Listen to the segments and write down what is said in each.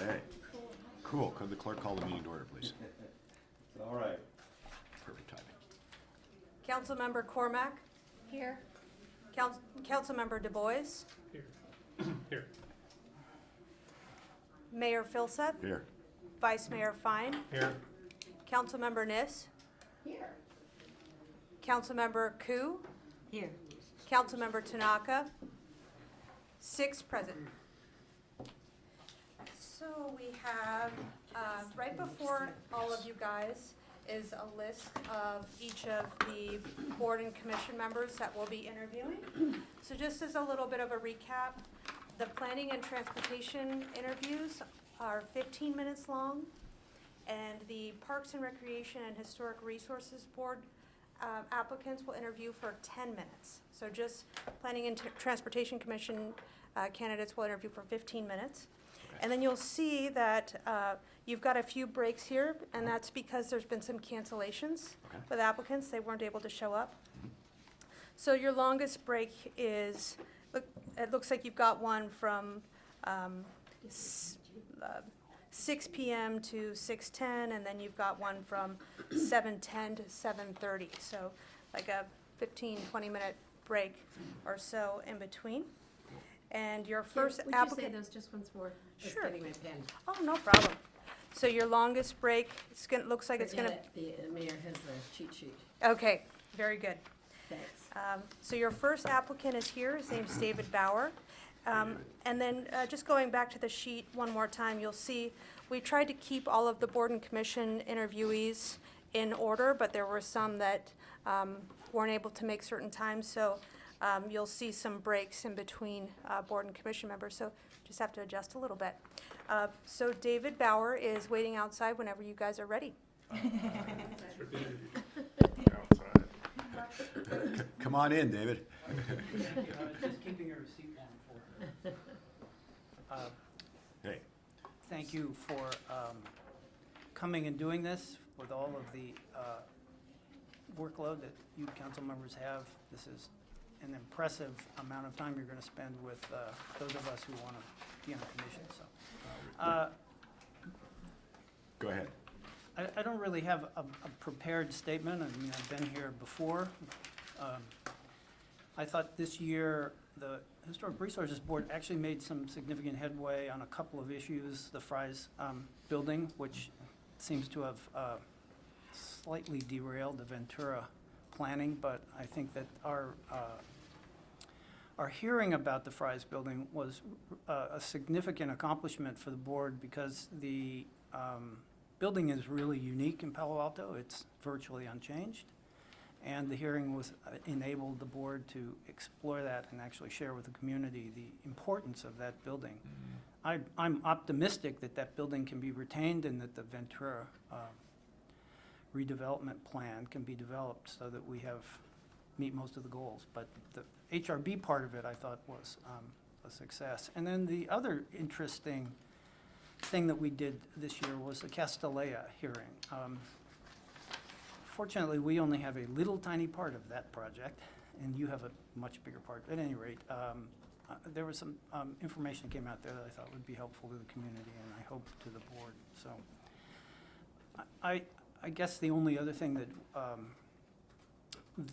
Okay. Cool. Could the clerk call the meeting to order, please? All right. Perfect timing. Councilmember Cormack, Here. Councilmember Du Bois, Here. Here. Mayor Filseth, Here. Vice Mayor Fine, Here. Councilmember Nis, Here. Councilmember Ku, Here. Councilmember Tanaka, 6 present. So we have, right before all of you guys is a list of each of the board and commission members that we'll be interviewing. So just as a little bit of a recap, the planning and transportation interviews are 15 minutes long, and the Parks and Recreation and Historic Resources Board applicants will interview for 10 minutes. So just Planning and Transportation Commission candidates will interview for 15 minutes. And then you'll see that you've got a few breaks here, and that's because there's been some cancellations with applicants. They weren't able to show up. So your longest break is, it looks like you've got one from 6 p.m. to 6:10, and then you've got one from 7:10 to 7:30. So like a 15, 20-minute break or so in between. And your first Would applicant. you say those just ones for? Just Sure. getting my pen. Oh, no problem. So your longest break, looks like it's gonna. The mayor has the cheat sheet. Okay, very good. Thanks. So your first applicant is here. His name's David Bauer. And then just going back to the sheet one more time, you'll see we tried to keep all of the board and commission interviewees in order, but there were some that weren't able to make certain times. So you'll see some breaks in between board and commission members. So just have to adjust a little bit. So David Bauer is waiting outside whenever you guys are ready. Come on in, David. Just keeping a receipt warm for her. Hey. Thank you for coming and doing this with all of the workload that you council members have. This is an impressive amount of time you're going to spend with those of us who want to be on the commission. So, Go ahead. I don't really have a prepared statement. I mean, I've been here before. I thought this year the Historic Resources Board actually made some significant headway on a couple of issues. The Fry's building, which seems to have slightly derailed the Ventura planning, but I think that our hearing about the Fry's building was a significant accomplishment for the board because the building is really unique in Palo Alto. It's virtually unchanged. And the hearing was enabled the board to explore that and actually share with the community the importance of that building. I'm optimistic that that building can be retained and that the Ventura redevelopment plan can be developed so that we meet most of the goals. But the HRB part of it, I thought, was a success. And then the other interesting thing that we did this year was the Castellea hearing. Fortunately, we only have a little tiny part of that project, and you have a much bigger part. At any rate, there was some information that came out there that I thought would be helpful to the community, and I hope to the board. So I guess the only other thing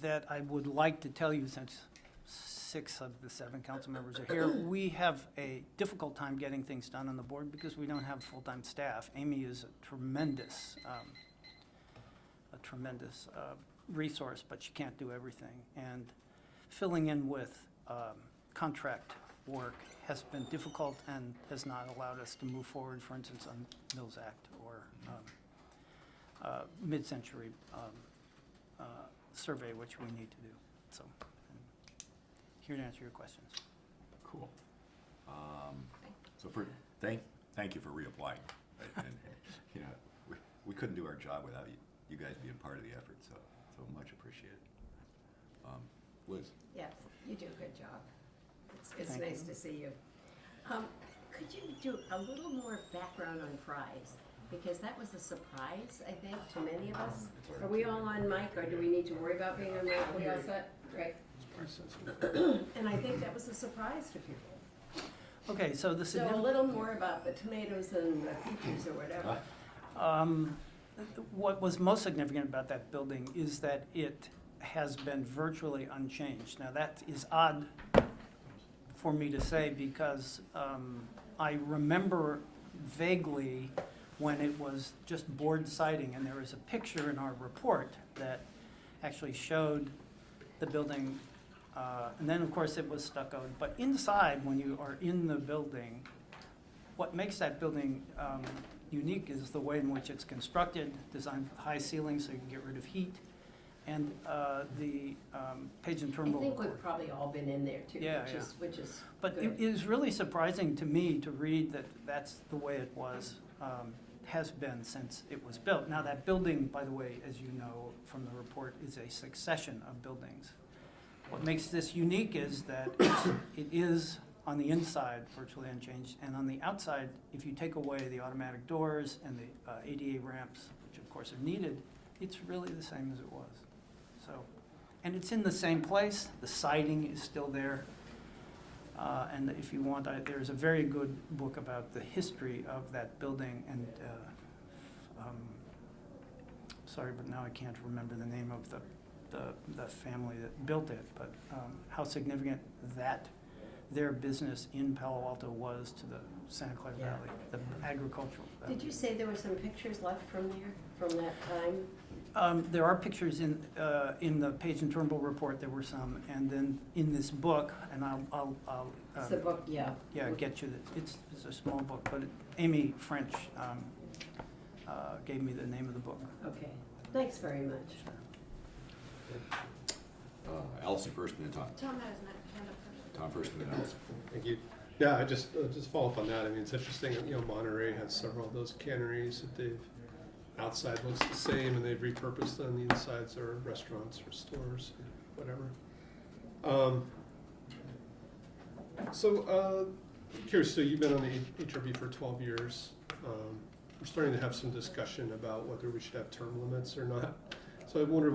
that I would like to tell you, since 6 of the 7 council members are here, we have a difficult time getting things done on the board because we don't have full-time staff. Amy is a tremendous resource, but she can't do everything. And filling in with contract work has been difficult and has not allowed us to move forward, for instance, on Mills Act or mid-century survey, which we need to do. So I'm here to answer your questions. Cool. So thank you for reapplying. Right? And, you know, we couldn't do our job without you guys being part of the effort, so much appreciated. Liz? Yes, you do a good job. It's Thank nice you. to see you. Could you do a little more background on Fry's? Because that was a surprise, I think, to many of us. Are we all on mic, or do we need to worry about being on mic? Are we all set? Great. And I think that was a surprise to people. Okay, so the So a significant. little more about the tomatoes and the peaches or whatever. What was most significant about that building is that it has been virtually unchanged. Now, that is odd for me to say because I remember vaguely when it was just board siding, and there was a picture in our report that actually showed the building, and then, of course, it was stuccoed. But inside, when you are in the building, what makes that building unique is the way in which it's constructed, designed with high ceilings so you can get rid of heat, and the Page and I Turnbull think report. we've probably all been in there too, Yeah, which is But good. it is really surprising to me to read that that's the way it was, has been since it was built. Now, that building, by the way, as you know from the report, is a succession of buildings. What makes this unique is that it is on the inside virtually unchanged, and on the outside, if you take away the automatic doors and the ADA ramps, which of course are needed, it's really the same as it was. So, and it's in the same place. The siding is still there. And if you want, there's a very good book about the history of that building, and sorry, but now I can't remember the name of the family that built it, but how significant that their business in Palo Alto was to the Santa Clara Yeah. Valley, the agricultural valley. Did you say there were some pictures left from there, from that time? There are pictures in the Page and Turnbull report. There were some, and then in this book, and I'll It's the book, yeah. get you. It's a small book, but Amy French gave me the name of the book. Okay, thanks very much. Allison first and then Tom. Tom has a hand up first. Tom first and then Allison. Thank you. Yeah, I just follow up on that. I mean, it's interesting, you know, Monterey has several of those canneries that they've, outside looks the same, and they've repurposed them. The insides are restaurants or stores, or whatever. Curious, so you've been on the HRB for 12 years. We're starting to have some discussion about whether we should have term limits or not. So I wonder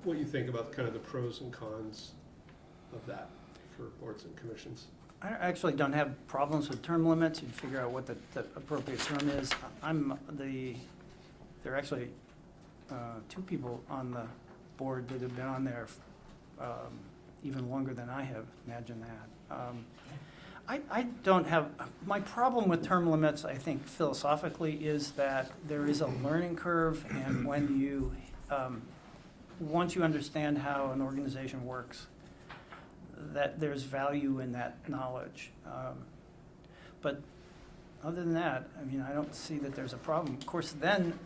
what you think about kind of the pros and cons of that for boards and commissions. I actually don't have problems with term limits. You figure out what the appropriate term is. There are actually two people on the board that have been on there even longer than I have. Imagine that. I don't have, my problem with term limits, I think philosophically, is that there is a learning curve, and when you, once you understand how an organization works, that there's value in that knowledge. But other than that, I mean, I don't see that there's a problem. Of course, then,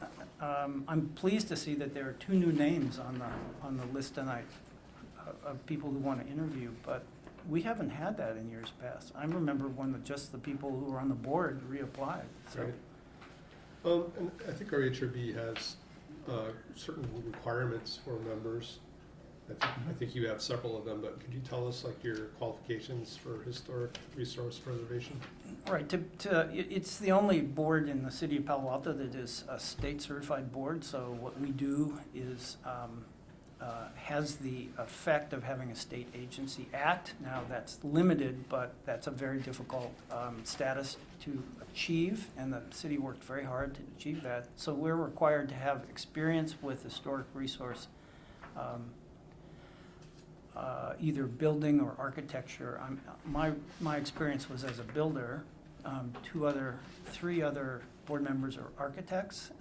I'm pleased to see that there are two new names on the list tonight of people who want to interview, but we haven't had that in years past. I remember when just the people who were on the board reapplied, so. Right. And I think our HRB has certain requirements for members. I think you have several of them, but could you tell us like your qualifications for historic resource preservation? Right, it's the only board in the city of Palo Alto that is a state certified board, so what we do is, has the effect of having a state agency act. Now, that's limited, but that's a very difficult status to achieve, and the city worked very hard to achieve that. So we're required to have experience with historic resource, either building or architecture. My experience was as a builder. Three other board members are architects.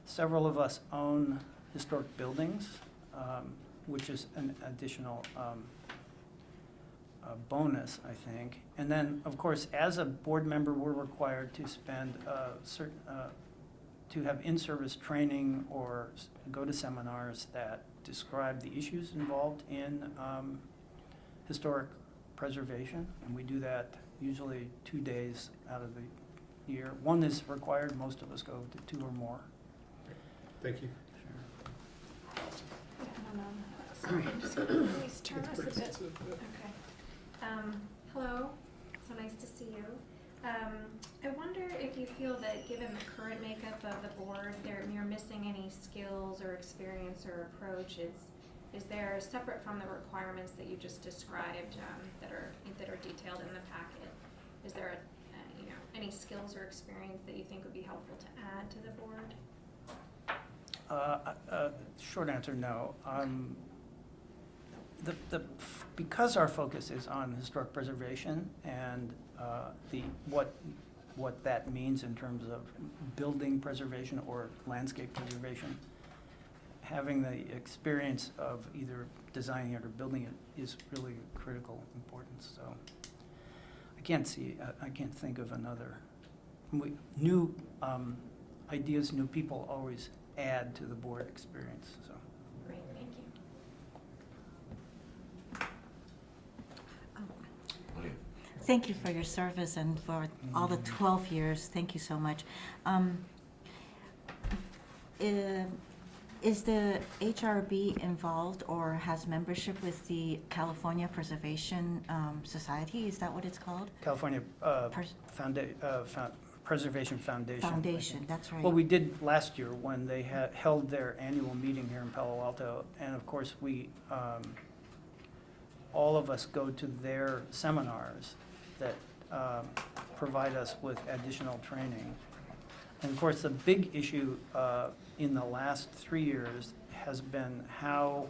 Several of us own historic buildings, which is an additional bonus, I think. And then, of course, as a board member, we're required to spend to have in-service training or go to seminars that describe the issues involved in historic preservation, and we do that usually 2 days out of the year. One is required, most of us go to 2 or more. Thank you. Sorry, I'm just gonna please turn It's us a pretty bit. sensitive, yeah. Okay. Hello, so nice to see you. I wonder if you feel that given the current makeup of the board, you're missing any skills or experience or approach. is there, separate from the requirements that you just described, that are detailed in the packet, is there any skills or experience that you think would be helpful to add to the board? Short answer, no. Because our focus is on historic preservation and what that means in terms of building preservation or landscape preservation, having the experience of either designing it or building it is really critical importance. So I can't think of another. New ideas, new people always add to the board experience. So. Great, thank you. Thank you for your service and for all the 12 years. Thank you so much. Is the HRB involved or has membership with the California Preservation Society? Is that what it's called? California Preservation Foundation. Foundation, that's right. Well, we did last year when they held their annual meeting here in Palo Alto, and of course we, all of us go to their seminars that provide us with additional training. And of course, the big issue in the last 3 years has been how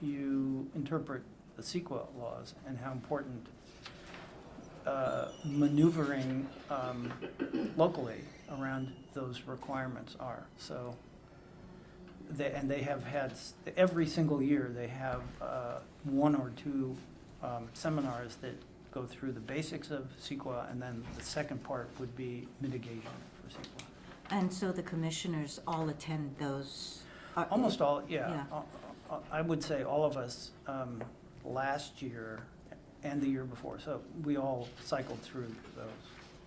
you interpret the CEQA laws and how important maneuvering locally around those requirements are. So, they have had, every single year, they have 1 or 2 seminars that go through the basics of CEQA, and then the second part would be mitigation for CEQA. And so the commissioners all attend those? Almost all, yeah. I would say all of us last year and the year before, so we all cycled through those.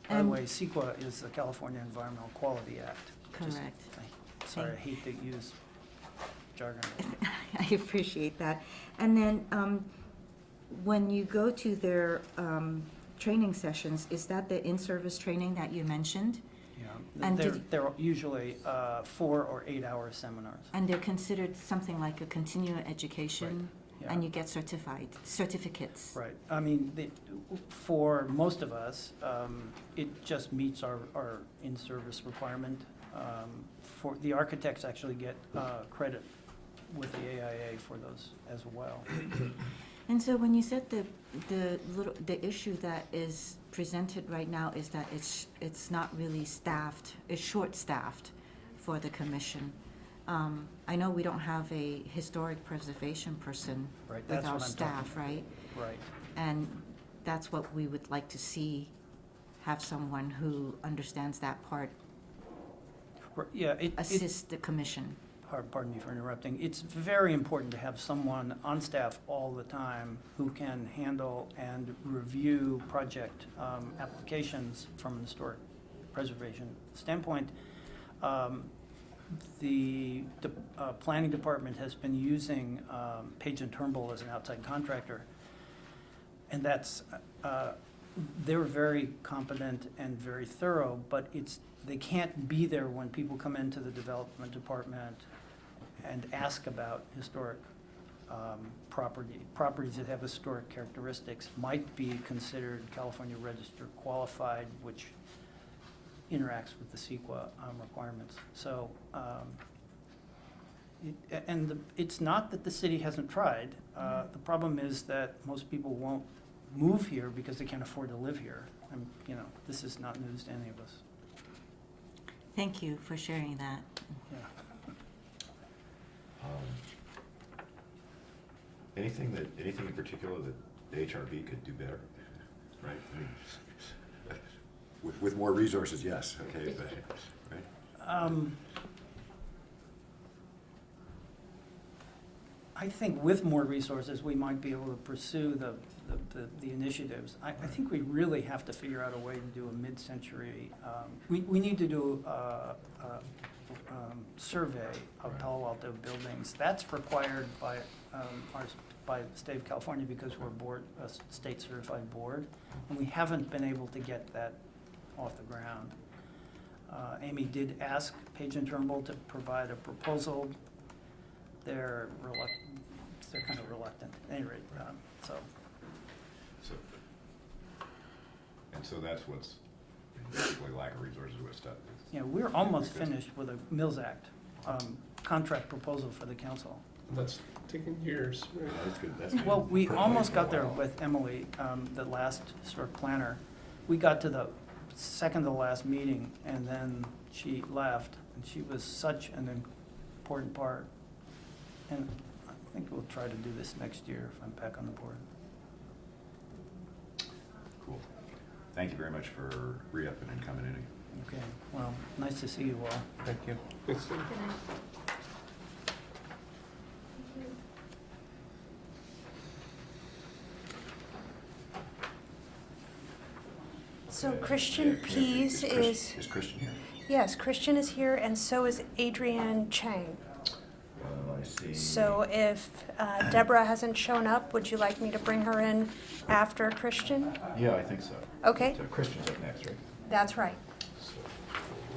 By the And- way, CEQA is the California Environmental Quality Act. Correct. Sorry, I hate to use jargon. I appreciate that. And then when you go to their training sessions, is that the in-service training that you mentioned? Yeah, And they're usually 4 or 8 hour seminars. And they're considered something like a continuing education? Yeah. And you get certificates? Right. I mean, for most of us, it just meets our in-service requirement. For the architects actually get credit with the AIA for those as well. And so when you said the issue that is presented right now is that it's not really staffed, it's short-staffed for the commission. I know we don't have a historic preservation person Right, with that's our what I'm staff, talking right? Right. And that's what we would like to see, have someone who understands that part, Yeah, assist the commission. pardon me for interrupting. It's very important to have someone on staff all the time who can handle and review project applications from an historic preservation standpoint. The planning department has been using Page and Turnbull as an outside contractor, and that's they're very competent and very thorough, but they can't be there when people come into the development department and ask about historic properties that have historic characteristics might be considered California Register qualified, which interacts with the CEQA requirements. So, it's not that the city hasn't tried. The problem is that most people won't move here because they can't afford to live here. And, this is not news to any of us. Thank you for sharing that. Yeah. Anything in particular that the HRB could do better, right? I mean, with more resources, yes, okay, but, right? I think with more resources, we might be able to pursue the initiatives. I think we really have to figure out a way to do a mid-century, we need to do a survey of Palo Alto buildings. That's required by by the state of California because we're a state certified board, and we haven't been able to get that off the ground. Amy did ask Page and Turnbull to provide a proposal. They're they're kind of reluctant, at any rate, so. So, and so that's what's basically lack of resources with stuff. You know, we're almost finished with a Mills Act contract proposal for the council. And that's taken years, right? That's good, that's good. Well, we Percolating almost for a got there while. with Emily, the last historic planner. We got to the second to last meeting, and then she left, and she was such an important part. And I think we'll try to do this next year if I'm back on the board. Cool. Thank you very much for re-upping and coming in. Okay, well, nice to see you all. Thank you. Thanks, Steve. So Christian Pease is, Christian here? yes, Christian is here, and so is Adrienne Chang. I see. So if Deborah hasn't shown up, would you like me to bring her in after Christian? Yeah, I think so. Okay, So Christian's up next, right? that's right. So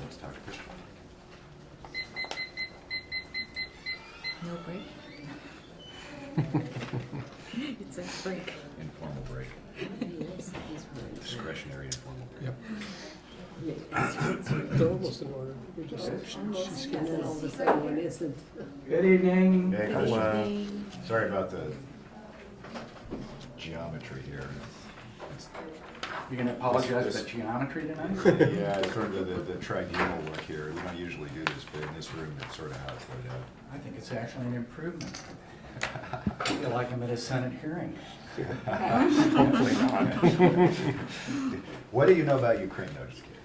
let's talk to Christian. No break? It's a break. Informal break. Yes, he's really good. Discretionary informal break. Yep. Yeah, They're almost in order. We just, she's and then all of a sudden one isn't. Good evening. Hey, Good hello. evening. Sorry about the geometry here. You're gonna apologize for the geometry tonight? Yeah, it's sort of the tribunal look here. We don't usually do this, but in this room, it's sort of how it's laid out. I think it's actually an improvement. I feel like I'm at a Senate hearing. Hopefully not. What do you know about Ukraine? No, just kidding.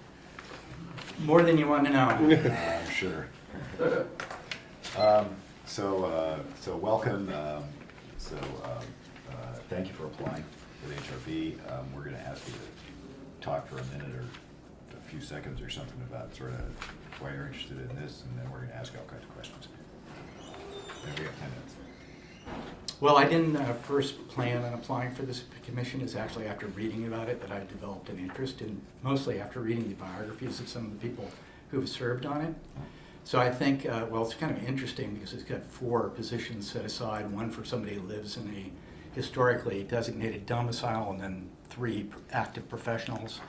More than you want to know. I'm sure. So welcome. Thank you for applying for the HRB. We're going to ask you to talk for a minute or a few seconds or something about sort of why you're interested in this, and then we're going to ask you all kinds of questions. And we have 10 minutes. Well, I didn't first plan on applying for this commission. It's actually after reading about it that I developed an interest in, mostly after reading the biographies of some of the people who have served on it. So I think, well, it's kind of interesting because it's got 4 positions set aside, one for somebody who lives in a historically designated domicile, and then 3 active professionals.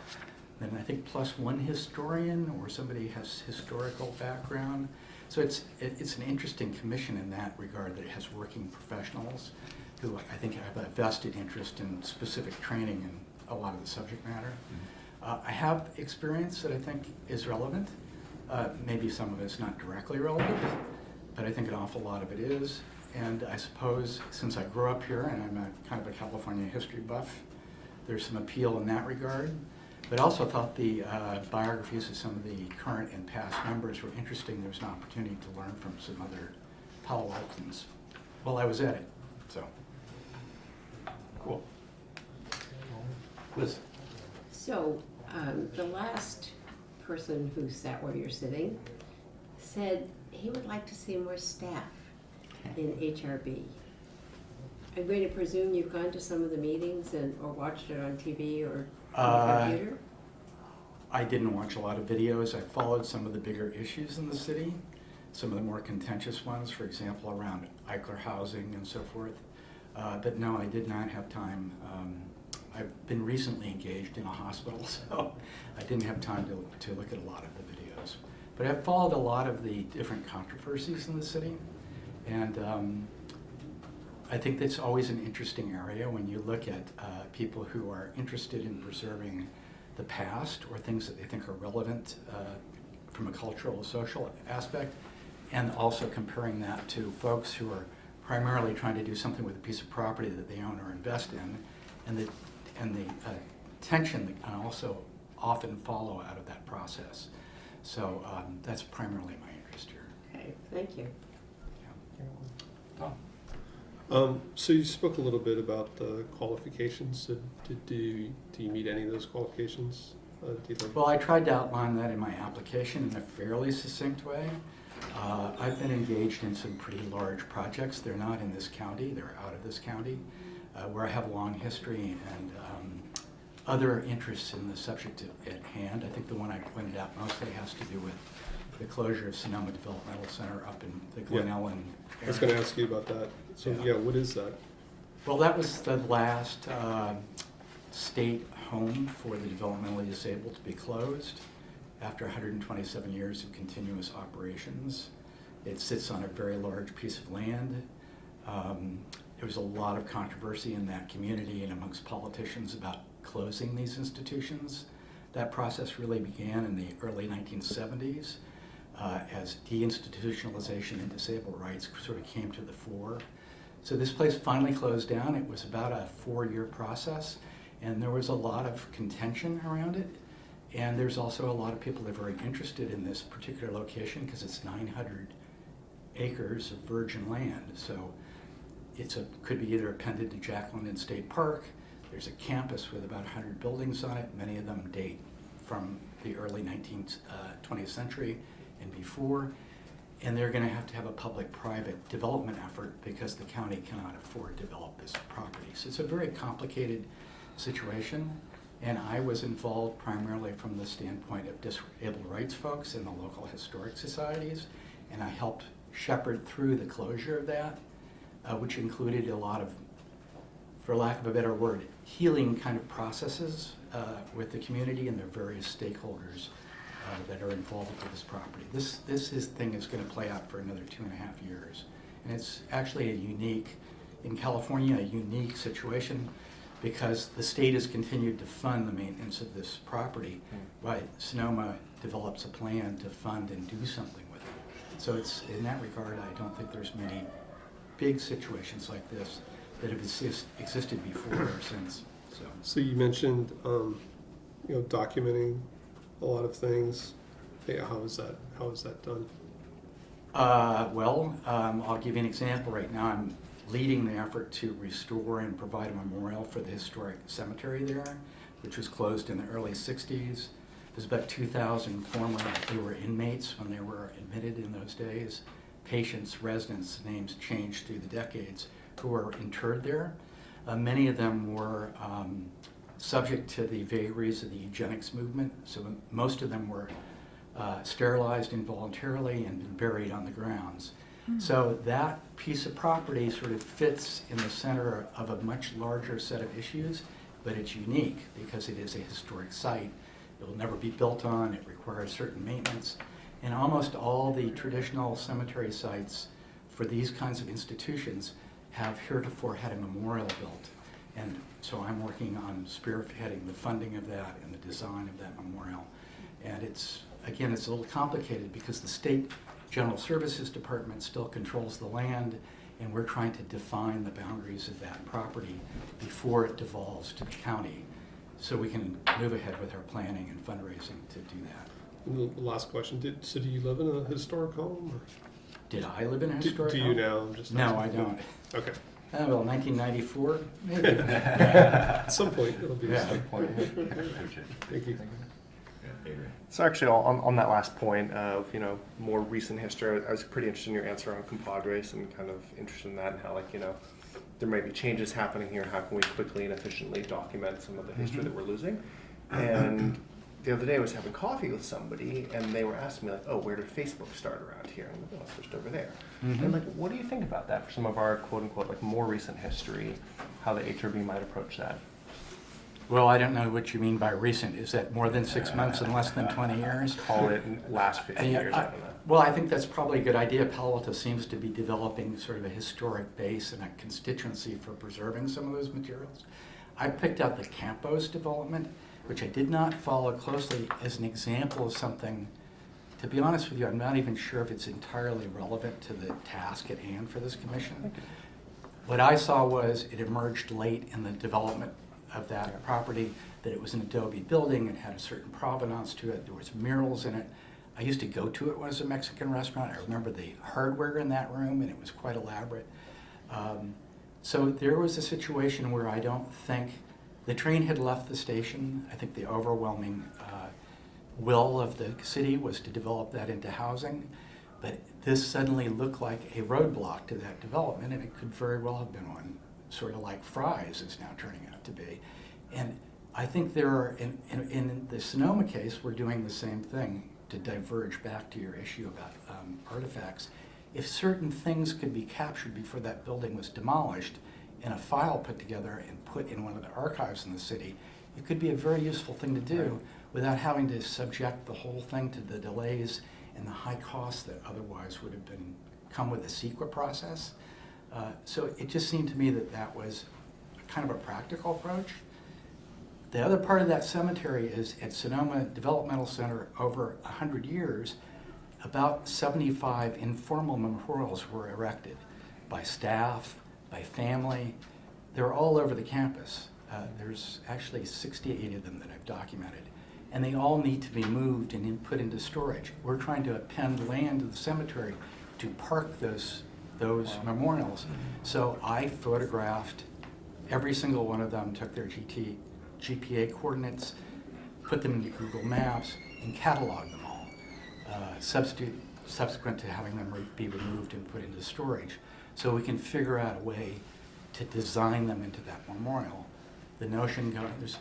Then I think plus 1 historian or somebody who has historical background. So it's an interesting commission in that regard, that it has working professionals who I think have a vested interest in specific training in a lot of the subject matter. I have experience that I think is relevant. Maybe some of it's not directly relevant, but I think an awful lot of it is. And I suppose since I grew up here and I'm a kind of a California history buff, there's some appeal in that regard. But I also thought the biographies of some of the current and past members were interesting. There was an opportunity to learn from some other Palo Altans while I was at it, so. Cool. Liz? So, the last person who sat where you're sitting said he would like to see more staff in HRB. I'm going to presume you've gone to some of the meetings or watched it on TV or on the computer? I didn't watch a lot of videos. I followed some of the bigger issues in the city, some of the more contentious ones, for example, around Eichler housing and so forth. But no, I did not have time. I've been recently engaged in a hospital, so I didn't have time to look at a lot of the videos. But I've followed a lot of the different controversies in the city, and I think that's always an interesting area when you look at people who are interested in preserving the past or things that they think are relevant from a cultural or social aspect, and also comparing that to folks who are primarily trying to do something with a piece of property that they own or invest in, and the tension that can also often follow out of that process. So that's primarily my interest here. Okay, thank you. Tom? So you spoke a little bit about the qualifications. Do you meet any of those qualifications? Do you think? Well, I tried to outline that in my application in a fairly succinct way. I've been engaged in some pretty large projects. They're not in this county, they're out of this county, where I have a long history and other interests in the subject at hand. I think the one I pointed out mostly has to do with the closure of Sonoma Developmental Center up in the Glen Yeah. Ellen I was area. gonna ask you about that. So, Yeah. yeah, what is that? Well, that was the last state home for the developmentally disabled to be closed after 127 years of continuous operations. It sits on a very large piece of land. There was a lot of controversy in that community and amongst politicians about closing these institutions. That process really began in the early 1970s as deinstitutionalization and disabled rights sort of came to the fore. So this place finally closed down. It was about a 4-year process, and there was a lot of contention around it. And there's also a lot of people that are very interested in this particular location because it's 900 acres of virgin land. So could be either appended to Jack London State Park. There's a campus with about 100 buildings on it. Many of them date from the early 20th century and before. And they're going to have a public-private development effort because the county cannot afford to develop this property. So it's a very complicated situation. And I was involved primarily from the standpoint of disabled rights folks in the local historic societies. And I helped shepherd through the closure of that, which included a lot of, for lack of a better word, healing kind of processes with the community and the various stakeholders that are involved with this property. This thing is going to play out for another 2.5 years. And it's actually in California, a unique situation because the state has continued to fund the maintenance of this property while Sonoma develops a plan to fund and do something with it. So it's, in that regard, I don't think there's many big situations like this that have existed before or since. So you mentioned, documenting a lot of things. Yeah, how is that done? I'll give you an example. Right now, I'm leading the effort to restore and provide a memorial for the historic cemetery there, which was closed in the early 60s. There's about 2,000 former, they were inmates when they were admitted in those days. Patients, residents, names changed through the decades, who were interred there. Many of them were subject to the vagaries of the eugenics movement, so most of them were sterilized involuntarily and buried on the grounds. So that piece of property sort of fits in the center of a much larger set of issues, but it's unique because it is a historic site. It will never be built on, it requires certain maintenance, and almost all the traditional cemetery sites for these kinds of institutions have heretofore had a memorial built. And so I'm working on spearheading the funding of that and the design of that memorial. And it's a little complicated because the state General Services Department still controls the land, and we're trying to define the boundaries of that property before it devolves to the county so we can move ahead with our planning and fundraising to do that. And the last question, do you live in a historic home? Or? Did I live in a historic Do you home? now? I'm just No, asking. I don't. Okay. 1994, maybe. At some point, it'll be Yeah. a stick point. Thank you. So actually, on that last point of more recent history, I was pretty interested in your answer on compadres and kind of interested in that and how there may be changes happening here. How can we quickly and efficiently document some of the history that we're losing? And the other day I was having coffee with somebody and they were asking me oh, where did Facebook start around here? And I'm like, oh, it's just over there. And I'm like, what do you think about that for some of our quote unquote more recent history? How the HRB might approach that? Well, I don't know what you mean by recent. Is that more than 6 months and less than 20 years? Call it last 50 years, I don't know. Well, I think that's probably a good idea. Palo Alto seems to be developing sort of a historic base and a constituency for preserving some of those materials. I picked out the Campos development, which I did not follow closely, as an example of something. To be honest with you, I'm not even sure if it's entirely relevant to the task at hand for this commission. What I saw was it emerged late in the development of that property, that it was an adobe building, it had a certain provenance to it, there was murals in it. I used to go to it when it was a Mexican restaurant. I remember the hardware in that room, and it was quite elaborate. So there was a situation where I don't think, the train had left the station. I think the overwhelming will of the city was to develop that into housing, but this suddenly looked like a roadblock to that development, and it could very well have been one, sort of like Fry's is now turning out to be. And I think there are, in the Sonoma case, we're doing the same thing. to diverge back to your issue about artifacts, if certain things could be captured before that building was demolished in a file put together and put in one of the archives in the city, it could be a very useful thing to do without having to subject the whole thing to the delays and the high costs that otherwise would have come with a CEQA process. So it just seemed to me that that was kind of a practical approach. The other part of that cemetery is at Sonoma Developmental Center over 100 years, about 75 informal memorials were erected by staff, by family. They're all over the campus. There's actually 68 of them that I've documented. And they all need to be moved and put into storage. We're trying to append land to the cemetery to park those memorials. So I photographed every single one of them, took their GPA coordinates, put them into Google Maps, and cataloged them all, subsequent to having them be removed and put into storage. So we can figure out a way to design them into that memorial. The notion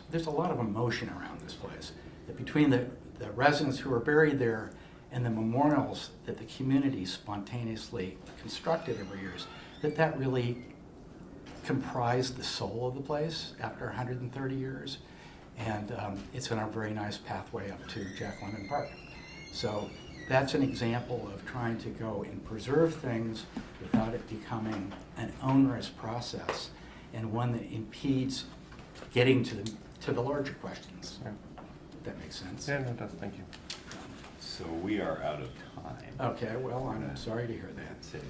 there's a lot of emotion around this place. That between the residents who are buried there and the memorials that the community spontaneously constructed over years, that really comprised the soul of the place after 130 years. And it's on a very nice pathway up to Jack London Park. So that's an example of trying to go and preserve things without it becoming an onerous process and one that impedes getting to the larger questions. Yeah. If that makes sense. Yeah, no, it does. Thank you. So we are out of time. Okay, well, I'm sorry to hear that. That's it.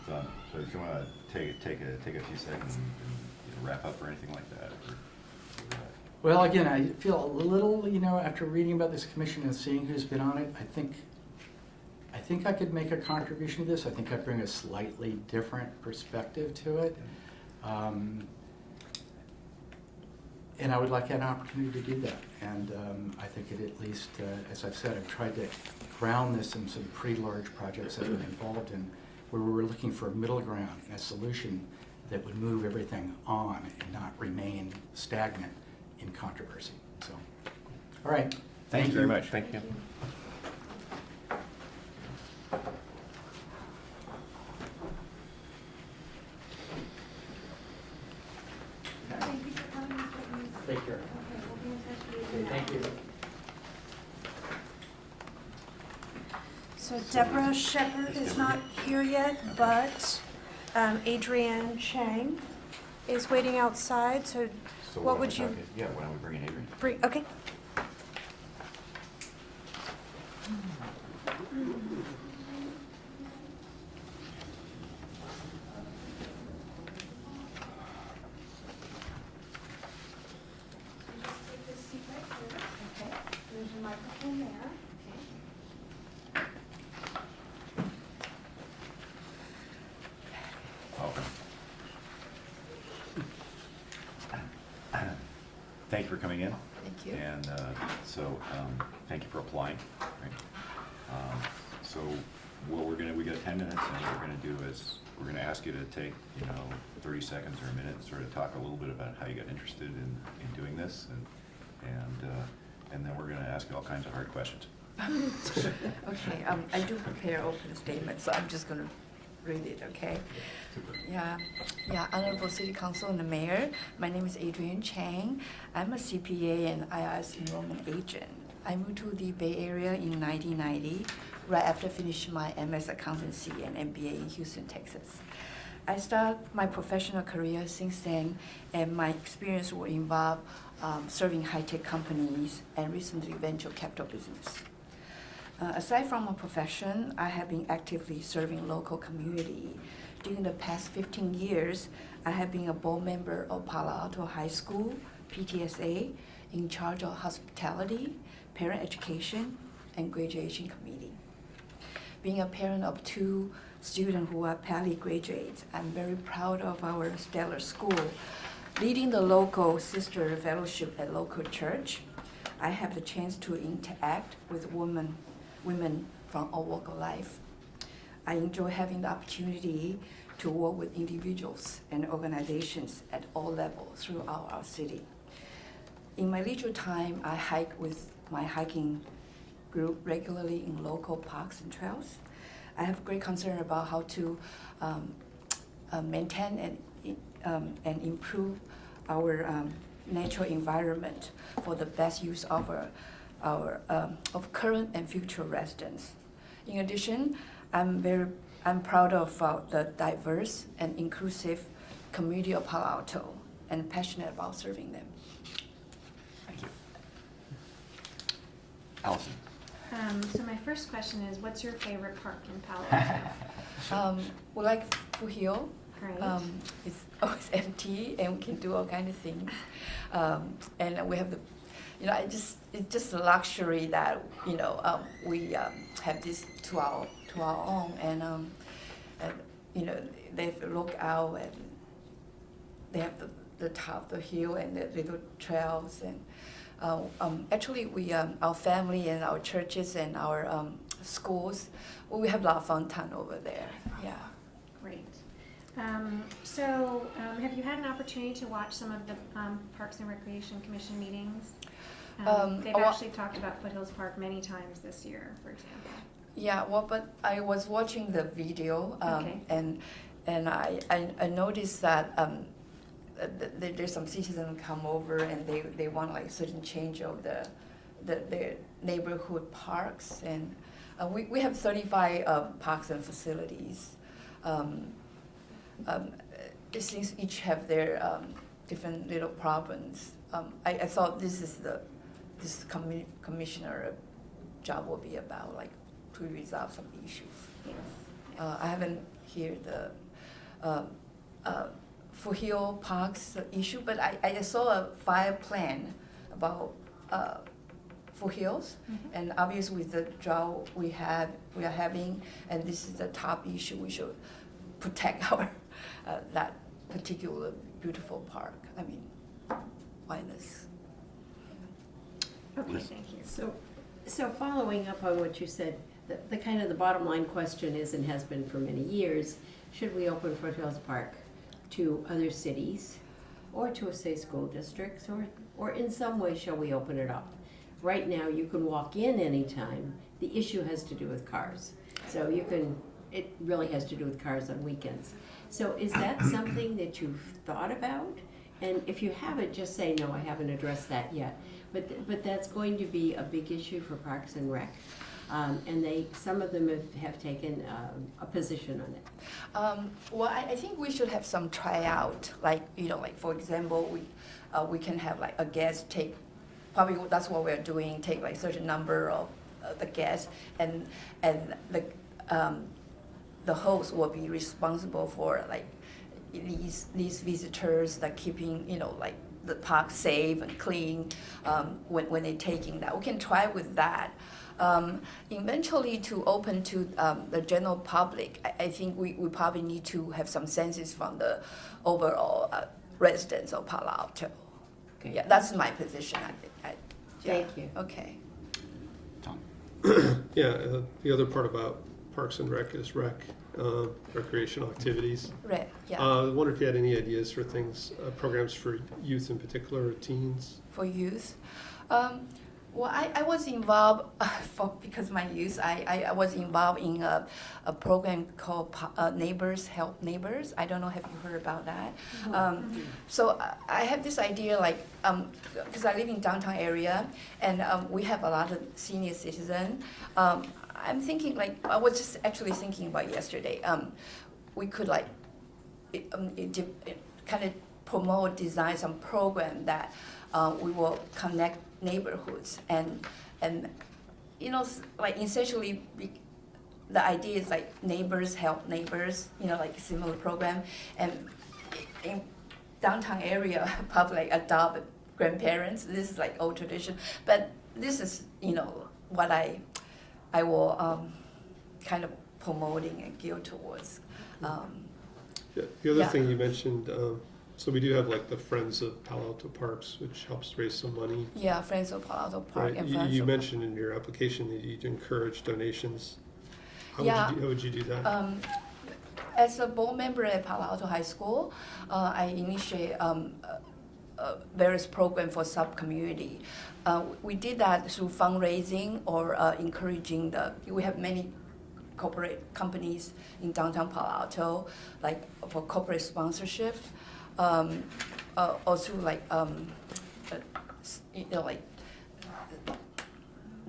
So if you want to take a few seconds and wrap up or anything like that. Well, again, I feel a little, after reading about this commission and seeing who's been on it, I think I could make a contribution to this. I think I bring a slightly different perspective to it. And I would like an opportunity to do that. And I think it at least, as I've said, I've tried to ground this in some pretty large projects I've been involved in, where we were looking for a middle ground and a solution that would move everything on and not remain stagnant in controversy. So, all right. Thank you very much. Thank you. Thank you for coming. Take care. Okay, we'll be in touch with you. Thank you. So Deborah Shepherd is not here yet, but Adrienne Chang is waiting outside, so what would you Yeah, why don't we bring in Adrian? bring, okay. Just take this seat right here. Okay. There's your microphone there. Thank you for coming in. Thank you. And thank you for applying. Right? So what we got 10 minutes, and what we're going to do is we're going to ask you to take 30 seconds or a minute and sort of talk a little bit about how you got interested in doing this, and then we're going to ask you all kinds of hard questions. Okay, I do prepare open statement, so I'm just going to read it, okay? Super. Yeah, Honorable City Council and the Mayor, my name is Adrienne Chang. I'm a CPA and IRS enrollment agent. I moved to the Bay Area in 1990, right after finishing my MS Accountancy and MBA in Houston, Texas. I started my professional career since then, and my experience will involve serving high-tech companies and recently venture capital business. Aside from my profession, I have been actively serving local community. During the past 15 years, I have been a board member of Palo Alto High School, PTSA, in charge of hospitality, parent education, and graduation committee. Being a parent of 2 students who are Pali graduates, I'm very proud of our stellar school. Leading the local sister fellowship at local church, I have the chance to interact with women from all walks of life. I enjoy having the opportunity to work with individuals and organizations at all levels throughout our city. In my leisure time, I hike with my hiking group regularly in local parks and trails. I have great concern about how to maintain and improve our natural environment for the best use of our current and future residents. In addition, I'm proud of the diverse and inclusive community of Palo Alto and passionate about serving them. Thank you. Allison? So my first question is, what's your favorite park in Palo Alto? We like Hill. Great. It's always empty, and we can do all kinds of things. And we have the, it's just a luxury that we have this to our own, and they look out and they have the top of the hill and the little trails, and actually our family and our churches and our schools, we have a lot of fun time over there. Yeah. Great. So have you had an opportunity to watch some of the Parks and Recreation Commission meetings? They've actually talked about Foothills Park many times this year, for example. Yeah, well, but I was watching the video, Okay. and I noticed that there's some citizens come over and they want like certain change of their neighborhood parks, and we have 35 parks and facilities. It seems each have their different little problems. I thought this commissioner job will be about like to resolve some issues. Yes. I haven't heard the Foothill Parks issue, but I saw a 5 plan about Foothills, and obviously with the drought we are having, and this is the top issue, we should protect our that particular beautiful park. I mean, wildness. Okay, Yes. thank you. So following up on what you said, the kind of the bottom line question is, and has been for many years, should we open Foothills Park to other cities or to, say, school districts, or in some way shall we open it up? Right now, you can walk in anytime. The issue has to do with cars. So it really has to do with cars on weekends. So is that something that you've thought about? And if you haven't, just say, no, I haven't addressed that yet. But that's going to be a big issue for Parks and Rec. And some of them have taken a position on it. Well, I think we should have some tryout, like for example, we can have like a guest take. Probably that's what we're doing. Take like certain number of the guests, and the host will be responsible for like these visitors, like keeping like the park safe and clean when they're taking that. We can try with that. Eventually, to open to the general public, I think we probably need to have some census from the overall residents of Palo Alto. Okay. Yeah, that's my position. Yeah. Thank you. Okay. Tom? Yeah, the other part about Parks and Rec is recreational activities. Right. Yeah. I wonder if you had any ideas for things, programs for youth in particular, or teens? For youth. Well, I was involved because my youth. I was involved in a program called Neighbors Help Neighbors. I don't know, have you heard about that? So I have this idea, like, because I live in downtown area, and we have a lot of senior citizens. I'm thinking, like, I was just actually thinking about yesterday. We could like kind of promote, design some program that we will connect neighborhoods and like essentially the idea is like neighbors help neighbors, like a similar program, and in downtown area probably like adopt grandparents. This is like old tradition, but this is what I will kind of promoting and gear towards. Yeah, the other Yeah. thing you mentioned, so we do have like the Friends of Palo Alto Parks, which helps raise some money. Yeah, Friends of Palo Alto Park Right. and You, Friends you of mentioned in your application that you'd encourage donations. How would you do that? As a board member at Palo Alto High School, I initiate various program for sub-community. We did that through fundraising or encouraging we have many corporate companies in downtown Palo Alto, like for corporate sponsorship. Also like, like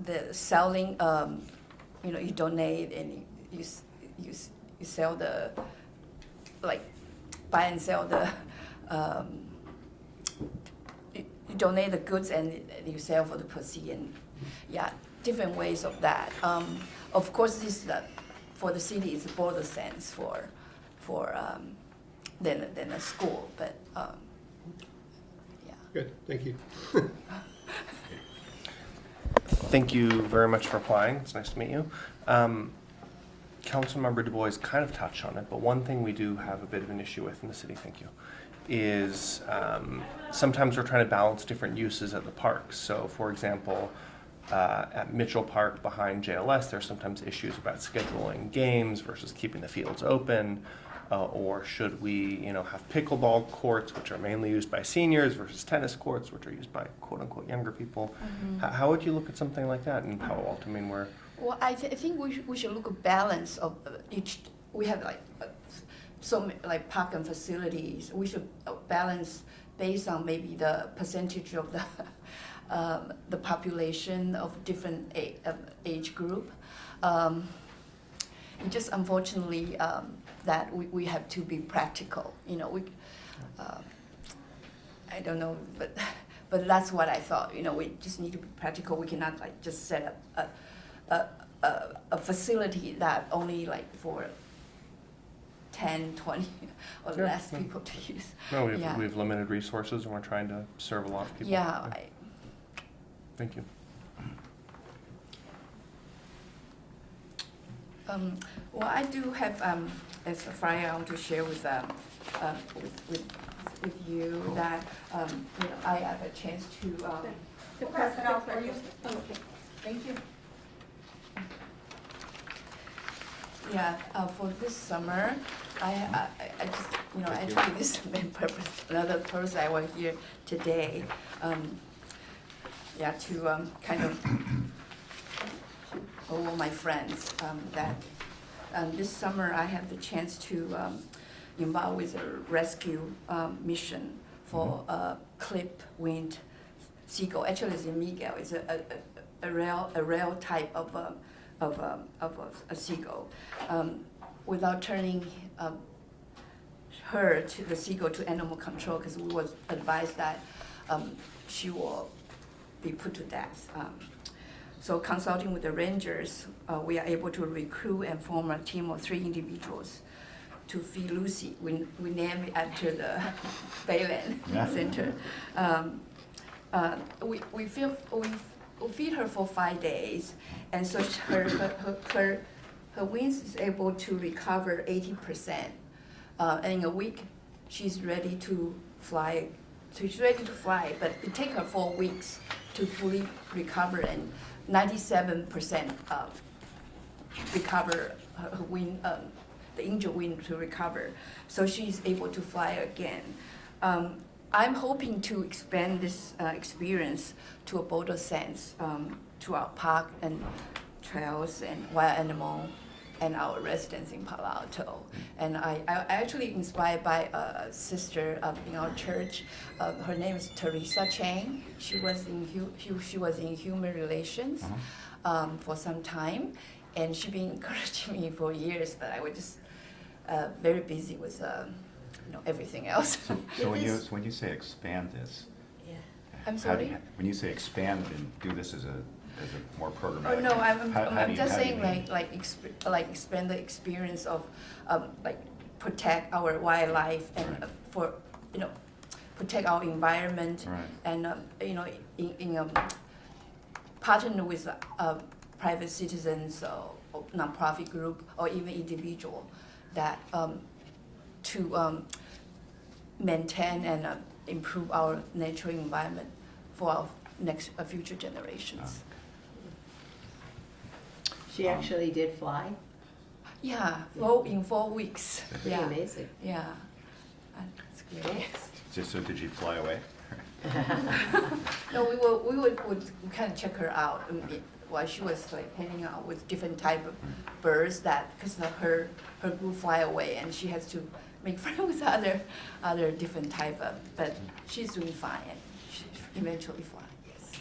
the selling, you donate and you sell like buy and sell you donate the goods and you sell for the proceeds, and yeah, different ways of that. Of course, this for the city is broader sense than a school, but yeah. Good, thank you. Thank you very much for applying. It's nice to meet you. Councilmember Du Bois kind of touched on it, but one thing we do have a bit of an issue with in the city, thank you, is sometimes we're trying to balance different uses at the parks. So, for example, at Mitchell Park behind JLS, there's sometimes issues about scheduling games versus keeping the fields open. Or should we, have pickleball courts, which are mainly used by seniors, versus tennis courts, which are used by quote-unquote younger people? Mm-hmm. How would you look at something like that in Palo Alto? I mean, where... Well, I think we should look at balance of each. We have like park and facilities. We should balance based on maybe the percentage of the population of different age group. Just unfortunately that we have to be practical. I don't know, but that's what I thought. We just need to be practical. We cannot just set up a facility that only for 10, 20 or Yeah, less no. people to use. No, we Yeah. have limited resources, and we're trying to serve a lot of people. Yeah. Thank you. Well, I do have as a flyer I want to share with you that I have a chance to. The president for you. Okay, thank you. Yeah, for this summer, I just actually this is the main purpose. Another purpose I was here today. To kind of all my friends that this summer I have the chance to involve with a rescue mission for clip-winged seagull. Actually, it's a Miguel. It's a rare type of a seagull. Without turning the seagull to animal control, because we was advised that she will be put to death. So consulting with the rangers, we are able to recruit and form a team of 3 individuals to feed Lucy. We named it after the Bayland Center. We feed her for 5 days, and so her wings is able to recover 80%. And in a week, she's ready to fly. So she's ready to fly, but it takes her 4 weeks to fully recover, and 97% recover her wing, the injured wing to recover. So she's able to fly again. I'm hoping to expand this experience to a broader sense to our park and trails and wild animal and our residents in Palo Alto. And I actually inspired by a sister in our church. Her name is Teresa Chang. She was in human relations for some time, and she's been encouraging me for years. But I was just very busy with everything else. So when you say expand this, I'm sorry? When you say expand and do this as a more programmatic. Oh no, I'm just saying mean? like expand the experience of like protect our wildlife and for protect our environment, and in partner with private citizens or nonprofit group or even individual that to maintain and improve our natural environment for our future generations. She actually did fly? Yeah, in 4 weeks. Pretty amazing. Yeah, that's great. So did you fly away? No, we would kind of check her out while she was like hanging out with different type of birds that, because her group fly away and she has to make friends with other different type of, but she's doing fine and she's eventually fine, yes.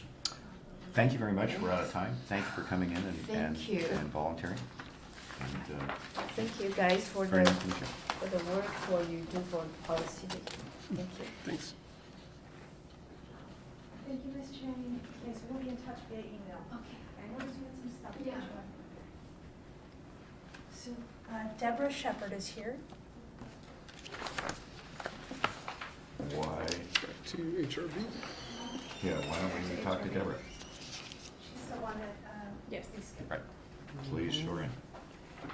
Thank you very much. We're out of time. Thank you for coming in and Thank you. and volunteering. And, Thank you guys for very the, nice to meet you. for the work for you do for our city. Thank you. Thanks. Thank you, Ms. Chang. Yes, we'll be in touch via email. Okay. I noticed you had some stuff. Yeah. So Deborah Shepherd is here. Why? Back to HRB. Yeah. Why don't we talk to Deborah? She's the one that, yes, these. Right. Please, sure. So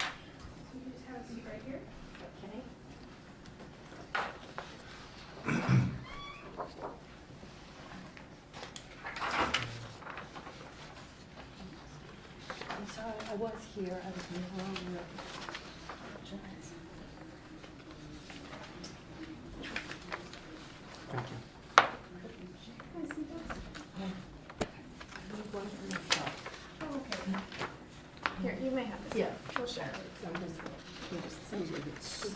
you just have a seat right here. Okay. I'm sorry, I was here, I was in the wrong room. Thank you. Can I see those? Oh, okay. Here, you may have this. Yeah. We'll share. Sounds like it's.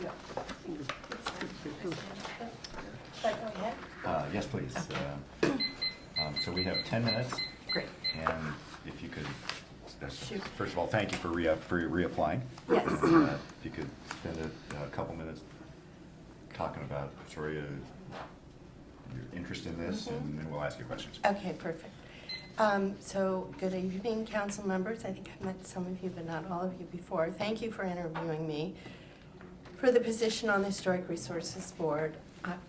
Yes, please. So we have 10 minutes. Great. And if you could, Shoot. first of all, thank you for reapplying. Yes. If you could spend a couple minutes talking about sort of your interest in this, and then we'll ask you questions. Okay, perfect. So, good evening, council members. I think I've met some of you, but not all of you before. Thank you for interviewing me for the position on the Historic Resources Board.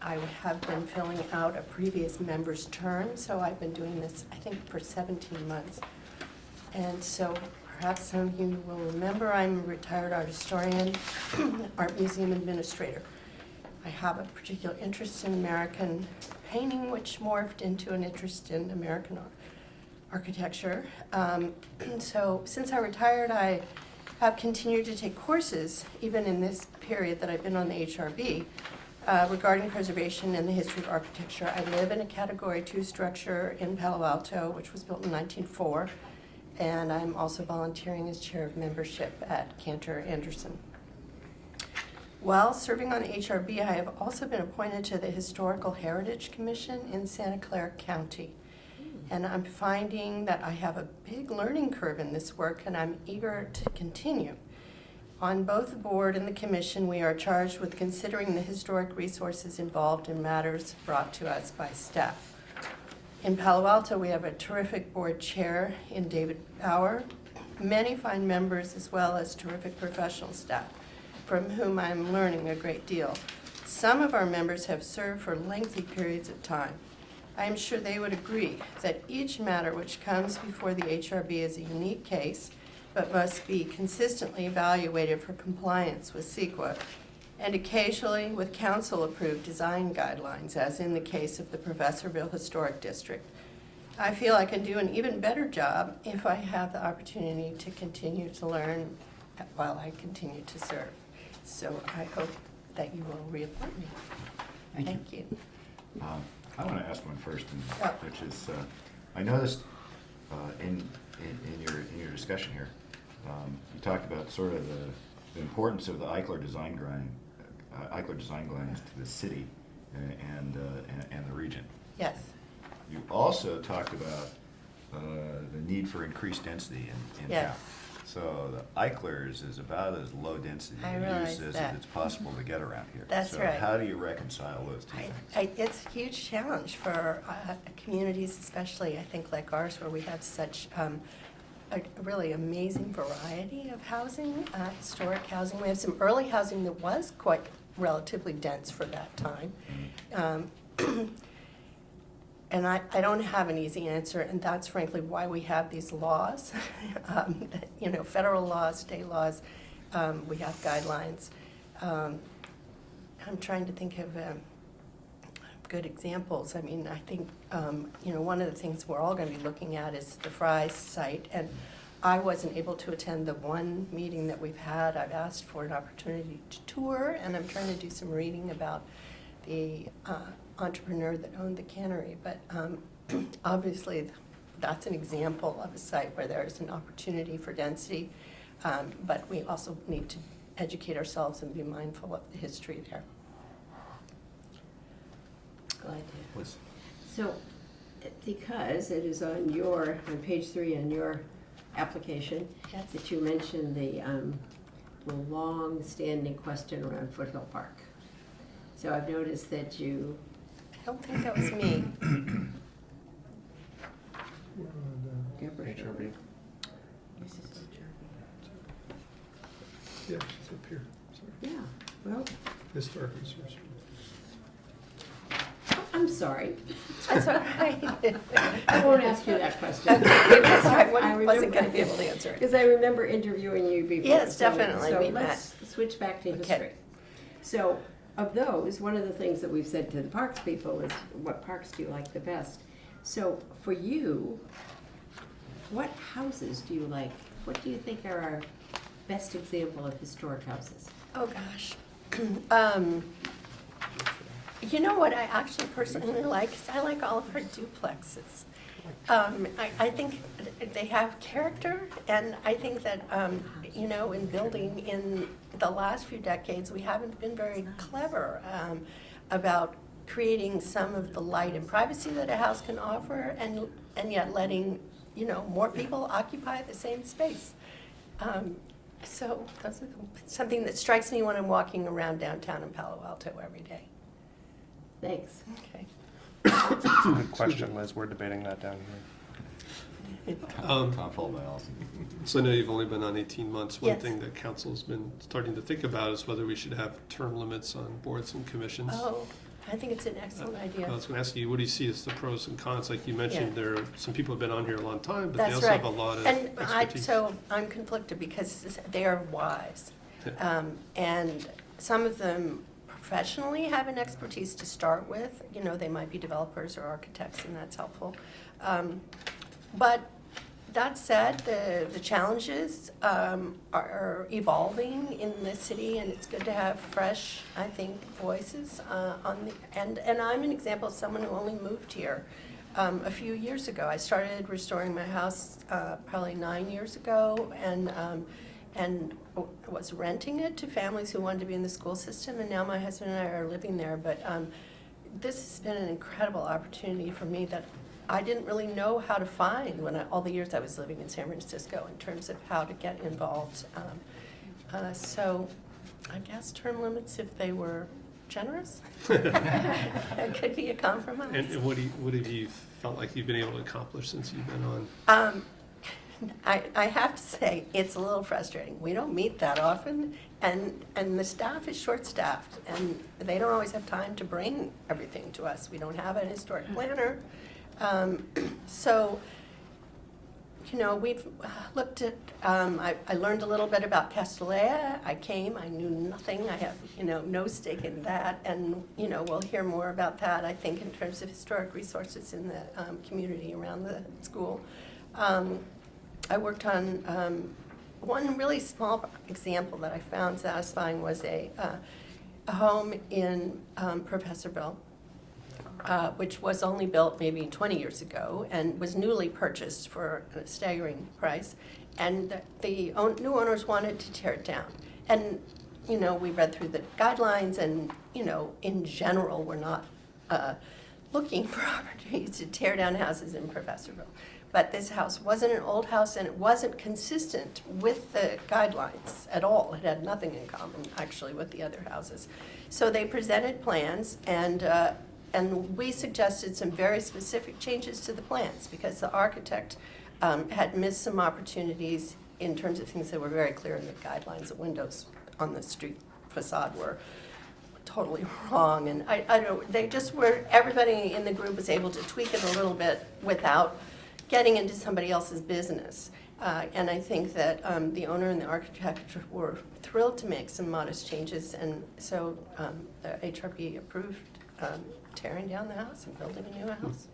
I have been filling out a previous member's term, so I've been doing this, I think, for 17 months. And so perhaps some of you will remember I'm a retired art historian, art museum administrator. I have a particular interest in American painting, which morphed into an interest in American architecture. So since I retired, I have continued to take courses, even in this period that I've been on the HRB, regarding preservation and the history of architecture. I live in a Category 2 structure in Palo Alto, which was built in 1904, and I'm also volunteering as chair of membership at Cantor Anderson. While serving on the HRB, I have also been appointed to the Historical Heritage Commission in Santa Clara County. And I'm finding that I have a big learning curve in this work, and I'm eager to continue. On both the board and the commission, we are charged with considering the historic resources involved in matters brought to us by staff. In Palo Alto, we have a terrific board chair in David Bauer, many fine members, as well as terrific professional staff, from whom I'm learning a great deal. Some of our members have served for lengthy periods of time. I am sure they would agree that each matter which comes before the HRB is a unique case, but must be consistently evaluated for compliance with CEQA, and occasionally with council-approved design guidelines, as in the case of the Professorville Historic District. I feel I can do an even better job if I have the opportunity to continue to learn while I continue to serve. So I hope that you will reappoint me. Thank you. I want to ask one first, Yeah. which is, I noticed in your discussion here, you talked about sort of the importance of the Eichler design guidelines to the city and the region. Yes. You also talked about the need for increased density in Yes. town. So the Eichlers is about as low density I a realize use as that. it's possible to get around here. That's So right. how do you reconcile those two things? It's a huge challenge for communities, especially I think like ours, where we have such a really amazing variety of housing, historic housing. We have some early housing that was quite relatively dense for that time. And I don't have an easy answer, and that's frankly why we have these laws. You know, federal laws, state laws, we have guidelines. I'm trying to think of good examples. I mean, I think, you know, one of the things we're all going to be looking at is the Fry's site, and I wasn't able to attend the one meeting that we've had. I've asked for an opportunity to tour, and I'm trying to do some reading about the entrepreneur that owned the cannery, but obviously that's an example of a site where there is an opportunity for density, but we also need to educate ourselves and be mindful of the history there. Glad to. Was, So, because it is on page 3 on your application, Yes. that you mentioned the long-standing question around Foothill Park. So I've noticed that you, I don't think that was me. HRB. Yeah, she's up here, sorry. yeah, well, Historic resource. I'm sorry. That's all right. I won't ask you that question. That's all right. I I wasn't remember- going to be able to answer it. Because I remember interviewing you before. Yes, so- definitely, So we let's switch back to Okay. history. So of those, one of the things that we've said to the parks people is, what parks do you like the best? So for you, what houses do you like? What do you think are our best example of historic houses? Oh, gosh. You know what I actually personally like is I like all of our duplexes. I think they have character, and I think that, you know, in building in the last few decades, we haven't been very clever about creating some of the light and privacy that a house can offer, and yet letting, you know, more people occupy the same space. So that's something that strikes me when I'm walking around downtown in Palo Alto every day. Thanks. Okay. Good question, Liz. We're debating that down here. Um, Tom Fulbell. So I know you've only been on 18 months. One Yes. thing that council's been starting to think about is whether we should have term limits on boards and commissions. Oh, I think it's an excellent idea. I was going to ask you, what do you see as the pros and cons? Like you mentioned, Yeah. there are some people have been on here a long time, but they That's also right. have a lot of And expertise. so I'm conflicted because they are wise. And some of them professionally have an expertise to start with. You know, they might be developers or architects, and that's helpful. But that said, the challenges are evolving in the city, and it's good to have fresh, I think, voices on the and I'm an example of someone who only moved here a few years ago. I started restoring my house probably 9 years ago, and was renting it to families who wanted to be in the school system, and now my husband and I are living there. But this has been an incredible opportunity for me that I didn't really know how to find all the years I was living in San Francisco in terms of how to get involved. So I guess term limits, if they were generous, it could be a compromise. And what have you felt like you've been able to accomplish since you've been on? I have to say, it's a little frustrating. We don't meet that often, and the staff is short-staffed, and they don't always have time to bring everything to us. We don't have an historic planner. So, you know, we've looked at, I learned a little bit about Castellea. I knew nothing. I have, you know, no stake in that, and, you know, we'll hear more about that, I think, in terms of historic resources in the community around the school. I worked on one really small example that I found satisfying was a home in Professorville, which was only built maybe 20 years ago and was newly purchased for a staggering price. And the new owners wanted to tear it down. And, you know, we read through the guidelines and, you know, in general, we're not looking for opportunities to tear down houses in Professorville. But this house wasn't an old house, and it wasn't consistent with the guidelines at all. It had nothing in common, actually, with the other houses. So they presented plans, and we suggested some very specific changes to the plans because the architect had missed some opportunities in terms of things that were very clear in the guidelines. The windows on the street facade were totally wrong, and I don't know, they just were, everybody in the group was able to tweak it a little bit without getting into somebody else's business. And I think that the owner and the architect were thrilled to make some modest changes, and so the HRB approved tearing down the house and building a new house.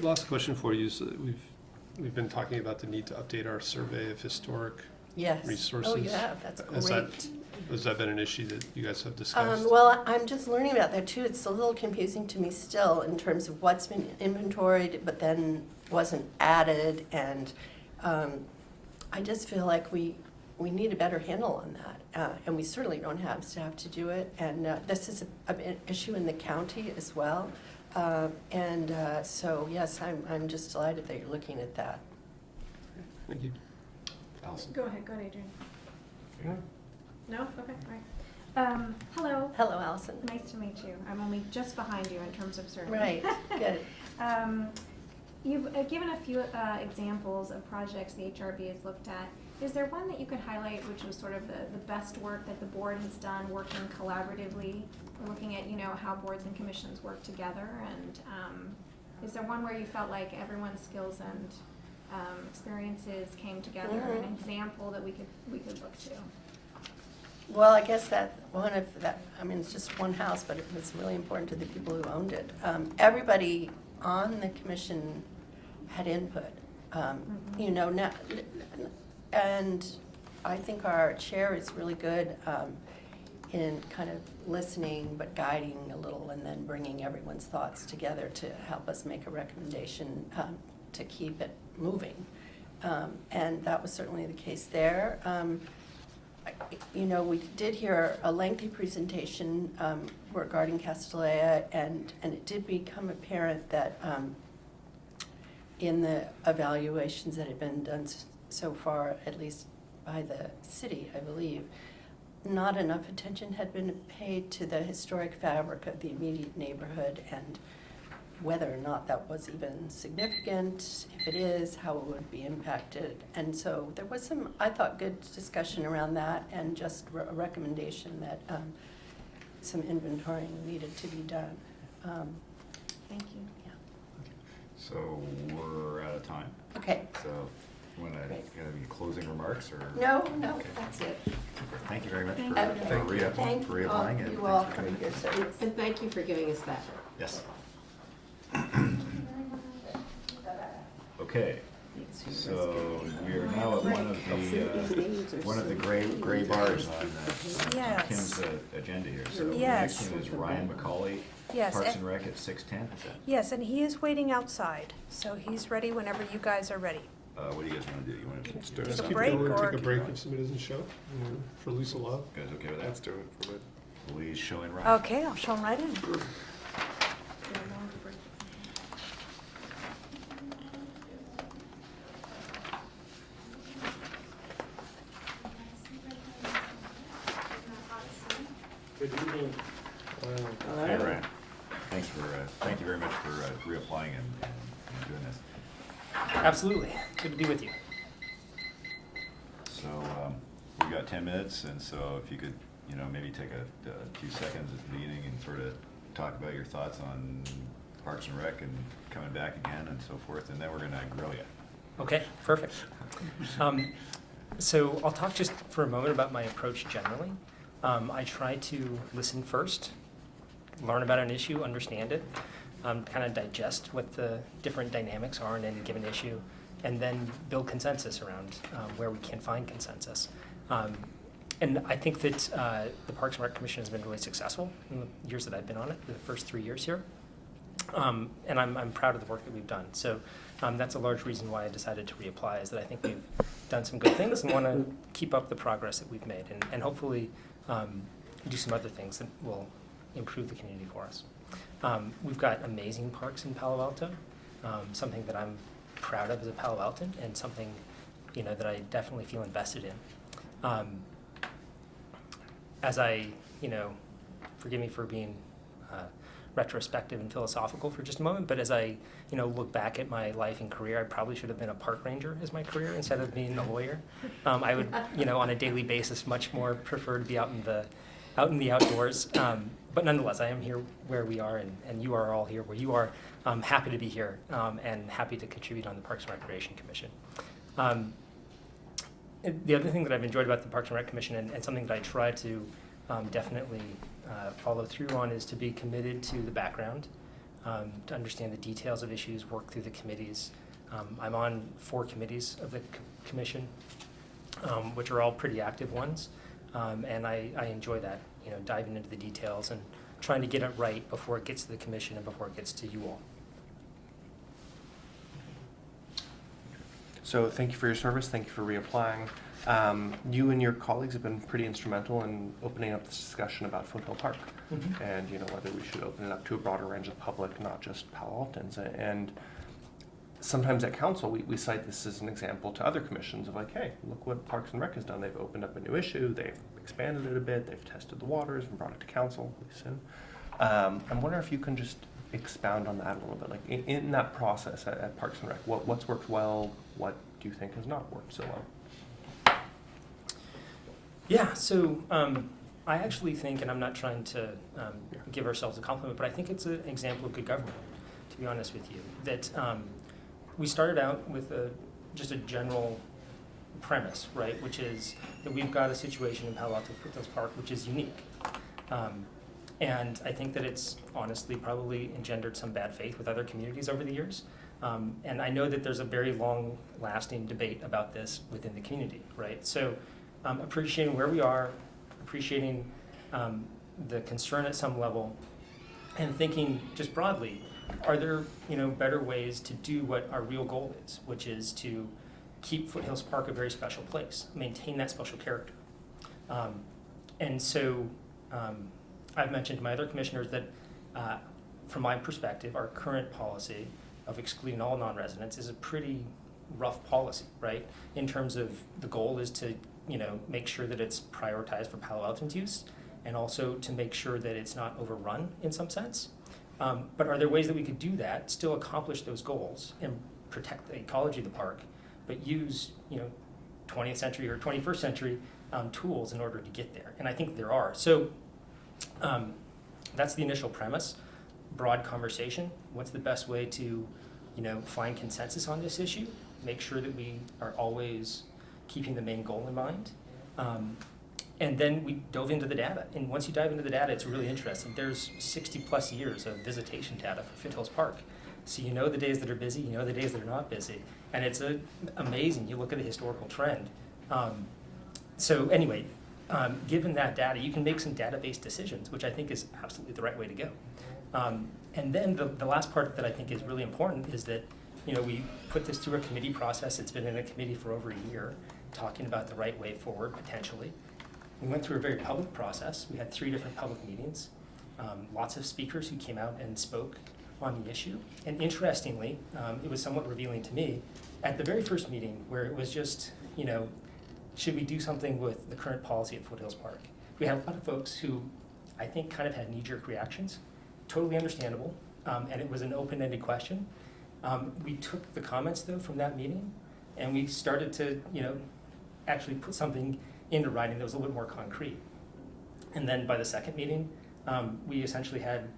Last question for you is that we've been talking about the need to update our survey of historic Yes. resources. Oh, you have, that's Has that great. Has that been an issue that you guys have discussed? Well, I'm just learning about that too. It's a little confusing to me still in terms of what's been inventoried but then wasn't added. And I just feel like we need a better handle on that. And we certainly don't have staff to do it. And this is an issue in the county as well. So, yes, I'm just delighted that you're looking at that. Thank you. Allison? Go ahead, Adrian. No? Okay, all right. Hello. Hello, Allison. Nice to meet you. I'm only just behind you in terms of serving. Right, good. You've given a few examples of projects the HRB has looked at. Is there one that you could highlight which was sort of the best work that the board has done working collaboratively, or looking at, how boards and commissions work together? And is there one where you felt like everyone's skills and experiences came together, an example that we could look to? Well, I guess that one of that, it's just one house, but it was really important to the people who owned it. Everybody on the commission had input, and I think our chair is really good in kind of listening but guiding a little and then bringing everyone's thoughts together to help us make a recommendation to keep it moving. And that was certainly the case there. We did hear a lengthy presentation regarding Castellea, and it did become apparent that in the evaluations that had been done so far, at least by the city, I believe, not enough attention had been paid to the historic fabric of the immediate neighborhood and whether or not that was even significant, if it is, how it would be impacted. And so there was some, I thought, good discussion around that, and just a recommendation that some inventorying needed to be done. Thank you. Yeah. So we're out of time. Okay. So you want to Great. have any closing remarks or? No, Okay. that's it. Super. Thank you very much Thank for you. Thank reapplying. and you all thanks for coming. your service. And thank you for giving us that. Yes. Okay, so we are now at one of the gray bars on Yes. Kim's agenda here. So the Yes. next one is Ryan McCauley, Yes, Parks and- and Rec at 6:10, is that? Yes, and he is waiting outside, so he's ready whenever you guys are ready. What do you guys want to do? You want to? Let's do Let's it. a keep break, going, or- take a break if somebody doesn't show, for Lisa Love. Guys okay with Let's that? do it for a bit. Louise showing Ryan? Okay, I'll show him right in. Good evening. Hey, Ryan. Thank you very much for reapplying and doing this. Absolutely. Good to be with you. So, we got 10 minutes, and so if you could, maybe take a few seconds at the beginning and sort of talk about your thoughts on Parks and Rec and coming back again and so forth, and then we're gonna grill you. Okay, perfect. So I'll talk just for a moment about my approach generally. I try to listen first, learn about an issue, understand it, kind of digest what the different dynamics are in any given issue, and then build consensus around where we can find consensus. And I think that the Parks and Rec Commission has been really successful in the years that I've been on it, the first 3 years here. And I'm proud of the work that we've done. So that's a large reason why I decided to reapply, is that I think we've done some good things and want to keep up the progress that we've made, and hopefully do some other things that will improve the community for us. We've got amazing parks in Palo Alto, something that I'm proud of as a Palo Alton, and something that I definitely feel invested in. As I, forgive me for being retrospective and philosophical for just a moment, but as I, look back at my life and career, I probably should have been a park ranger as my career instead of being a lawyer. I would, on a daily basis, much more prefer to be out in the outdoors. But nonetheless, I am here where we are, and you are all here where you are. I'm happy to be here and happy to contribute on the Parks and Recreation Commission. The other thing that I've enjoyed about the Parks and Rec Commission, and something that I try to definitely follow through on, is to be committed to the background, to understand the details of issues, work through the committees. I'm on 4 committees of the commission, which are all pretty active ones. And I enjoy that, diving into the details and trying to get it right before it gets to the commission and before it gets to you all. So thank you for your service. Thank you for reapplying. You and your colleagues have been pretty instrumental in opening up this discussion about Foothill Park, and whether we should open it up to a broader range of public, not just Palo Altans. And sometimes at council, we cite this as an example to other commissions of like, hey, look what Parks and Rec has done. They've opened up a new issue. They've expanded it a bit. They've tested the waters and brought it to council pretty soon. I'm wondering if you can just expound on that a little bit. Like in that process at Parks and Rec, what's worked well? What do you think has not worked so well? Yeah, so I actually think, and I'm not trying to give ourselves a compliment, but I think it's an example of good government, to be honest with you, that we started out with just a general premise, right, which is that we've got a situation in Palo Alto Foothills Park which is unique. And I think that it's honestly probably engendered some bad faith with other communities over the years. And I know that there's a very long-lasting debate about this within the community, right? So appreciating where we are, appreciating the concern at some level, and thinking just broadly, are there better ways to do what our real goal is, which is to keep Foothills Park a very special place, maintain that special character. And so I've mentioned to my other commissioners that from my perspective, our current policy of excluding all non-residents is a pretty rough policy, right? In terms of the goal is to make sure that it's prioritized for Palo Alto's use, and also to make sure that it's not overrun in some sense. But are there ways that we could do that, still accomplish those goals, and protect the ecology of the park, but use 20th century or 21st century tools in order to get there? And I think there are. So that's the initial premise. Broad conversation. What's the best way to find consensus on this issue? Make sure that we are always keeping the main goal in mind. And then we dove into the data. And once you dive into the data, it's really interesting. There's 60 plus years of visitation data for Foothills Park. So the days that are busy, the days that are not busy. And it's amazing. You look at the historical trend. So anyway, given that data, you can make some data-based decisions, which I think is absolutely the right way to go. And then the last part that I think is really important is that we put this through a committee process. It's been in a committee for over a year, talking about the right way forward, potentially. We went through a very public process. We had 3 different public meetings, lots of speakers who came out and spoke on the issue. And interestingly, it was somewhat revealing to me, at the very first meeting where it was just, should we do something with the current policy at Foothills Park? We had a lot of folks who I think kind of had knee-jerk reactions, totally understandable, and it was an open-ended question. We took the comments, though, from that meeting, and we started to, actually put something into writing that was a little bit more concrete. And then by the second meeting, we essentially had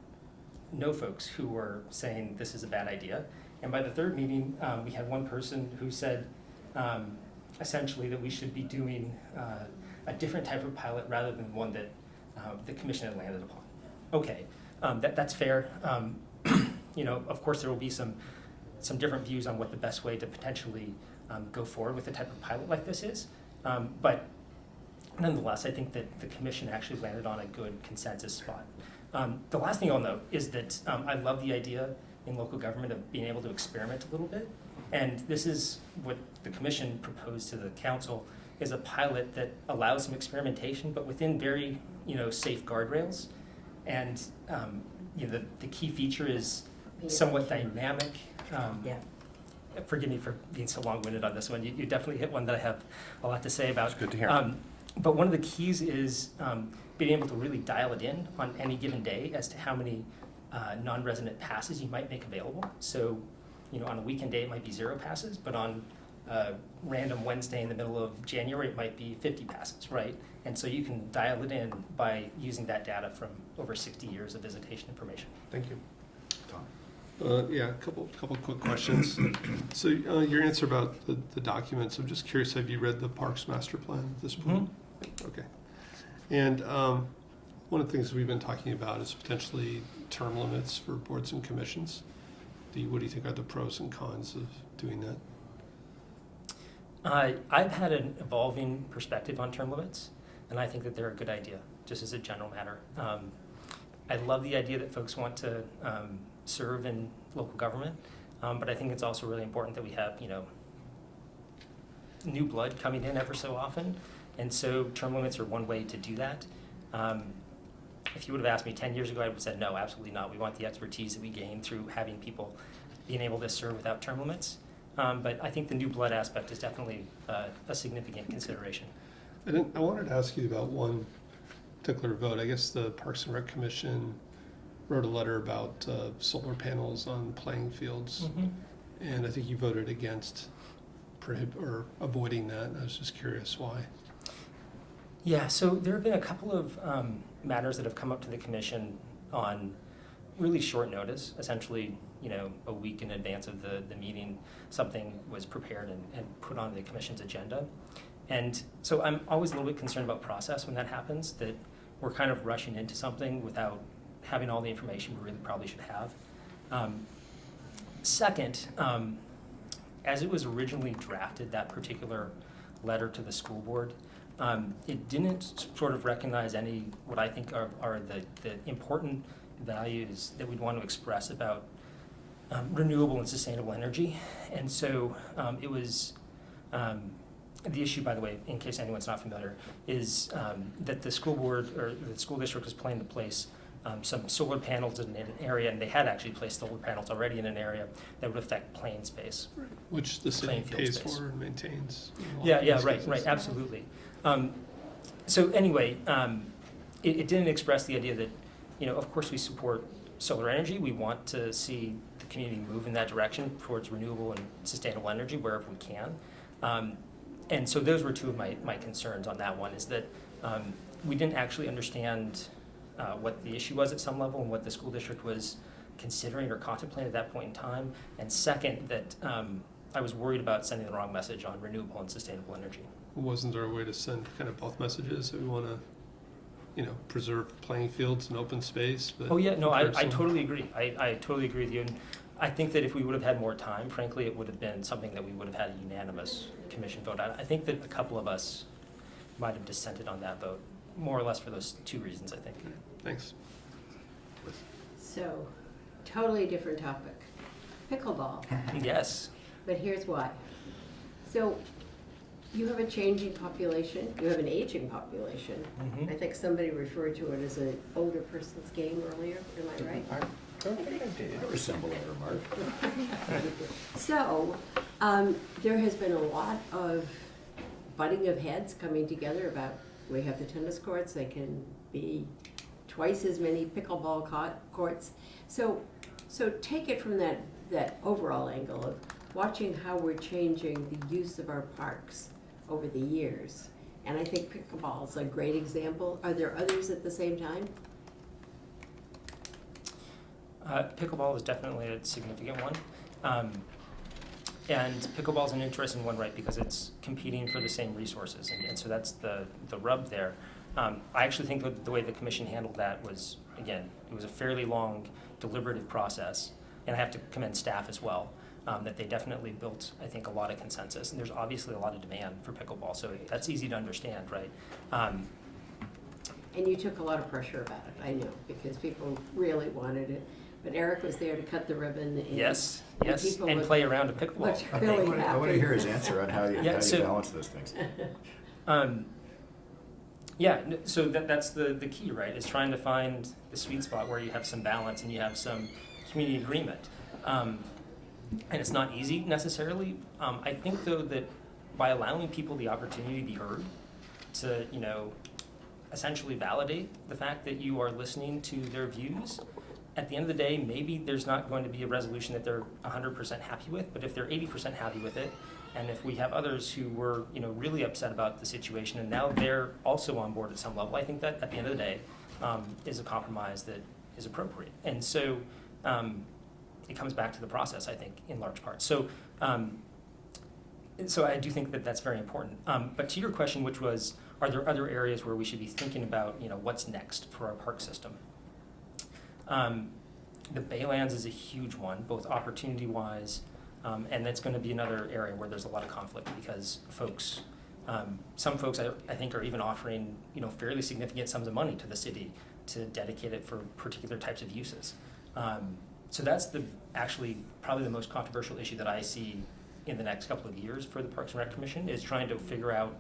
no folks who were saying this is a bad idea. And by the third meeting, we had one person who said essentially that we should be doing a different type of pilot rather than one that the commission had landed upon. Okay, that's fair. Of course there will be some different views on what the best way to potentially go forward with a type of pilot like this is. But nonetheless, I think that the commission actually landed on a good consensus spot. The last thing I'll note is that I love the idea in local government of being able to experiment a little bit. And this is what the commission proposed to the council, is a pilot that allows some experimentation, but within very safe guardrails. And the key feature is somewhat dynamic. Forgive me for being so long-winded on this one. You definitely hit one that I have a lot to say about. It's good to hear. But one of the keys is being able to really dial it in on any given day as to how many non-resident passes you might make available. So, on a weekend day, it might be 0 passes, but on a random Wednesday in the middle of January, it might be 50 passes, right? And so you can dial it in by using that data from over 60 years of visitation information. Thank you. Tom. Yeah, a couple quick questions. So your answer about the documents, I'm just curious, have you read the Parks Master Plan at this point? Mm-hmm. Okay. And one of the things we've been talking about is potentially term limits for boards and commissions. What do you think are the pros and cons of doing that? I've had an evolving perspective on term limits. and I think that they're a good idea, just as a general matter. I love the idea that folks want to serve in local government, but I think it's also really important that we have, new blood coming in ever so often, and so term limits are one way to do that. If you would have asked me 10 years ago, I would have said, no, absolutely not. We want the expertise that we gain through having people being able to serve without term limits. But I think the new blood aspect is definitely a significant consideration. I wanted to ask you about one particular vote. I guess the Parks and Rec Commission wrote a letter about solar panels on playing fields, and I think you voted against avoiding that. I was just curious why. Yeah, so there have been a couple of matters that have come up to the commission on really short notice. Essentially, a week in advance of the meeting, something was prepared and put on the commission's agenda. And so I'm always a little bit concerned about process when that happens, that we're kind of rushing into something without having all the information we really probably should have. Second, as it was originally drafted, that particular letter to the school board, it didn't sort of recognize any, what I think are the important values that we'd want to express about renewable and sustainable energy. And so it was, the issue, by the way, in case anyone's not familiar, is that the school board or the school district was planning to place some solar panels in an area, and they had actually placed solar panels already in an area that would affect playing space. Right. Which the city Playing field pays space. for and maintains. Yeah, right, absolutely. So anyway, it didn't express the idea that, of course we support solar energy. We want to see the community move in that direction towards renewable and sustainable energy wherever we can. And so those were two of my concerns on that one, is that we didn't actually understand what the issue was at some level and what the school district was considering or contemplating at that point in time. And second, that I was worried about sending the wrong message on renewable and sustainable energy. Wasn't there a way to send kind of both messages that we want to, preserve playing fields and open space? But Oh yeah, no, I some- totally agree. I totally agree with you. And I think that if we would have had more time, frankly, it would have been something that we would have had a unanimous commission vote on. I think that a couple of us might have dissented on that vote, more or less for those two reasons, I think. Thanks. So, totally different topic. Pickleball, Yes. but here's why. So, you have a changing population, you have an aging population. Mhm. I think somebody referred to it as an older person's game earlier, am I right? I don't think I did. I resemble that remark. So, there has been a lot of butting of heads coming together about, we have the tennis courts, they can be twice as many pickleball courts. So take it from that overall angle of watching how we're changing the use of our parks over the years. And I think pickleball is a great example. Are there others at the same time? Pickleball is definitely a significant one. And pickleball is an interesting one, right, because it's competing for the same resources. And so that's the rub there. I actually think that the way the commission handled that was, again, it was a fairly long deliberative process. And I have to commend staff as well, that they definitely built, I think, a lot of consensus. And there's obviously a lot of demand for pickleball, so that's easy to understand, right? And you took a lot of pressure about it, I know, because people really wanted it. But Eric was there to cut the ribbon. And Yes, people and looked- play around a pickleball. looked I really want to happy. hear his answer on how you Yeah, so- balance those things. So that's the key, right? Is trying to find the sweet spot where you have some balance and you have some community agreement. And it's not easy necessarily. I think though that by allowing people the opportunity to be heard, to essentially validate the fact that you are listening to their views, at the end of the day, maybe there's not going to be a resolution that they're 100% happy with, but if they're 80% happy with it, and if we have others who were, really upset about the situation, and now they're also on board at some level, I think that at the end of the day is a compromise that is appropriate. And so it comes back to the process, I think, in large part. So I do think that that's very important. But to your question, which was, are there other areas where we should be thinking about, what's next for our park system? The Baylands is a huge one, both opportunity-wise, and that's going to be another area where there's a lot of conflict because folks Some folks, I think, are even offering, fairly significant sums of money to the city to dedicate it for particular types of uses. So that's actually probably the most controversial issue that I see in the next couple of years for the Parks and Rec Commission, is trying to figure out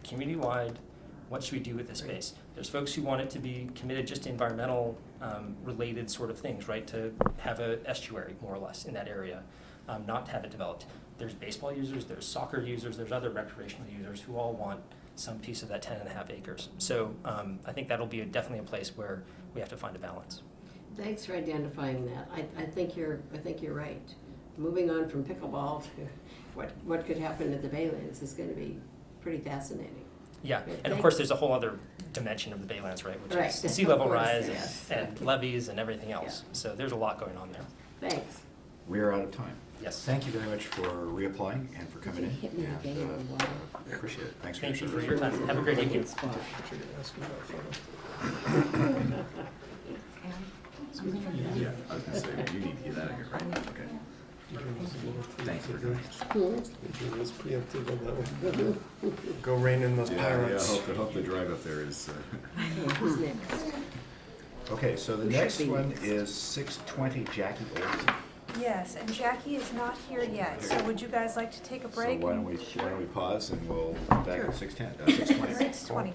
community-wide, what should we do with this space? There's folks who want it to be committed just to environmental related sort of things, right? To have a estuary, more or less, in that area, not to have it developed. There's baseball users, there's soccer users, there's other recreational users who all want some piece of that 10.5 acres. So I think that'll be definitely a place where we have to find a balance. Thanks for identifying that. I think you're right. Moving on from pickleball to what could happen at the Baylands is going to be pretty fascinating. Yeah, and of course there's a whole other dimension of the Baylands, right, which is sea level rise and levees and everything else. So there's a lot going on there. Thanks. We are out of time. Yes. Thank you very much for reapplying and for coming in. Hit me And, again on water. appreciate it. Thanks for Thank you your for service. your time. Have a great evening. I should ask you about photo. Yeah, I was gonna say, you need to get out of here, right? Okay. Thanks for doing Adrian was preemptive on that one. Go rein in those Yeah, pirates. hope the drive up there is, Who's next? Okay, so the Who should next be one next? is 620 Jackie Olson. Yes, and Jackie is not here yet, so would you guys like to take a So break? why don't we pause and we'll be back at 6:10, 6:20. 6:20.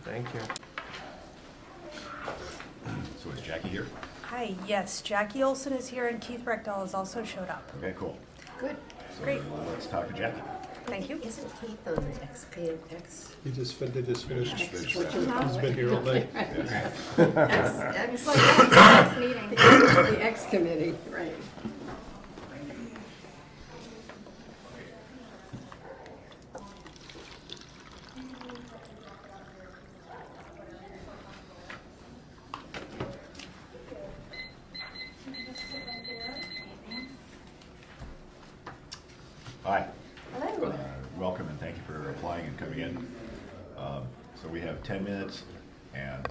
Thank you. So is Jackie here? Hi, yes, Jackie Olson is here and Keith Rechdahl has also showed up. Okay, cool. Good. So Great. Let's talk to Jackie. Thank you. Isn't Keith on the X? They just finished. Finished He's been here all day. It's like that next meeting. The X committee, right. Hi. Hello. Welcome and thank you for applying and coming in. So we have 10 minutes and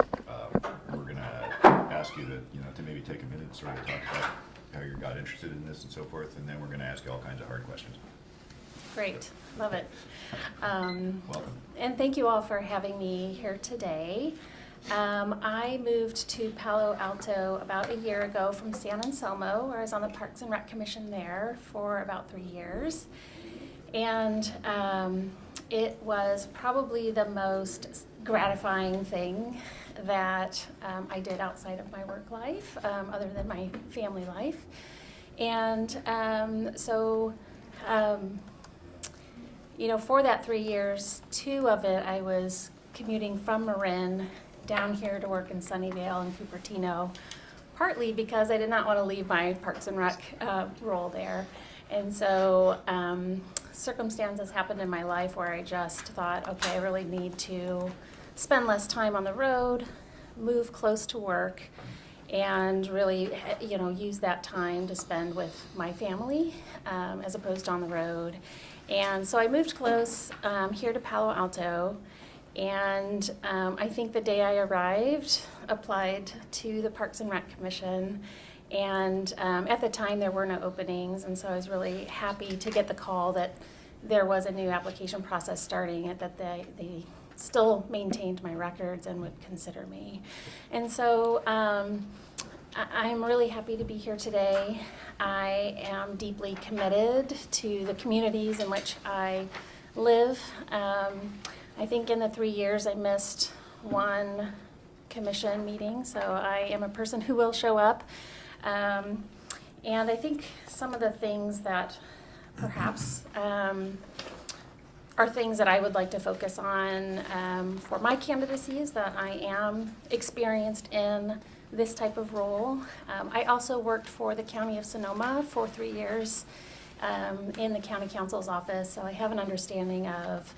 we're gonna ask you to maybe take a minute and sort of talk about how you got interested in this and so forth, and then we're gonna ask you all kinds of hard questions. Great, love it. Welcome. And thank you all for having me here today. I moved to Palo Alto about a year ago from San Anselmo, where I was on the Parks and Rec Commission there for about 3 years. And it was probably the most gratifying thing that I did outside of my work life, other than my family life. And for that 3 years, 2 of it I was commuting from Marin down here to work in Sunnyvale and Cupertino, partly because I did not want to leave my Parks and Rec role there. And so circumstances happened in my life where I just thought, okay, I really need to spend less time on the road, move close to work, and really, use that time to spend with my family as opposed to on the road. And so I moved close here to Palo Alto, and I think the day I arrived, applied to the Parks and Rec Commission, and at the time there were no openings, and so I was really happy to get the call that there was a new application process starting, and that they still maintained my records and would consider me. And so I'm really happy to be here today. I am deeply committed to the communities in which I live. I think in the 3 years I missed 1 commission meeting, so I am a person who will show up. And I think some of the things that perhaps are things that I would like to focus on for my candidacy is that I am experienced in this type of role. I also worked for the County of Sonoma for 3 years in the County Council's office, so I have an understanding of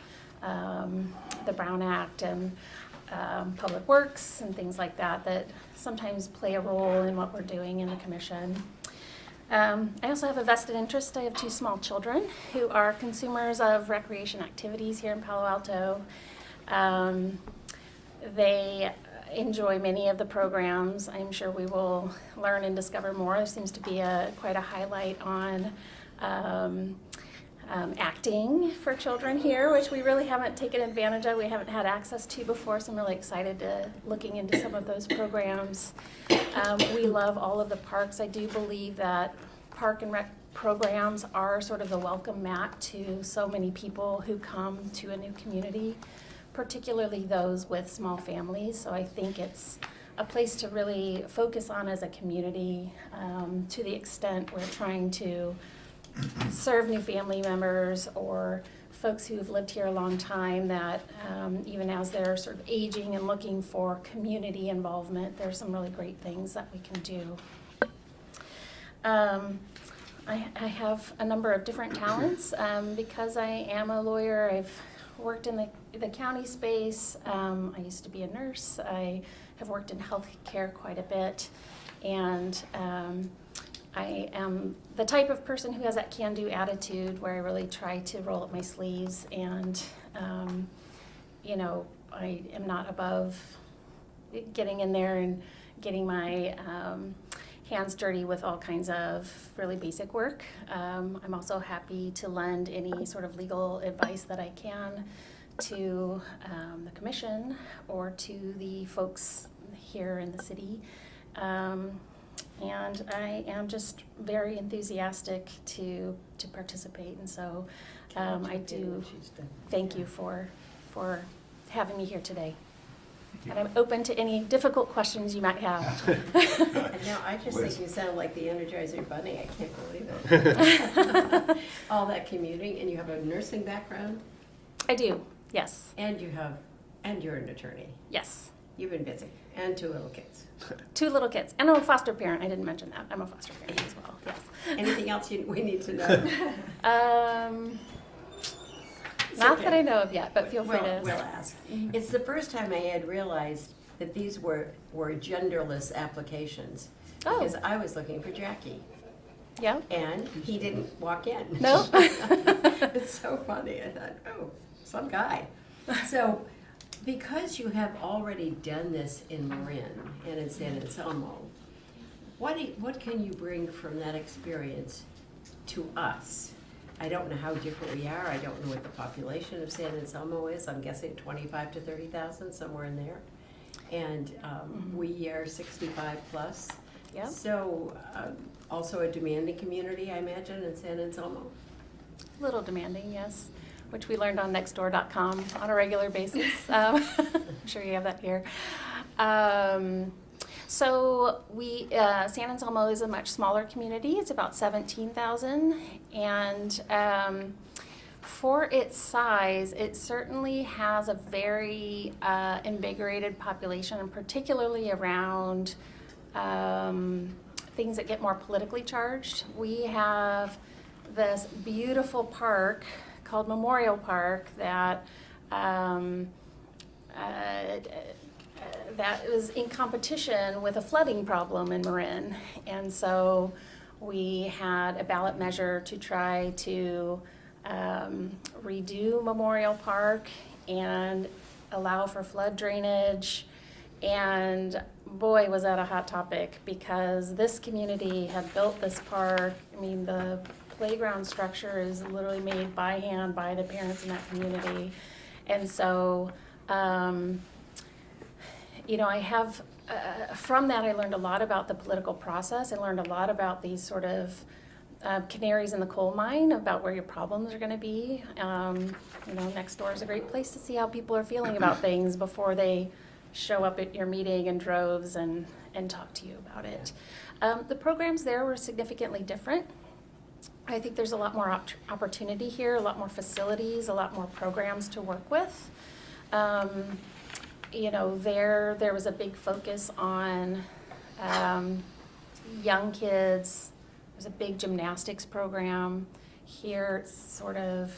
the Brown Act and Public Works and things like that that sometimes play a role in what we're doing in the commission. I also have a vested interest. I have 2 small children who are consumers of recreation activities here in Palo Alto. They enjoy many of the programs. I'm sure we will learn and discover more. There seems to be quite a highlight on acting for children here, which we really haven't taken advantage of. We haven't had access to before, so I'm really excited to looking into some of those programs. We love all of the parks. I do believe that park and rec programs are sort of the welcome mat to so many people who come to a new community, particularly those with small families. So I think it's a place to really focus on as a community, to the extent we're trying to serve new family members or folks who've lived here a long time that even as they're sort of aging and looking for community involvement, there's some really great things that we can do. I have a number of different talents. Because I am a lawyer, I've worked in the county space. I used to be a nurse. I have worked in healthcare quite a bit. And I am the type of person who has that can-do attitude where I really try to roll up my sleeves and, you know, I am not above getting in there and getting my hands dirty with all kinds of really basic work. I'm also happy to lend any sort of legal advice that I can to the commission or to the folks here in the city. And I am just very enthusiastic to participate, and so I do thank you for having me here today. And I'm open to any difficult questions you might have. And now I just think you sound like the Energizer Bunny. I can't believe it. All that commuting, and you have a nursing background, I do, yes, and you're an attorney. yes. You've been busy, and 2 little kids. 2 little kids, and I'm a foster parent. I didn't mention that. I'm a foster parent as well, yes. Anything else we need to know? Not okay. that I know of yet, but feel free to. We'll ask. It's the first time I had realized that these were genderless applications. Oh. Because I was looking for Jackie, Yeah, and he didn't walk in. no? It's so funny. I thought, oh, some guy. So, because you have already done this in Marin and in San Anselmo, what can you bring from that experience to us? I don't know how different we are. I don't know what the population of San Anselmo is. I'm guessing 25 to 30,000, somewhere in there. And we are 65 plus. Yeah. So also a demanding community, I imagine, in San Anselmo. Little demanding, yes, which we learned on nextdoor.com on a regular basis. I'm sure you have that here. So San Anselmo is a much smaller community. It's about 17,000, and for its size, it certainly has a very invigorated population, and particularly around things that get more politically charged. We have this beautiful park called Memorial Park that that was in competition with a flooding problem in Marin. And so we had a ballot measure to try to redo Memorial Park and allow for flood drainage. And boy, was that a hot topic, because this community had built this park. I mean, the playground structure is literally made by hand by the parents in that community. And so, you know, I have, from that I learned a lot about the political process. I learned a lot about these sort of canaries in the coal mine, about where your problems are going to be. You know, next door is a great place to see how people are feeling about things before they show up at your meeting in droves and talk to you about it. The programs there were significantly different. I think there's a lot more opportunity here, a lot more facilities, a lot more programs to work with. You know, there was a big focus on young kids. There's a big gymnastics program. Here it's sort of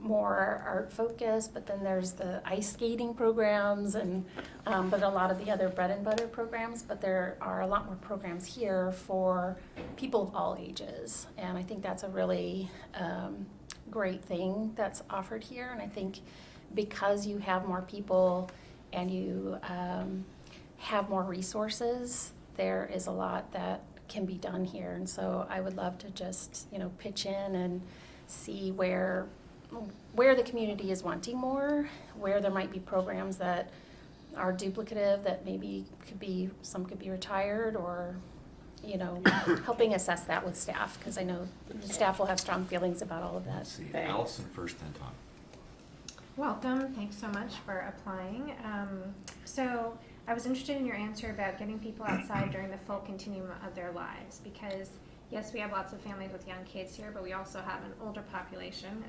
more art focused, but then there's the ice skating programs and but a lot of the other bread and butter programs, but there are a lot more programs here for people of all ages. And I think that's a really great thing that's offered here. And I think because you have more people and you have more resources, there is a lot that can be done here. And so I would love to just, pitch in and see where the community is wanting more, where there might be programs that are duplicative that maybe some could be retired, or helping assess that with staff, because I know the staff will have strong feelings about all of that. Let's see, Thanks. Allison first, then Tom. Welcome, thanks so much for applying. So I was interested in your answer about getting people outside during the full continuum of their lives, because yes, we have lots of families with young kids here, but we also have an older population.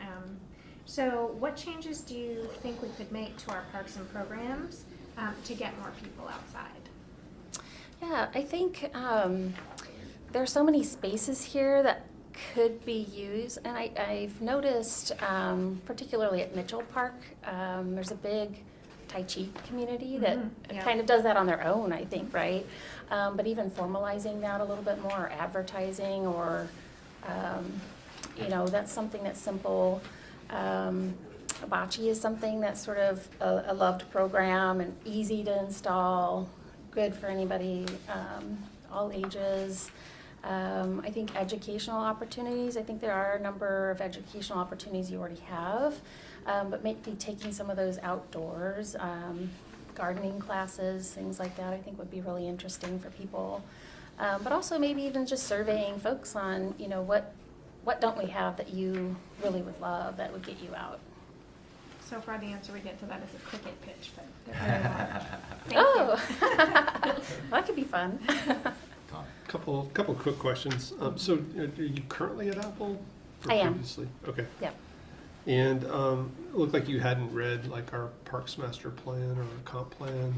So what changes do you think we could make to our parks and programs to get more people outside? Yeah, I think there are so many spaces here that could be used, and I've noticed, particularly at Mitchell Park, there's a big Tai Chi community that kind of does that on their own, I think, right? But even formalizing that a little bit more, or advertising, or, that's something that's simple. Bocce is something that's sort of a loved program and easy to install, good for anybody, all ages. I think educational opportunities, I think there are a number of educational opportunities you already have, but maybe taking some of those outdoors, gardening classes, things like that, I think would be really interesting for people. But also maybe even just surveying folks on, what don't we have that you really would love that would get you out? So far, the answer we get to that is a cricket pitch, but they're very large. Oh, that could be fun. Tom. Couple quick questions. So are you currently at Apple? Or I am. Previously? Okay. Yep. And it looked like you hadn't read like our Parks Master Plan or our comp plan.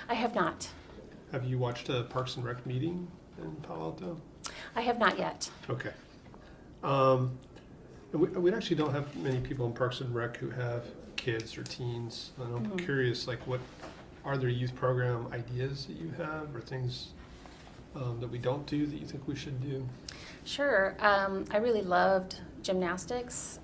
I have not. Have you watched a Parks and Rec meeting in Palo Alto? I have not yet. Okay. We actually don't have many people in Parks and Rec who have kids or teens. And I'm curious, like, what are there youth program ideas that you have, or things that we don't do that you think we should do? Sure. I really loved gymnastics.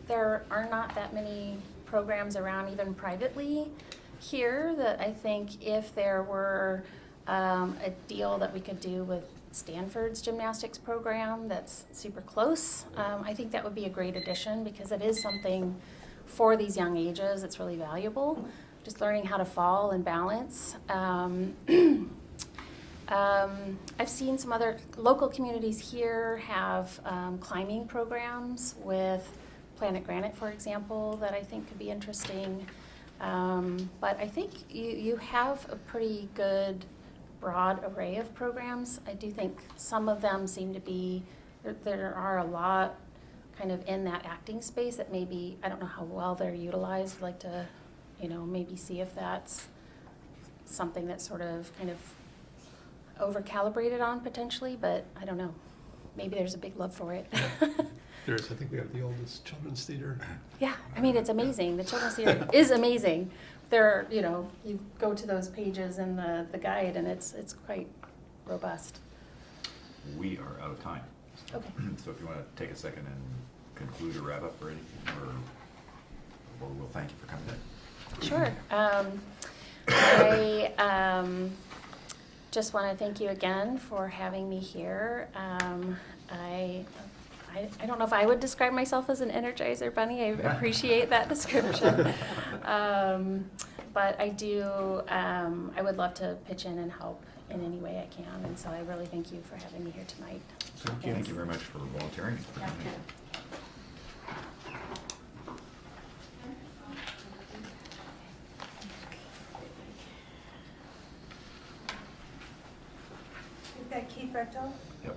There are not that many programs around, even privately, here, that I think if there were a deal that we could do with Stanford's gymnastics program that's super close, I think that would be a great addition, because it is something for these young ages that's really valuable, just learning how to fall and balance. I've seen some other local communities here have climbing programs with Planet Granite, for example, that I think could be interesting. But I think you have a pretty good broad array of programs. I do think some of them seem to be, there are a lot kind of in that acting space that maybe, I don't know how well they're utilized. I'd like to, maybe see if that's something that's sort of kind of over-calibrated on potentially, but I don't know. Maybe there's a big love for it. There is. I think we have the oldest children's theater. Yeah, I mean, it's amazing. The children's theater is amazing. There, you go to those pages in the guide, and it's quite robust. We are out of time. Okay. So if you want to take a second and conclude or wrap up or anything, or we'll thank you for coming in. Sure. I just want to thank you again for having me here. I don't know if I would describe myself as an Energizer bunny. I appreciate that description. But I do, I would love to pitch in and help in any way I can. And so I really thank you for having me here tonight. Thank you very much for volunteering. Yeah. Is that Keith Rectal? Yep.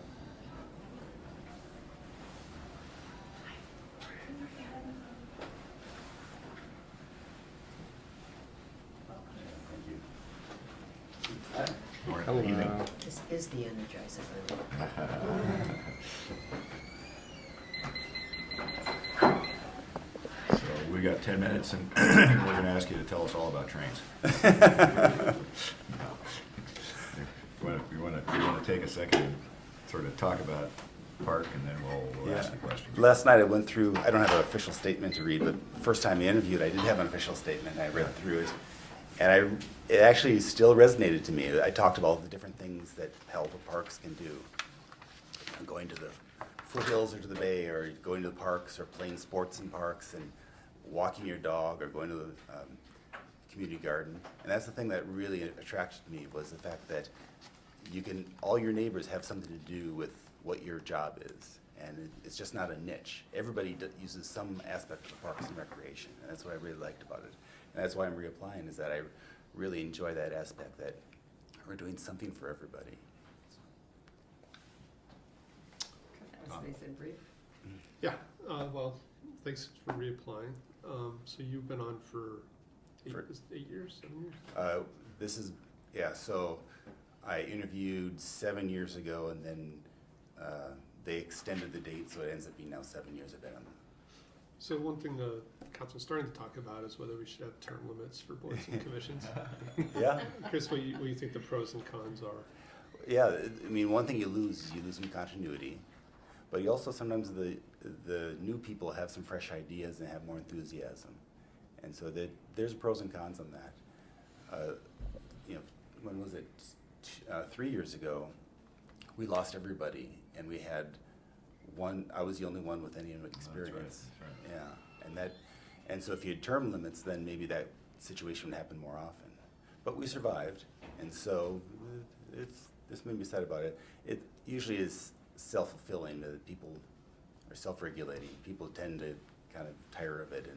Hello. This is the Energizer So we got 10 minutes, and we're going to ask you to tell us all about trains. You want to take a second and sort of talk about park, and then we'll ask you questions. Last night I went through, I don't have an official statement to read, but the first time I interviewed, I did have an official statement, and I read through it. And it actually still resonated to me. I talked about all the different things that Palo parks can do. Going to the foothills or to the bay, or going to the parks, or playing sports in parks, and walking your dog, or going to the community garden. And that's the thing that really attracted me, was the fact that all your neighbors have something to do with what your job is. And it's just not a niche. Everybody uses some aspect of the parks and recreation, and that's what I really liked about it. And that's why I'm reapplying, is that I really enjoy that aspect, that we're doing something for everybody. That was nice and brief. Yeah, well, thanks for reapplying. So you've been on for 8 years, 7 years? So I interviewed 7 years ago, and then they extended the date, so it ends up being now 7 years I've been on. So one thing the council's starting to talk about is whether we should have term limits for boards and commissions. Yeah. Chris, what you think the pros and cons are? Yeah, I mean, one thing you lose some continuity, but you also sometimes the new people have some fresh ideas and have more enthusiasm, and so there's pros and cons on that. When was it? 3 years ago, we lost everybody, and we had one. I was the only one with any experience. That's right. Yeah, and so if you had term limits, then maybe that situation would happen more often. But we survived, and so this made me sad about it. It usually is self-fulfilling. People are self-regulating. People tend to kind of tire of it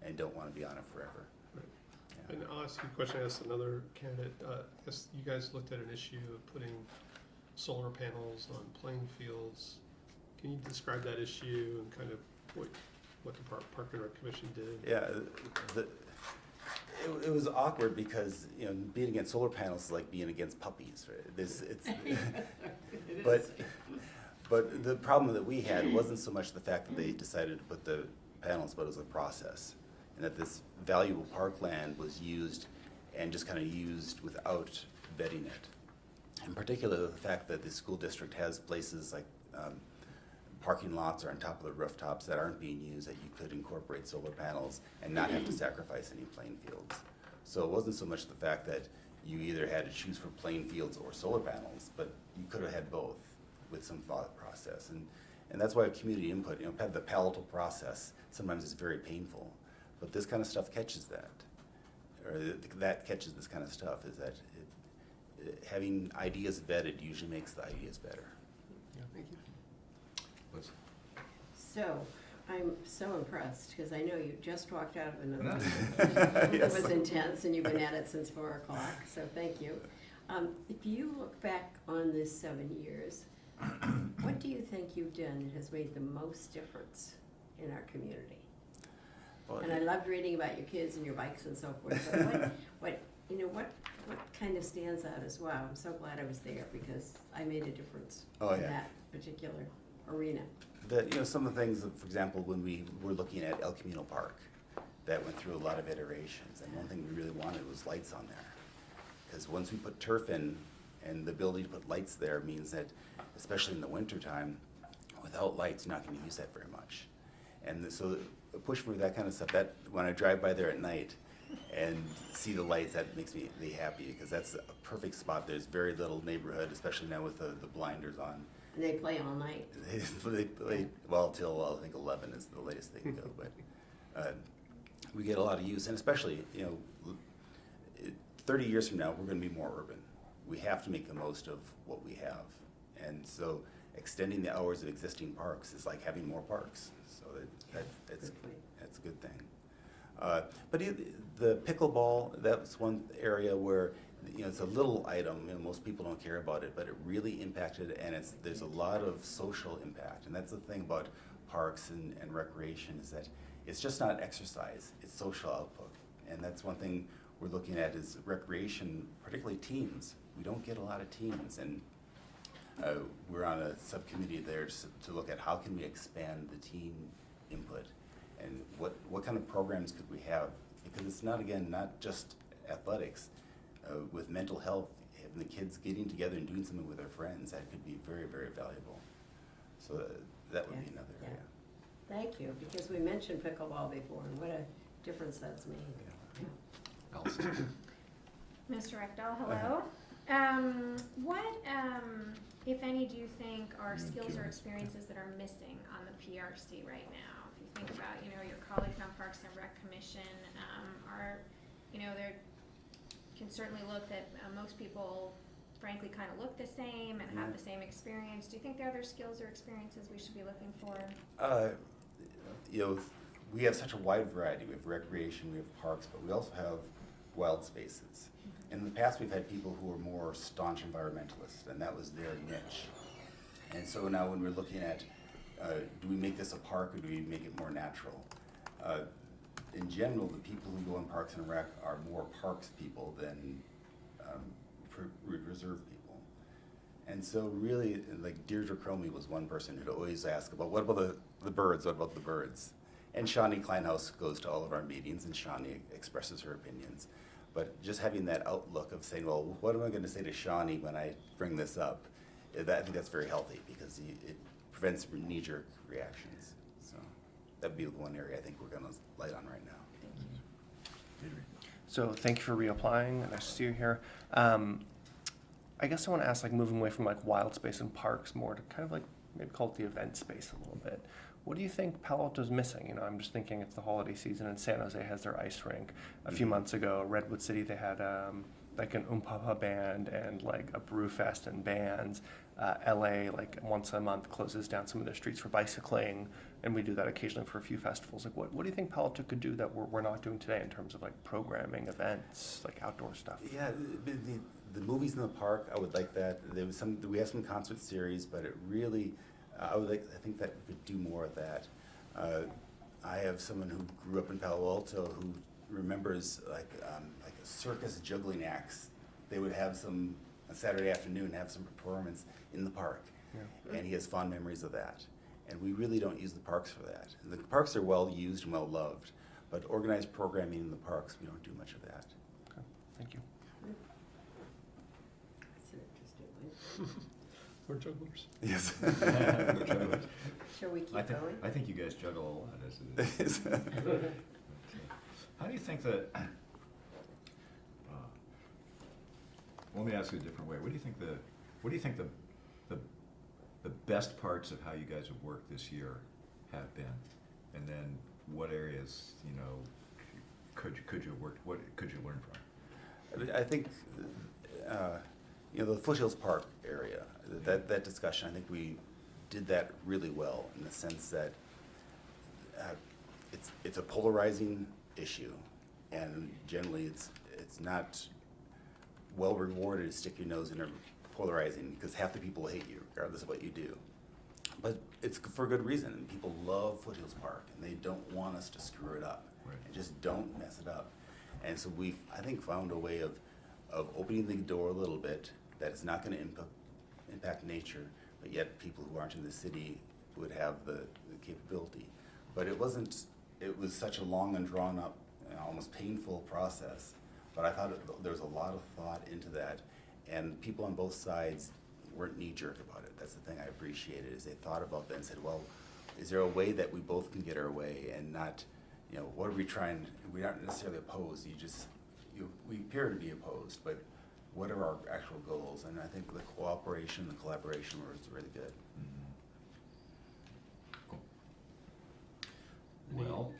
and don't want to be on it forever. Right. Yeah. And I'll ask you a question I asked another candidate. I guess you guys looked at an issue of putting solar panels on playing fields. Can you describe that issue and kind of what the Park and Rec Commission did? Yeah, it was awkward because being against solar panels is like being against puppies, right? But the problem that we had wasn't so much the fact that they decided to put the panels, but it was the process, and that this valuable parkland was used and just kind of used without vetting it. In particular, the fact that the school district has places like parking lots or on top of the rooftops that aren't being used, that you could incorporate solar panels and not have to sacrifice any playing fields. So it wasn't so much the fact that you either had to choose for playing fields or solar panels, but you could have had both with some thought process. And that's why community input, the Palo process sometimes is very painful, but this kind of stuff catches that, or that catches this kind of stuff, is that having ideas vetted usually makes the ideas better. Thank you. So, I'm so impressed, because I know you just walked out of another meeting. Yes. It was intense, and you've been at it since 4 o'clock, so thank you. If you look back on this 7 years, what do you think you've done that has made the most difference in our community? Well, And I loved reading about your kids and your bikes and so forth, but what kind of stands out as well? I'm so glad I was there, because I made a difference in that particular arena. Some of the things, for example, when we were looking at El Camino Park, that went through a lot of iterations, and one thing we really wanted was lights on there. Because once we put turf in, and the ability to put lights there means that, especially in the wintertime, without lights, you're not going to use that very much. And so push for that kind of stuff, that when I drive by there at night and see the lights, that makes me happy, because that's a perfect spot. There's very little neighborhood, especially now with the blinders on. And they play all night. They play, well, till I think 11 is the latest they can go, but we get a lot of use, and especially, 30 years from now, we're going to be more urban. We have to make the most of what we have, and so extending the hours of existing parks is like having more parks, so that's a good thing. But the pickleball, that's one area where it's a little item, most people don't care about it, but it really impacted, and there's a lot of social impact, and that's the thing about parks and recreation, is that it's just not exercise, it's social output, and that's one thing we're looking at is recreation, particularly teens. We don't get a lot of teens, and we're on a subcommittee there to look at how can we expand the teen input, and what kind of programs could we have, because it's not just athletics. With mental health, having the kids getting together and doing something with their friends, that could be very, very valuable. So that would be another area. Thank you, because we mentioned pickleball before, and what a difference that's made. Allison. Mr. Reckdahl, hello. What, if any, do you think are skills or experiences that are missing on the PRC right now? If you think about, your colleagues on Parks and Rec Commission, they can certainly look that most people frankly kind of look the same and have the same experience. Do you think there are other skills or experiences we should be looking for? We have such a wide variety. We have recreation, we have parks, but we also have wild spaces. In the past, we've had people who were more staunch environmentalists, and that was their niche. And so now when we're looking at, do we make this a park or do we make it more natural? In general, the people who go in Parks and Rec are more parks people than reserve people. And so really, like Deirdre Cromie was one person who'd always ask about, what about the birds, what about the birds? And Shawnee Kleinhaus goes to all of our meetings, and Shawnee expresses her opinions. But just having that outlook of saying, well, what am I going to say to Shawnee when I bring this up? I think that's very healthy because it prevents knee-jerk reactions. So that'd be one area I think we're going to light on right now. So thank you for reapplying. Nice to see you here. I guess I want to ask, moving away from wild space and parks more to kind of maybe call it the event space a little bit. What do you think Palo Alto's missing? I'm just thinking it's the holiday season and San Jose has their ice rink. A few months ago, Redwood City, they had an Umpapa band and a brew fest and bands. LA, once a month, closes down some of their streets for bicycling, and we do that occasionally for a few festivals. What do you think Palo Alto could do that we're not doing today in terms of programming, events, outdoor stuff? Yeah, the movies in the park, I would like that. We have some concert series, but it really, I think that we could do more of that. I have someone who grew up in Palo Alto who remembers like a circus juggling acts. They would have some on Saturday afternoon, have some performance in the park, and he has fond memories of that. And we really don't use the parks for that. And the parks are well used and well loved, but organized programming in the parks, we don't do much of that. Okay, thank you. That's an interesting one. We're jugglers. Yes. Shall we keep going? I think you guys juggle a lot as it is. How do you think that? Let me ask you a different way. What do you think the best parts of how you guys have worked this year have been, and then what areas could you have worked? What could you learn from? I think the Foothills Park area, that discussion, I think we did that really well in the sense that it's a polarizing issue, and generally it's not well rewarded to stick your nose in a polarizing, because half the people hate you regardless of what you do. But it's for good reason, and people love Foothills Park, and they don't want us to screw it up. Right. And just don't mess it up. And so we've, I think, found a way of opening the door a little bit that is not going to impact nature, but yet people who aren't in the city would have the capability. But it was such a long and drawn up, almost painful process. But I thought there was a lot of thought into that, and people on both sides weren't knee-jerk about it. That's the thing I appreciated, is they thought about that and said, well, is there a way that we both can get our way and not, what are we trying, we aren't necessarily opposed, we appear to be opposed, but what are our actual goals? And I think the cooperation, the collaboration was really good. Cool. Well,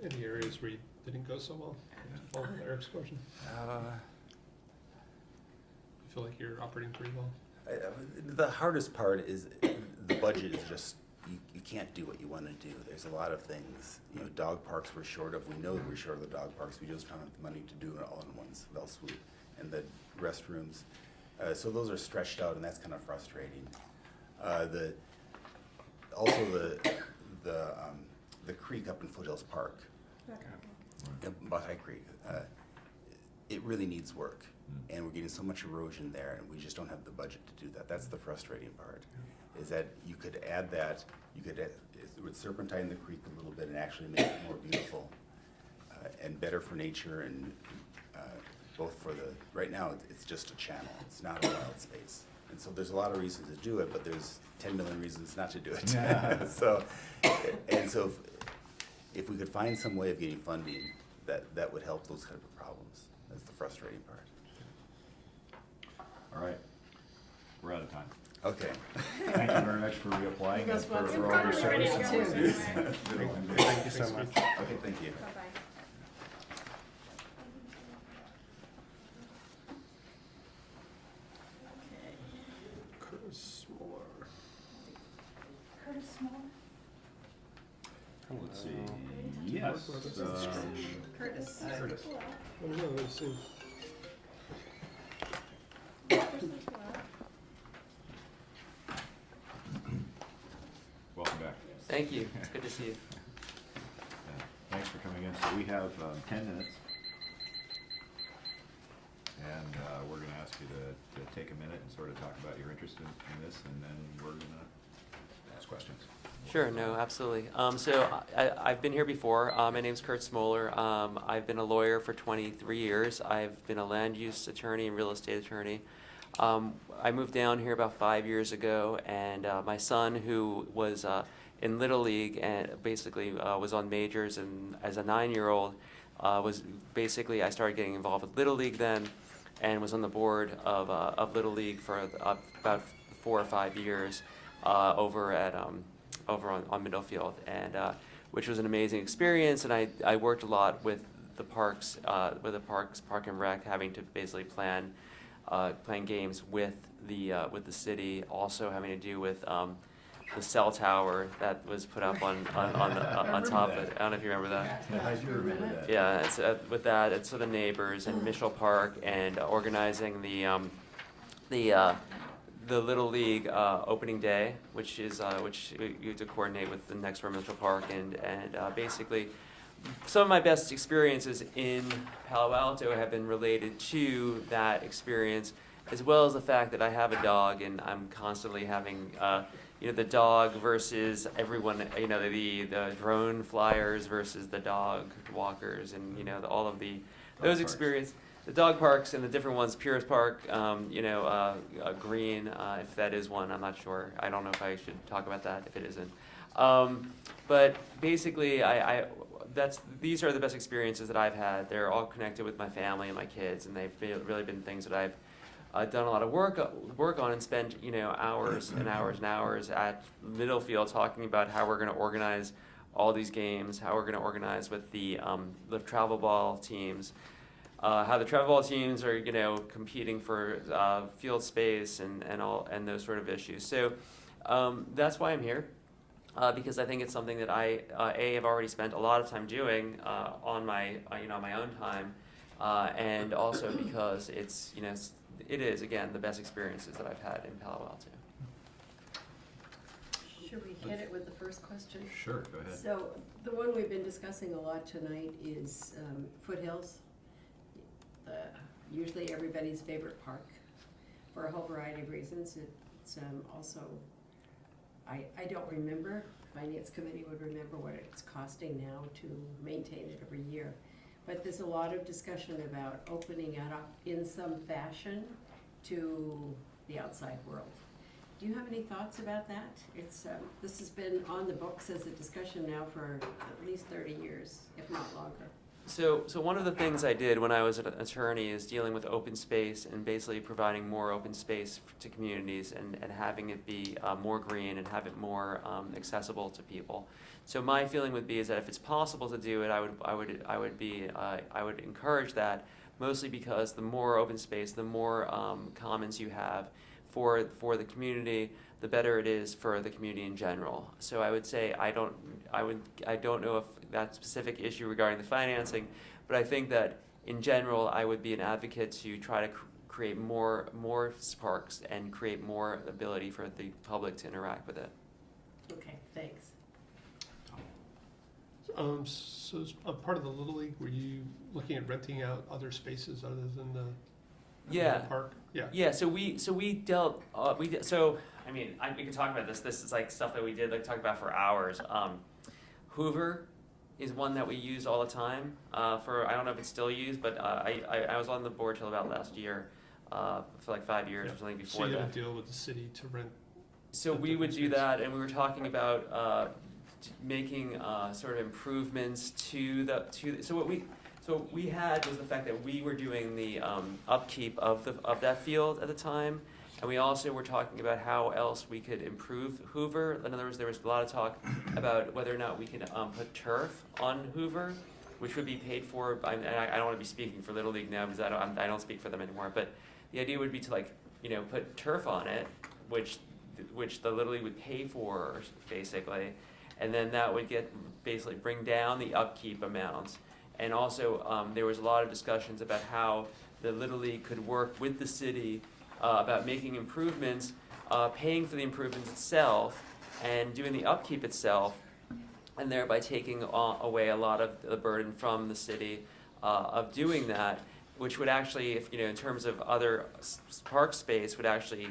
Any areas where you didn't go so well? Follow Eric's question. You feel like you're operating pretty well? The hardest part is the budget is just, you can't do what you want to do. There's a lot of things. Dog parks we're short of. We know we're short of the dog parks. We just don't have the money to do it all in one fell swoop. And the restrooms. So those are stretched out, and that's kind of frustrating. The creek up in Foothills Park, Buckeye Creek, it really needs work. And we're getting so much erosion there, and we just don't have the budget to do that. That's the frustrating part, is that you could add that, it would serpentine the creek a little bit and actually make it more beautiful and better for nature, and both for right now it's just a channel, it's not a wild space. And so there's a lot of reasons to do it, but there's 10 million reasons not to do it. Yeah. So if we could find some way of getting funding, that would help those kind of problems. That's the frustrating part. All right, we're out of time. Okay. Thank you very much for reapplying and guys want for some all your coffee? Ready to service. go. Thank you so much. Okay, thank you. Bye-bye. Curtis Moore. Let's see, yes, Curtis. Curtis. I don't know, let's see. Welcome back. Thank you. It's good to see you. Yeah, thanks for coming in. So we have 10 minutes. And we're going to ask you to take a minute and sort of talk about your interest in this, and then we're going to ask questions. Sure, no, absolutely. I've been here before. My name's Kurt Smoller. I've been a lawyer for 23 years. I've been a land use attorney and real estate attorney. I moved down here about 5 years ago, and my son, who was in Little League and basically was on majors, and as a 9-year-old, was basically, I started getting involved with Little League then, and was on the board of Little League for about 4 or 5 years over on Middlefield, and which was an amazing experience. And I worked a lot with the parks, Park and Rec, having to basically playing games with the city, also having to do with the cell tower that was put up on top of it. I don't know if you remember that. Yeah, I do remember that. Yeah, it's with that, it's for the neighbors and Mitchell Park, and organizing the Little League opening day, which you have to coordinate with the next door Mitchell Park, and basically some of my best experiences in Palo Alto have been related to that experience, as well as the fact that I have a dog, and I'm constantly having the dog versus everyone, the drone flyers versus the dog walkers, and all of those experiences. The dog parks and the different ones, Pierce Park, Green, if that is one, I'm not sure. I don't know if I should talk about that if it isn't. But basically, these are the best experiences that I've had. They're all connected with my family and my kids, and they've really been things that I've done a lot of work on, and spent hours and hours and hours at Middlefield talking about how we're going to organize all these games, how we're going to organize with the travel ball teams, how the travel ball teams are competing for field space and those sort of issues. So that's why I'm here, because I think it's something that I have already spent a lot of time doing on my own time, and also because it is again the best experiences that I've had in Palo Alto. Should we hit it with the first question? Sure, go ahead. So the one we've been discussing a lot tonight is Foothills. Usually everybody's favorite park for a whole variety of reasons. It's also, I don't remember, Finance Committee would remember what it's costing now to maintain it every year. But there's a lot of discussion about opening it up in some fashion to the outside world. Do you have any thoughts about that? This has been on the books as a discussion now for at least 30 years, if not longer. So one of the things I did when I was an attorney is dealing with open space and basically providing more open space to communities, and having it be more green and have it more accessible to people. So my feeling would be is that if it's possible to do it, I would encourage that, mostly because the more open space, the more commons you have for the community, the better it is for the community in general. So I would say I don't know if that specific issue regarding the financing, but I think that in general I would be an advocate to try to create more parks and create more ability for the public to interact with it. Okay, thanks. So as a part of the Little League, were you looking at renting out other spaces other than the park? Yeah. Yeah. So we dealt. We can talk about this. This is like stuff that we did talk about for hours. Hoover is one that we use all the time. I don't know if it's still used, but I was on the board till about last year, for like 5 years or something before that. So you had to deal with the city to rent. So we would do that, and we were talking about making sort of improvements to So we had was the fact that we were doing the upkeep of that field at the time, and we also were talking about how else we could improve Hoover. In other words, there was a lot of talk about whether or not we can put turf on Hoover, which would be paid for by. And I don't want to be speaking for Little League now because I don't speak for them anymore. But the idea would be to put turf on it, which the Little League would pay for basically, and then that would basically bring down the upkeep amounts. And also, there was a lot of discussions about how the Little League could work with the city about making improvements, paying for the improvements itself, and doing the upkeep itself, and thereby taking away a lot of the burden from the city of doing that, which would actually, if in terms of other park space, would actually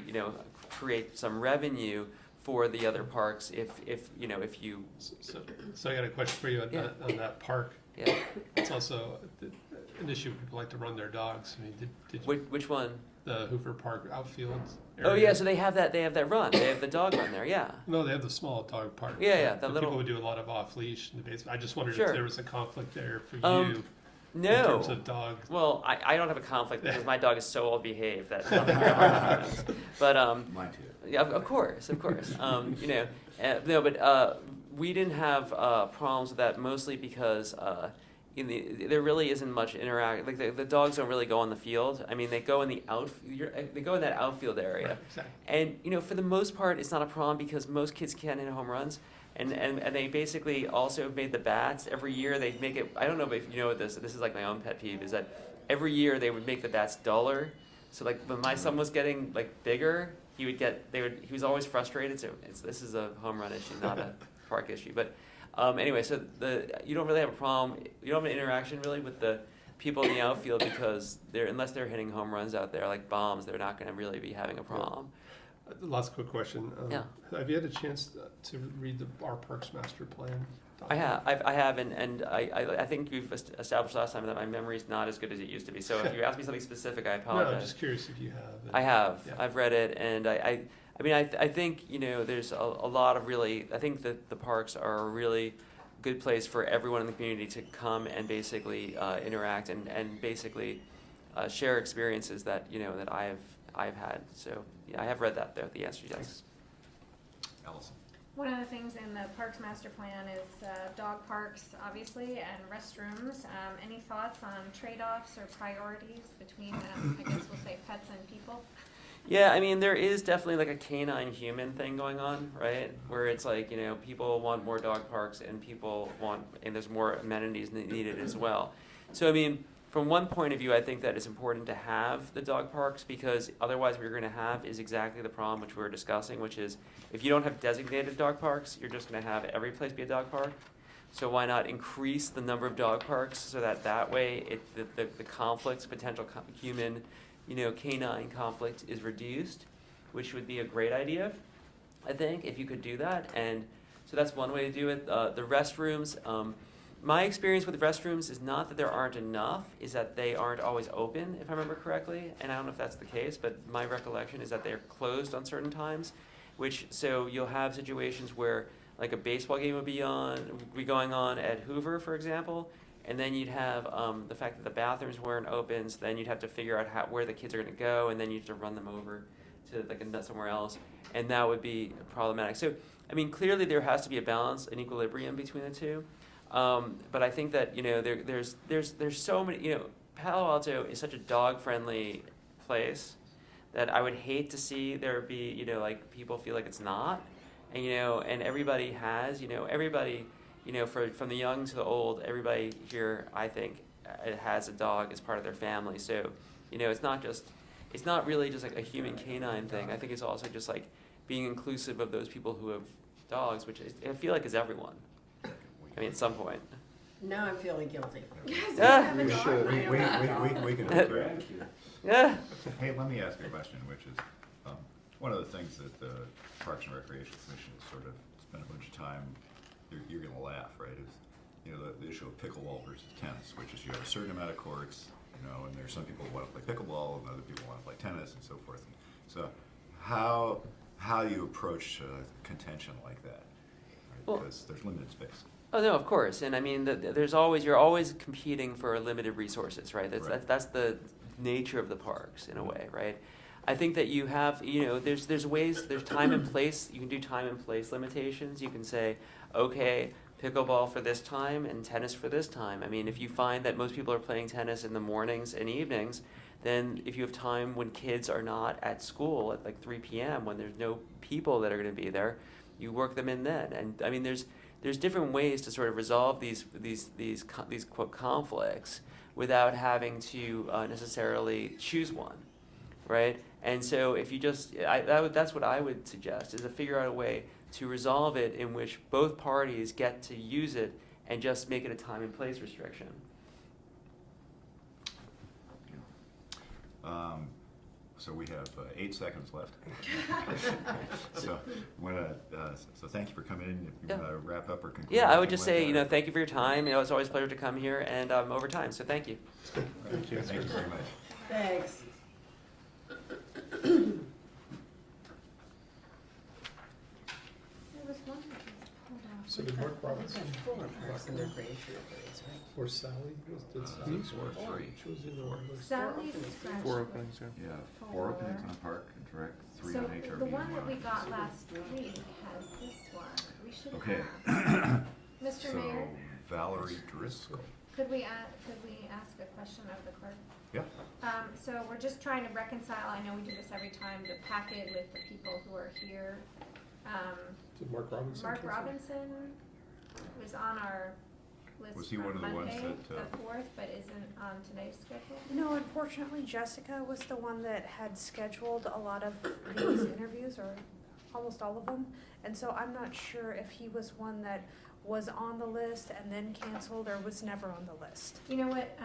create some revenue for the other parks if you. So I got a question for you on, Yeah. on that park. Yeah. It's also an issue. People like to run their dogs. I mean, did you, Which one? the Hoover Park outfield area? Oh yeah, so they have that run. They have the dog run there. Yeah. No, they have the small dog park. Yeah, but that little. People would do a lot of off leash in the basement. I just wondered Sure. if there was a conflict there for No. you in terms of dog. Well, I don't have a conflict because my dog is so well behaved that nothing ever happens. But Mine too. yeah, of course. No, but we didn't have problems with that mostly because there really isn't much interact. Like the dogs don't really go on the field. I mean, they go in the they go in that outfield area, Right, exactly. and for the most part, it's not a problem because most kids can't hit home runs. And they basically also made the bats every year. They make it. I don't know if you know what this is like my own pet peeve is that every year they would make the bats duller. So like when my son was getting like bigger, he was always frustrated. So this is a home run issue, not a park issue. But anyway, so you don't really have a problem. You don't have an interaction really with the people in the outfield because unless they're hitting home runs out there like bombs, they're not going to really be having a problem. Last quick question. Yeah. Have you had a chance to read our Parks Master Plan? I have, and I think we've established last time that my memory's not as good as it used to be. So if you ask me something specific, I apologize. No, I'm just curious if you have. I have. Yeah. I've read it, and I think there's a lot of really. I think that the parks are a really good place for everyone in the community to come and basically interact and basically share experiences that that I've had. So yeah, I have read that though. The answer is yes. Allison. One of the things in the Parks Master Plan is dog parks, obviously, and restrooms. Any thoughts on trade-offs or priorities between, I guess we'll say, pets and people? Yeah, I mean, there is definitely like a canine human thing going on, right? Where it's like, people want more dog parks and there's more amenities needed as well. So, I mean, from one point of view, I think that it's important to have the dog parks because otherwise what you're going to have is exactly the problem which we were discussing, which is if you don't have designated dog parks, you're just going to have every place be a dog park. So why not increase the number of dog parks so that way the conflicts, potential human, canine conflict is reduced, which would be a great idea, I think, if you could do that. And so that's one way to do it. The restrooms, my experience with restrooms is not that there aren't enough, is that they aren't always open, if I remember correctly. And I don't know if that's the case, but my recollection is that they're closed on certain times, so you'll have situations where like a baseball game would be going on at Hoover, for example, and then you'd have the fact that the bathrooms weren't open, so then you'd have to figure out where the kids are going to go, and then you have to run them over to like somewhere else, and that would be problematic. So, I mean, clearly there has to be a balance, an equilibrium between the two. But I think that there's so many. Palo Alto is such a dog-friendly place that I would hate to see there be like people feel like it's not, and everybody has everybody. From the young to the old, everybody here, I think, has a dog as part of their family. So, it's not really just like a human canine thing. I think it's also just like being inclusive of those people who have dogs, which I feel like is everyone. I mean, at some point. Now I'm feeling guilty. Yeah. We should. We can agree. Yeah. Hey, let me ask you a question, which is, one of the things that the Parks and Recreation Commission has sort of spent a bunch of time, you're going to laugh, right, is, the issue of pickleball versus tennis, which is you have a certain amount of courts, and there's some people who want to play pickleball and other people want to play tennis and so forth. So how do you approach contention like that? Right? Well, because there's limited space. Oh, no, of course, and I mean, there's always, you're always competing for limited resources, right? That's the nature of the parks, in a way, right? I think that you have, there's ways, there's time and place, you can do time and place limitations. You can say, okay, pickleball for this time and tennis for this time. I mean, if you find that most people are playing tennis in the mornings and evenings, then if you have time when kids are not at school at like 3 p.m., when there's no people that are going to be there, you work them in then. And I mean, there's different ways to sort of resolve these quote conflicts without having to necessarily choose one, right? And so if you just, that's what I would suggest, is to figure out a way to resolve it in which both parties get to use it and just make it a time and place restriction. So we have 8 seconds left. So thank you for coming in. If you want to wrap up or conclude. Yeah, I would just anything say, like that. thank you for your time. It's always a pleasure to come here, and over time, so thank you. Thank you very much. Thanks. There was one that was pulled out. So did Mark Robinson? Parks and Recreation upgrades, right? Or Sally? Did Sally? She was in the one. Sally's scratched. Four openings, yeah. Yeah, 4 openings on Park and Direct, 3 So on HRB. the one that we and got last week has this one. We should Okay. have. Mr. So Mayor, Valerie Driscoll. could we ask a question of the clerk? Yeah. So we're just trying to reconcile, I know we do this every time, the packet with the people who are here. Did Mark Robinson? Mark cancel? Robinson was on our list Was he for one of the ones Monday, that, the 4th, but isn't on today's schedule. No, unfortunately, Jessica was the one that had scheduled a lot of these interviews, or almost all of them. And so I'm not sure if he was one that was on the list and then canceled, or was never on the list. You know what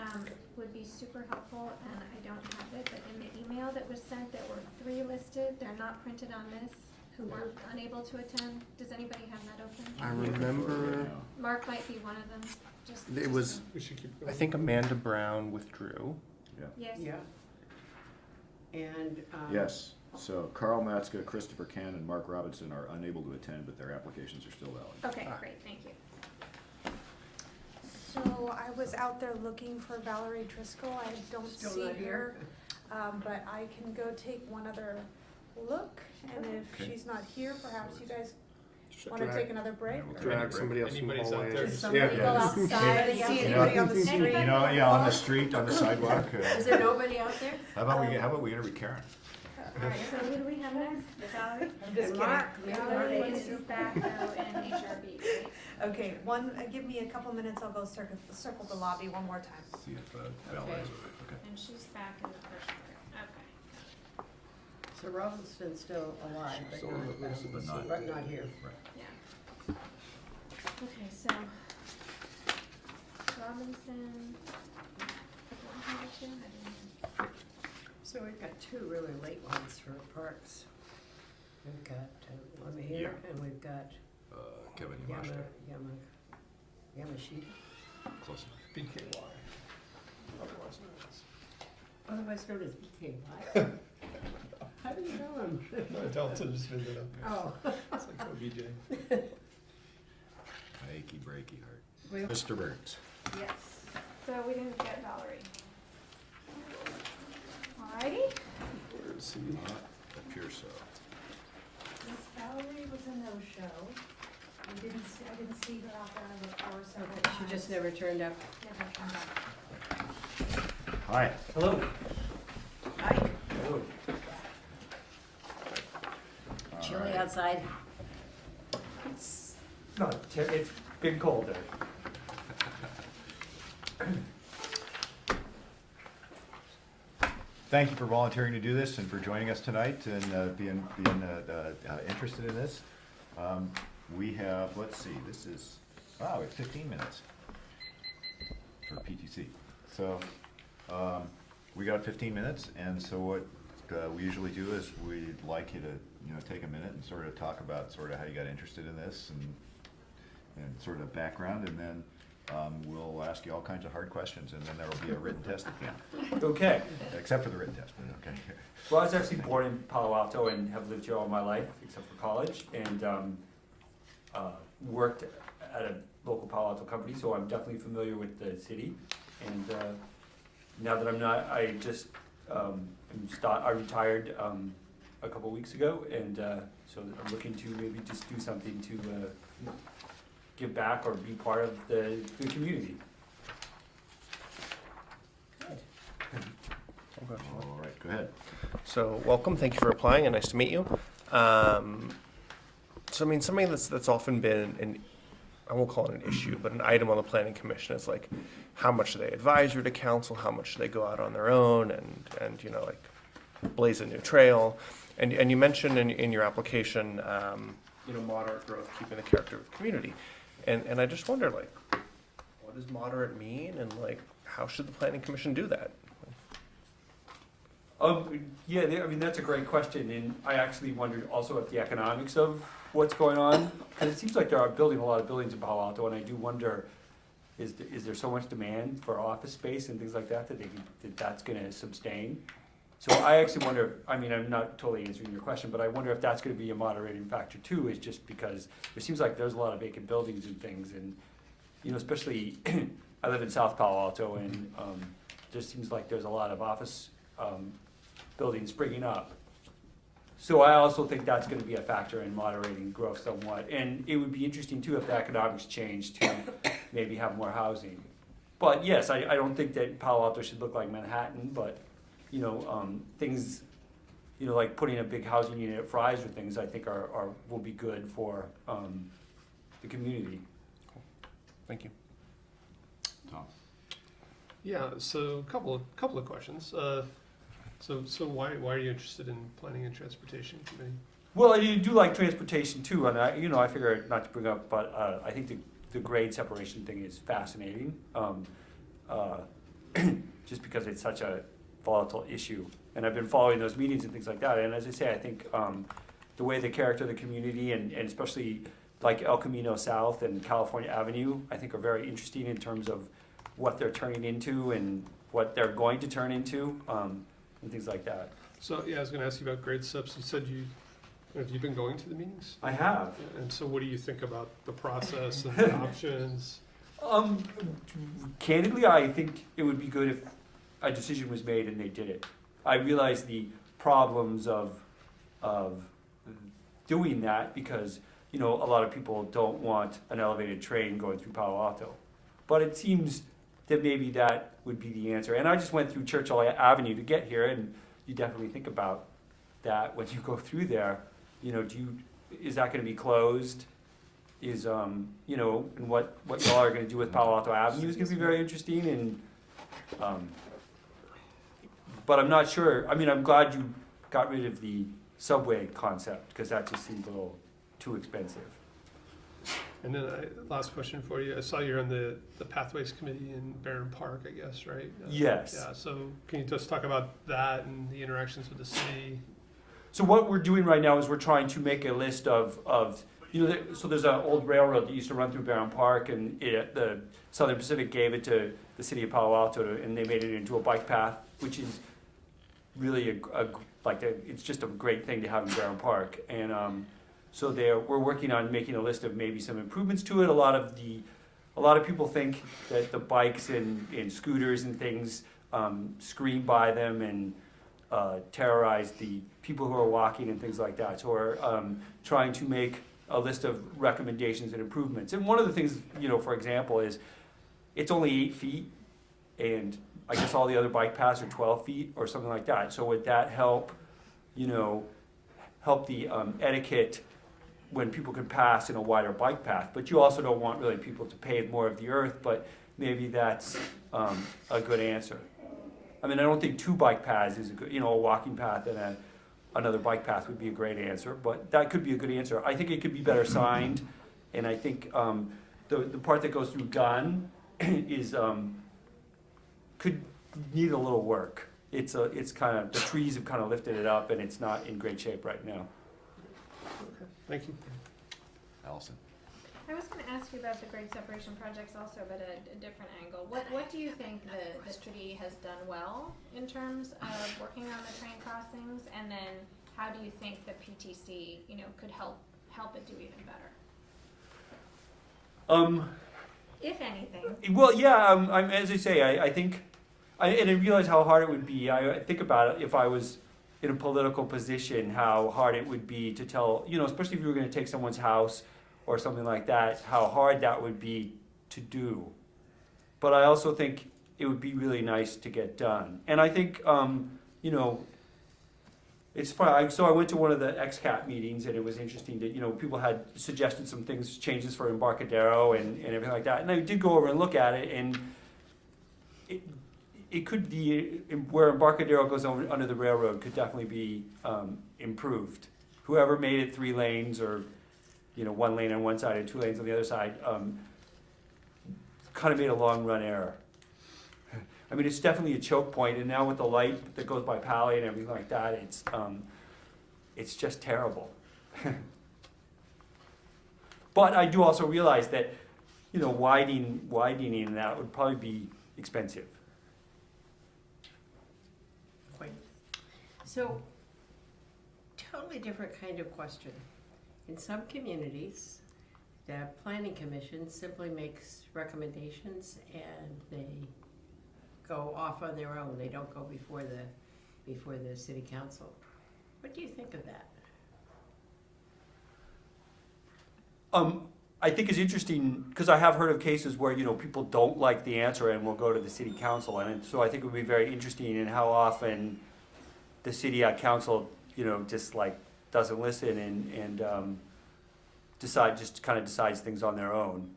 would be super helpful, and I don't have it, but in the email that was sent, there were 3 listed. They're not printed on this, who were unable to attend. Does anybody have that open? I remember Mark might be one of them. it was, We should keep I going. think Amanda Brown withdrew. Yes. Yeah. And, Yes, so Carl Matzka, Christopher Ken, and Mark Robinson are unable to attend, but their applications are still valid. Okay, great, thank you. So I was out there looking for Valerie Driscoll. I don't Still see not here? her. But I can go take one other look, and if Okay. she's not here, perhaps you guys Should want to drag- take another break? We'll Drag somebody else from the Anybody's out hallway. there? Does somebody go outside and see You know- Anybody on the street? You know, yeah, on the street, on the sidewalk. Is there nobody out there? How about we interview Karen? All right, so who do we have next? Valerie? And Mark, Valerie is back though in HRB, right? Okay, give me a couple minutes, I'll go circle the lobby one more time. See if Valerie's, Okay. okay. And she's back in the first room, okay. So Robinson's still alive, but So not, lives in the But but not here. Yeah. Okay, so Robinson, what was the other two? I didn't know. So we've got 2 really late ones for parks. We've got Lemire Yeah. and we've got Kevin Yamashita, Yamashita, close enough. BKY. Otherwise known as. otherwise known as BKY. How do you know him? No, Delta just visited him. Oh. It's like OBJ. Achy breaky heart. We- Mr. Burns. Yes, so we didn't get Valerie. Alrighty, Where is he? Appears so. Miss Valerie was a no-show. I didn't see her out there on the floor several times. She just never turned up. Never came back. Hi. Hello. Hi. Hello. Chilly right. outside. No, it's been colder. Thank you for volunteering to do this and for joining us tonight and being interested in this. We have, let's see, this is, wow, we have 15 minutes for PTC. So we got 15 minutes, and so what we usually do is we'd like you to take a minute and sort of talk about sort of how you got interested in this and sort of background, and then we'll ask you all kinds of hard questions, and then there will be a written test at the end. Okay. Except for the written test, but okay. Well, I was actually born in Palo Alto and have lived here all my life, except for college, and worked at a local Palo Alto company, so I'm definitely familiar with the city. And now that I'm not, I just I retired a couple weeks ago, and so I'm looking to maybe just do something to give back or be part of the community. All right, go ahead. So, welcome. Thank you for applying, and nice to meet you. So, I mean, something that's often been I won't call it an issue, but an item on the planning commission is like, how much do they advise you to council? How much do they go out on their own and you know, like, blaze a new trail? And you mentioned in your application, you know, moderate growth, keeping the character of the community. And I just wonder, like, what does moderate mean, and like, how should the planning commission do that? Yeah, I mean, that's a great question, and I actually wondered also at the economics of what's going on, because it seems like they are building a lot of buildings in Palo Alto, and I do wonder, is there so much demand for office space and things like that that's going to sustain? So I actually wonder, I mean, I'm not totally answering your question, but I wonder if that's going to be a moderating factor too, is just because it seems like there's a lot of vacant buildings and things, and, you know, especially, I live in South Palo Alto, and just seems like there's a lot of office buildings springing up. So I also think that's going to be a factor in moderating growth somewhat. And it would be interesting too if the economics change to maybe have more housing. But yes, I don't think that Palo Alto should look like Manhattan, but you know, things, you know, like putting a big housing unit at Fry's or things, I think will be good for the community. Cool. Thank you. Tom. Yeah, so a couple of questions. So why are you interested in Planning and Transportation Committee? Well, I do like transportation too, and I figure not to bring up, but I think the grade separation thing is fascinating, just because it's such a volatile issue. And I've been following those meetings and things like that. And as I say, I think the way the character of the community and especially like El Camino South and California Avenue, I think are very interesting in terms of what they're turning into and what they're going to turn into. And things like that. So yeah, I was going to ask you about grade subs. You said have you been going to the meetings? I have. And so what do you think about the process and the options? Candidly, I think it would be good if a decision was made and they did it. I realize the problems of doing that because, you know, a lot of people don't want an elevated train going through Palo Alto. But it seems that maybe that would be the answer. And I just went through Churchill Avenue to get here, and you definitely think about that when you go through there. You know, is that going to be closed? Is you know, and what y'all are going to do with Palo Alto Avenue is going to be very interesting. And but I'm not sure. I mean, I'm glad you got rid of the subway concept because that just seemed a little too expensive. And then last question for you. I saw you're on the Pathways Committee in Barron Park, I guess, right? Yes. Yeah, so can you just talk about that and the interactions with the city? So what we're doing right now is we're trying to make a list of you know, so there's an old railroad that used to run through Barron Park, and the Southern Pacific gave it to the city of Palo Alto, and they made it into a bike path, which is really it's just a great thing to have in Barron Park. And so we're working on making a list of maybe some improvements to it. A lot of people think that the bikes and scooters and things scream by them and terrorize the people who are walking and things like that. So we're trying to make a list of recommendations and improvements. And one of the things, you know, for example, is it's only 8 feet, and I guess all the other bike paths are 12 feet or something like that. So would that help, you know, help the etiquette when people can pass in a wider bike path? But you also don't want really people to pave more of the earth, but maybe that's a good answer. I mean, I don't think 2 bike paths is a good, you know, a walking path and another bike path would be a great answer, but that could be a good answer. I think it could be better signed, and I think the part that goes through Gun is could need a little work. It's kind of, the trees have kind of lifted it up, and it's not in great shape right now. Okay, thank you. Allison. I was going to ask you about the grade separation projects also, but a different angle. What do you think the city has done well in terms of working on the train crossings, and then how do you think the PTC, you know, could help it do even better? If anything. Well, yeah, as I say, I think, and I realize how hard it would be. I think about it if I was in a political position, how hard it would be to tell, especially if you were going to take someone's house or something like that, how hard that would be to do. But I also think it would be really nice to get done. And I think, it's fun. So I went to one of the XCAP meetings, and it was interesting that, people had suggested some things, changes for Embarcadero and everything like that. And I did go over and look at it, and it could be, where Embarcadero goes under the railroad could definitely be improved. Whoever made it 3 lanes or, 1 lane on one side and 2 lanes on the other side, kind of made a long run error. I mean, it's definitely a choke point, and now with the light that goes by Palo and everything like that, it's just terrible. But I do also realize that, widening that would probably be expensive. So, totally different kind of question. In some communities, the planning commission simply makes recommendations and they go off on their own. They don't go before the city council. What do you think of that? I think it's interesting because I have heard of cases where people don't like the answer and will go to the city council, and so I think it would be very interesting in how often the city council just doesn't listen and decides things on their own.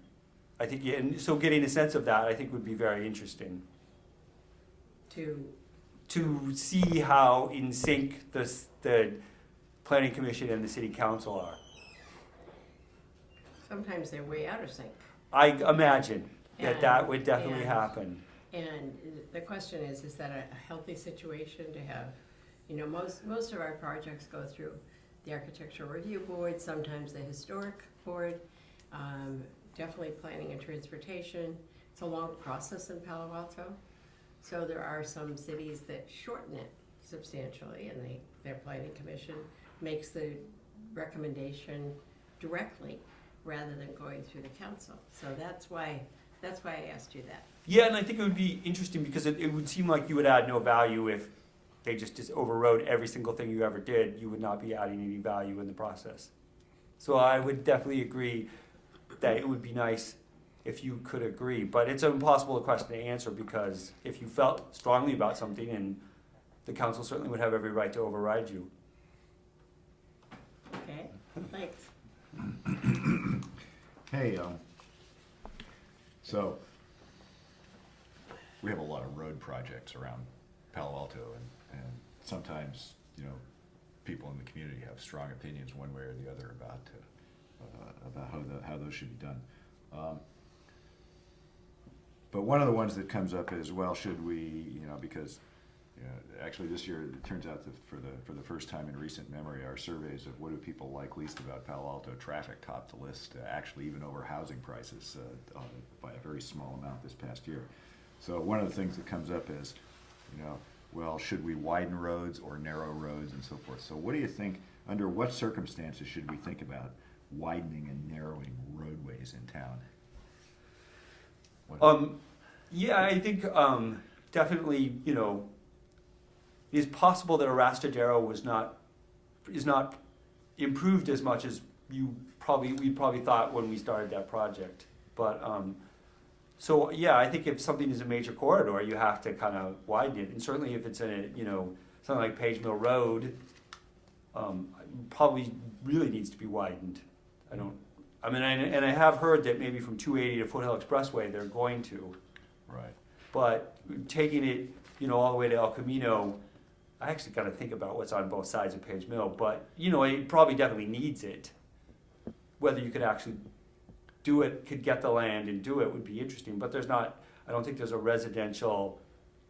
I think and so getting a sense of that I think would be very interesting. To see how in sync the planning commission and the city council are. Sometimes they're way out of sync. I imagine that would definitely happen. And the question is that a healthy situation to have? Most of our projects go through the Architectural Review Board, sometimes the Historic Board, definitely Planning and Transportation. It's a long process in Palo Alto. So there are some cities that shorten it substantially, and their planning commission makes the recommendation directly rather than going through the council. So that's why I asked you that. Yeah, and I think it would be interesting because it would seem like you would add no value if they just overrode every single thing you ever did. You would not be adding any value in the process. So I would definitely agree that it would be nice if you could agree, but it's an impossible question to answer because if you felt strongly about something, and the council certainly would have every right to override you. Okay, thanks. Hey, so we have a lot of road projects around Palo Alto, and sometimes, people in the community have strong opinions one way or the other about how those should be done. But one of the ones that comes up is, well, should we, because actually this year it turns out that for the first time in recent memory, our surveys of what do people like least about Palo Alto traffic topped the list, actually even over housing prices by a very small amount this past year. So one of the things that comes up is, well, should we widen roads or narrow roads and so forth? So what do you think, under what circumstances should we think about widening and narrowing roadways in town? Yeah, I think definitely, it's possible that Arastadero is not improved as much as we probably thought when we started that project. But so yeah, I think if something is a major corridor, you have to kind of widen it, and certainly if it's something like Page Mill Road, probably really needs to be widened. And I have heard that maybe from 280 to Foothill Expressway they're going to. Right. But taking it, all the way to El Camino, I actually got to think about what's on both sides of Page Mill. But it probably definitely needs it. Whether you could actually do it, could get the land and do it would be interesting. But I don't think there's a residential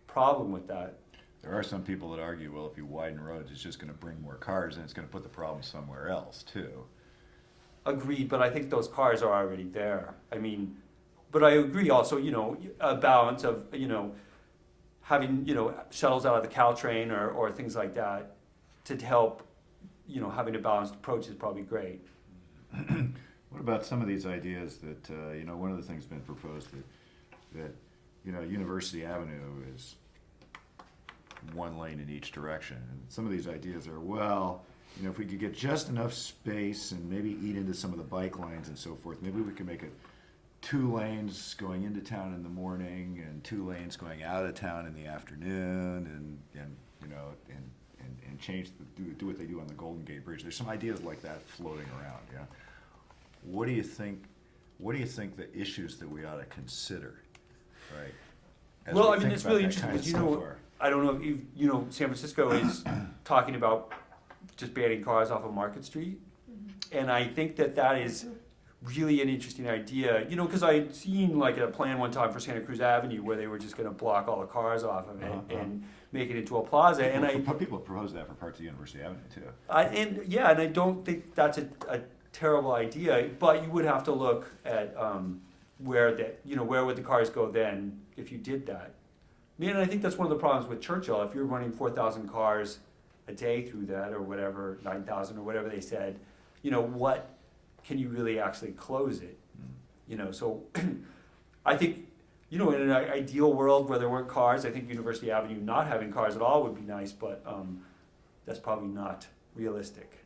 problem with that. There are some people that argue, well, if you widen roads, it's just going to bring more cars and it's going to put the problem somewhere else too. Agreed, but I think those cars are already there. But I agree also, a balance of, having, shuttles out of the Caltrain or things like that to help, having a balanced approach is probably great. What about some of these ideas that, one of the things been proposed that University Avenue is one lane in each direction. And some of these ideas are, well, if we could get just enough space and maybe eat into some of the bike lanes and so forth, maybe we could make it 2 lanes going into town in the morning and 2 lanes going out of town in the afternoon, and change do what they do on the Golden Gate Bridge. There's some ideas like that floating around. Yeah. What do you think the issues that we ought to consider, right? as Well, we I mean, think it's about really that interesting kind of because, stuff are. I don't know if San Francisco is talking about just banning cars off of Market Street. And I think that is really an interesting idea, because I'd seen like a plan one time for Santa Cruz Avenue where they were just gonna block all the cars off of it and make it into a plaza. People have proposed that for parts of University Avenue too. And I don't think that's a terrible idea, but you would have to look at where would the cars go then if you did that. And I think that's one of the problems with Churchill. If you're running 4,000 cars a day through that, or whatever, 9,000 or whatever they said, what can you really actually close it? So I think, in an ideal world where there weren't cars, I think University Avenue not having cars at all would be nice, but that's probably not realistic.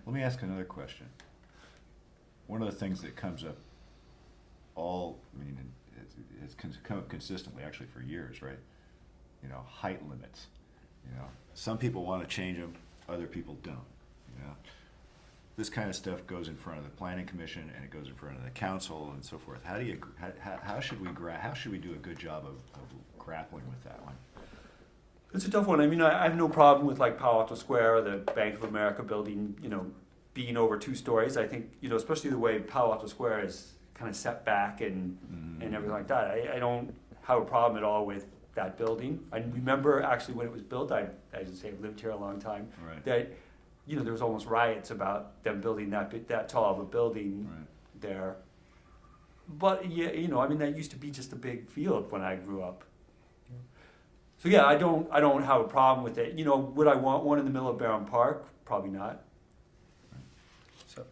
Let me ask another question. One of the things that comes up it's come up consistently actually for years, right? Height limits. Some people want to change them, other people don't. This kind of stuff goes in front of the Planning Commission and it goes in front of the council and so forth. How should we do a good job of grappling with that one? It's a tough one. I mean, I have no problem with like Palo Alto Square or the Bank of America building, being over 2 stories. I think, especially the way Palo Alto Square is kind of set back and everything like that. I don't have a problem at all with that building. I remember actually when it was built, I just say I've lived here a long time, Right. that, there was almost riots about them building that tall of a building there. But yeah, that used to be just a big field when I grew up. So yeah, I don't have a problem with it. Would I want one in the middle of Barron Park? Probably not.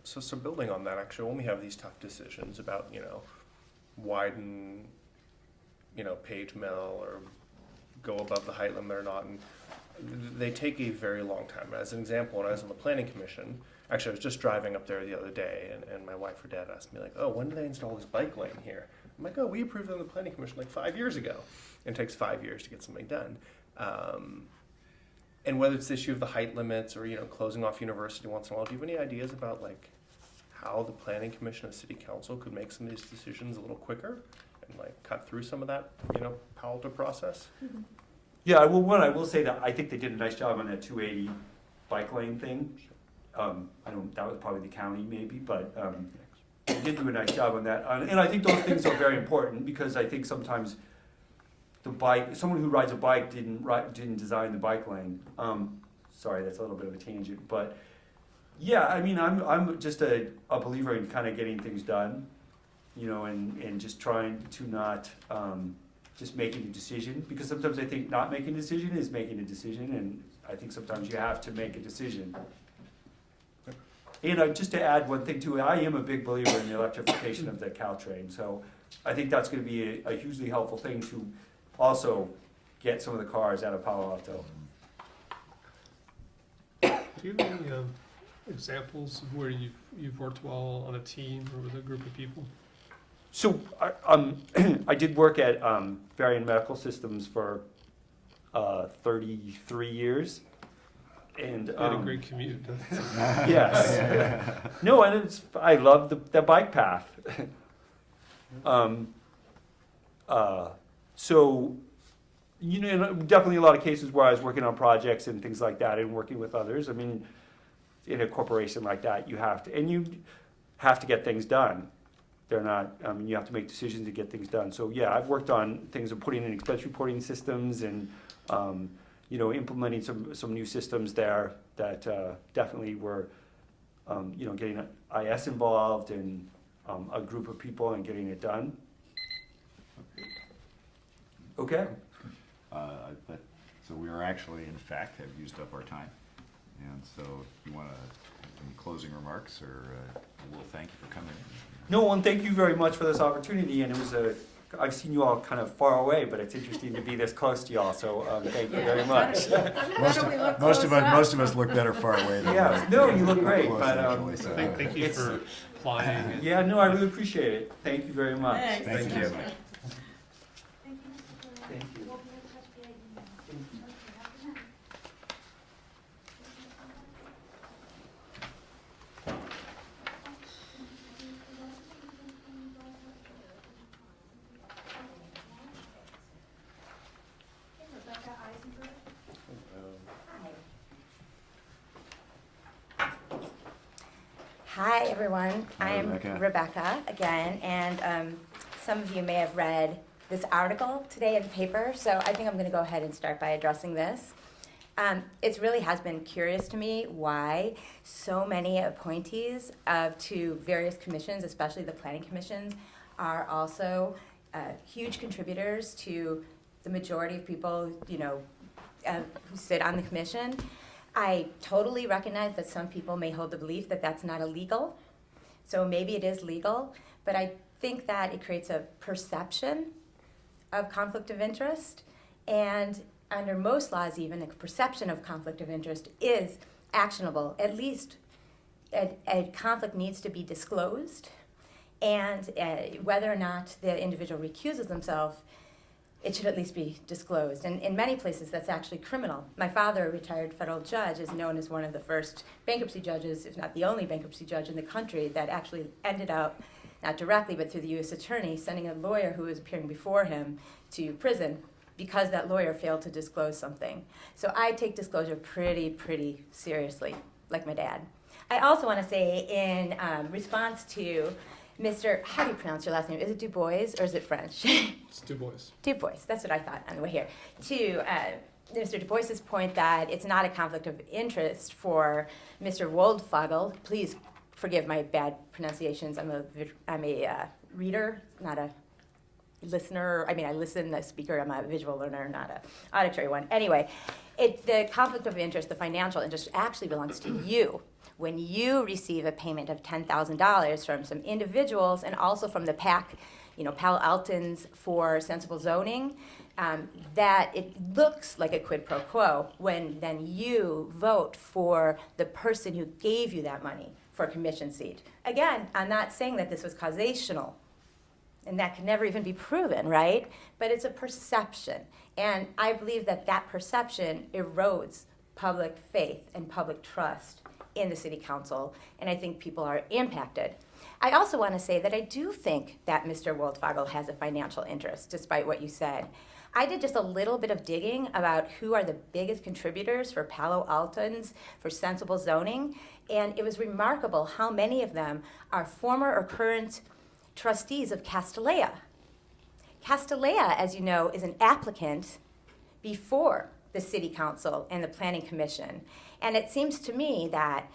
So building on that, actually, when we have these tough decisions about, widen, Page Mill or go above the height limit or not, and they take a very long time. As an example, when I was on the Planning Commission, actually I was just driving up there the other day, and my wife or dad asked me, like, oh, when did they install this bike lane here? I'm like, oh, we approved it on the Planning Commission like 5 years ago. And it takes 5 years to get something done. And whether it's the issue of the height limits or, closing off university once in a while, do you have any ideas about, like, how the Planning Commission and City Council could make some of these decisions a little quicker and, like, cut through some of that, Palo Alto process? Yeah, well, I will say that I think they did a nice job on that 280 bike lane thing. That was probably the county maybe, but they did do a nice job on that. And I think those things are very important because I think sometimes someone who rides a bike didn't design the bike lane. Sorry, that's a little bit of a tangent, but yeah, I mean, I'm just a believer in kind of getting things done, and just trying to not just making a decision, because sometimes I think not making a decision is making a decision, and I think sometimes you have to make a decision. And just to add one thing too, I am a big believer in the electrification of the Caltrain, so I think that's going to be a hugely helpful thing to also get some of the cars out of Palo Alto. Do you have any examples of where you've worked well on a team or with a group of people? So I did work at Varian Medical Systems for 33 years. And You had a great commute. yes. No, and I love the bike path. So, definitely a lot of cases where I was working on projects and things like that and working with others. I mean, in a corporation like that, you have to get things done. They're not, you have to make decisions to get things done. So yeah, I've worked on things of putting in expense reporting systems and, implementing some new systems there that definitely were, getting IS involved and a group of people and getting it done. Okay. So we are actually, in fact, have used up our time. And so you want to, any closing remarks, or we'll thank you for coming in. No, and thank you very much for this opportunity, and it was I've seen you all kind of far away, but it's interesting to be this close to y'all, so thank you very much. Most of us look better far away than Yeah, no, you look great, close, but actually, so, Thank you for applying. yeah, no, I really appreciate it. Thank you very much. Thank you. Thank you. Hi, everyone. Hi, I'm Rebecca. Rebecca again, and some of you may have read this article today in the paper, so I think I'm going to go ahead and start by addressing this. It really has been curious to me why so many appointees to various commissions, especially the planning commissions, are also huge contributors to the majority of people, who sit on the commission. I totally recognize that some people may hold the belief that that's not illegal, so maybe it is legal, but I think that it creates a perception of conflict of interest, and under most laws even, a perception of conflict of interest is actionable. At least a conflict needs to be disclosed, and whether or not the individual recuses themselves, it should at least be disclosed. And in many places, that's actually criminal. My father, a retired federal judge, is known as one of the first bankruptcy judges, if not the only bankruptcy judge in the country, that actually ended up, not directly, but through the U.S. attorney, sending a lawyer who was appearing before him to prison because that lawyer failed to disclose something. So I take disclosure pretty seriously, like my dad. I also want to say, in response to Mr. How do you pronounce your last name? Is it Du Bois or is it French? It's Du Bois. Du Bois, that's what I thought on the way here. To Mr. Du Bois's point that it's not a conflict of interest for Mr. Woldfogel. Please forgive my bad pronunciations. I'm a reader, not a listener. I mean, I listen, a speaker. I'm a visual learner, not an auditory one. Anyway, the conflict of interest, the financial interest, actually belongs to you. When you receive a payment of $10,000 from some individuals and also from the PAC, Palo Altons for sensible zoning, that it looks like a quid pro quo when then you vote for the person who gave you that money for a commission seat. Again, I'm not saying that this was causational, and that can never even be proven, right? But it's a perception, and I believe that that perception erodes public faith and public trust in the city council, and I think people are impacted. I also want to say that I do think that Mr. Woldfogel has a financial interest, despite what you said. I did just a little bit of digging about who are the biggest contributors for Palo Altons, for sensible zoning, and it was remarkable how many of them are former or current trustees of Castellea. Castellea, as you know, is an applicant before the city council and the planning commission. And it seems to me that,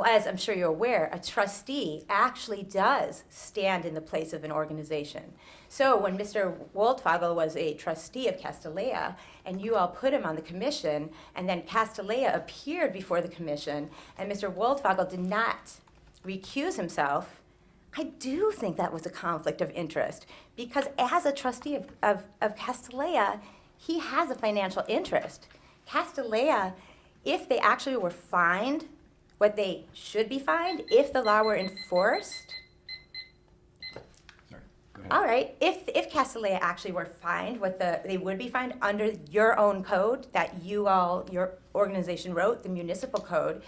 as I'm sure you're aware, a trustee actually does stand in the place of an organization. So when Mr. Woldfogel was a trustee of Castellea, and you all put him on the commission, and then Castellea appeared before the commission, and Mr. Woldfogel did not recuse himself, I do think that was a conflict of interest, because as a trustee of Castellea, he has a financial interest. Castellea, if they actually were fined what they should be fined, if the law were enforced, Sorry, go ahead. all right, if Castellea actually were fined what they would be fined under your own code that your organization wrote, the municipal code,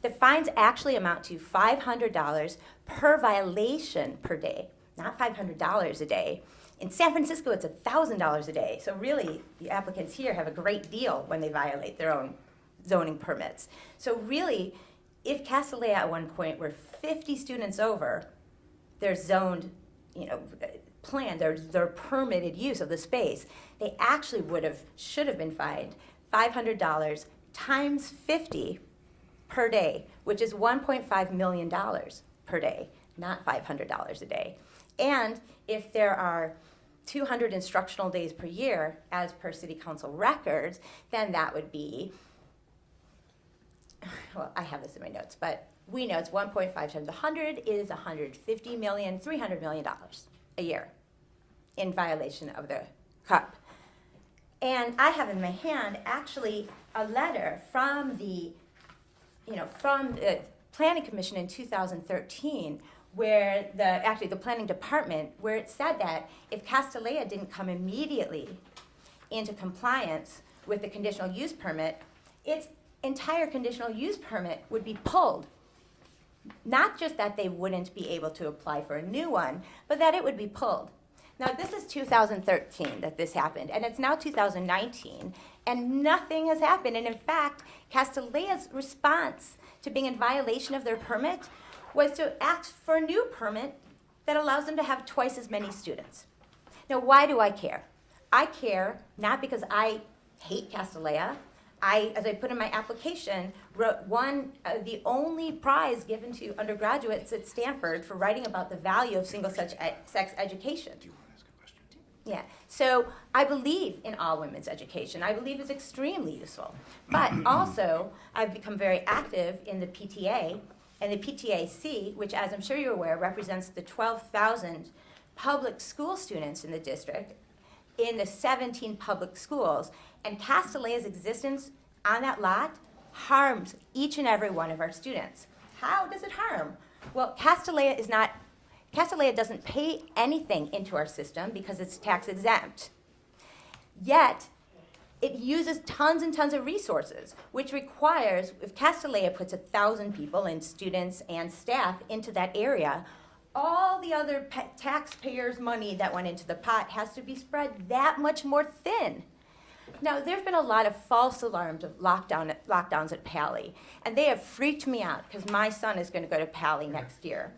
the fines actually amount to $500 per violation per day, not $500 a day. In San Francisco, it's $1,000 a day. So really, the applicants here have a great deal when they violate their own zoning permits. So really, if Castellea at one point were 50 students over their zoned, plan, their permitted use of the space, they actually should have been fined $500 times 50 per day, which is $1.5 million per day, not $500 a day. And if there are 200 instructional days per year as per city council records, then that would be, well, I have this in my notes, but we know it's 1.5 times 100 is $150 million, $300 million a year in violation of the CUP. And I have in my hand actually a letter from the Planning Commission in 2013, where the planning department, where it said that if Castellea didn't come immediately into compliance with the conditional use permit, its entire conditional use permit would be pulled. Not just that they wouldn't be able to apply for a new one, but that it would be pulled. Now, this is 2013 that this happened, and it's now 2019, and nothing has happened. And in fact, Castellea's response to being in violation of their permit was to ask for a new permit that allows them to have twice as many students. Now, why do I care? I care not because I hate Castellea. As I put in my application, won the only prize given to undergraduates at Stanford for writing about the value of single-sex education. Do you want to ask a question? Yeah, so I believe in all women's education. I believe it's extremely useful. But also, I've become very active in the PTA and the PTAC, which, as I'm sure you're aware, represents the 12,000 public school students in the district in the 17 public schools. And Castellea's existence on that lot harms each and every one of our students. How does it harm? Well, Castellea doesn't pay anything into our system because it's tax exempt. Yet, it uses tons and tons of resources, which requires, if Castellea puts 1,000 people and students and staff into that area, all the other taxpayers' money that went into the pot has to be spread that much more thin. Now, there have been a lot of false alarms of lockdowns at Palo, and they have freaked me out because my son is going to go to Palo next year.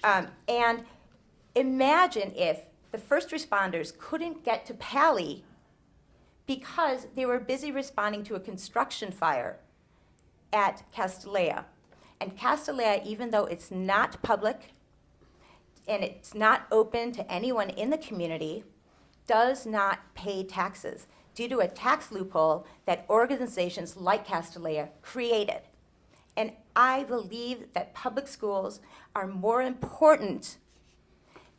And imagine if the first responders couldn't get to Palo because they were busy responding to a construction fire at Castellea. And Castellea, even though it's not public and it's not open to anyone in the community, does not pay taxes due to a tax loophole that organizations like Castellea created. And I believe that public schools are more important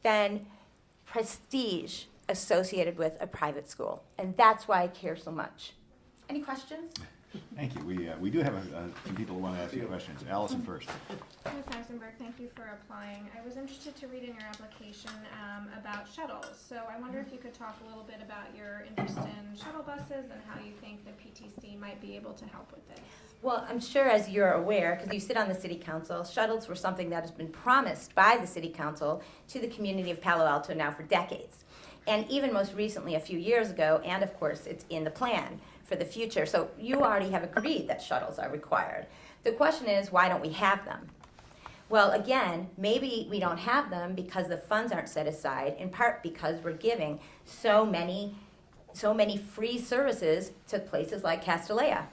than prestige associated with a private school. And that's why I care so much. Any questions? Thank you. We do have some people who want to ask you questions. Allison first. Ms. Eisenberg, thank you for applying. I was interested to read in your application about shuttles. So I wonder if you could talk a little bit about your interest in shuttle buses and how you think the PTC might be able to help with this. Well, I'm sure as you're aware, because you sit on the city council, shuttles were something that has been promised by the city council to the community of Palo Alto now for decades. And even most recently, a few years ago, and of course it's in the plan for the future. So you already have agreed that shuttles are required. The question is, why don't we have them? Well, again, maybe we don't have them because the funds aren't set aside, in part because we're giving so many free services to places like Castellea.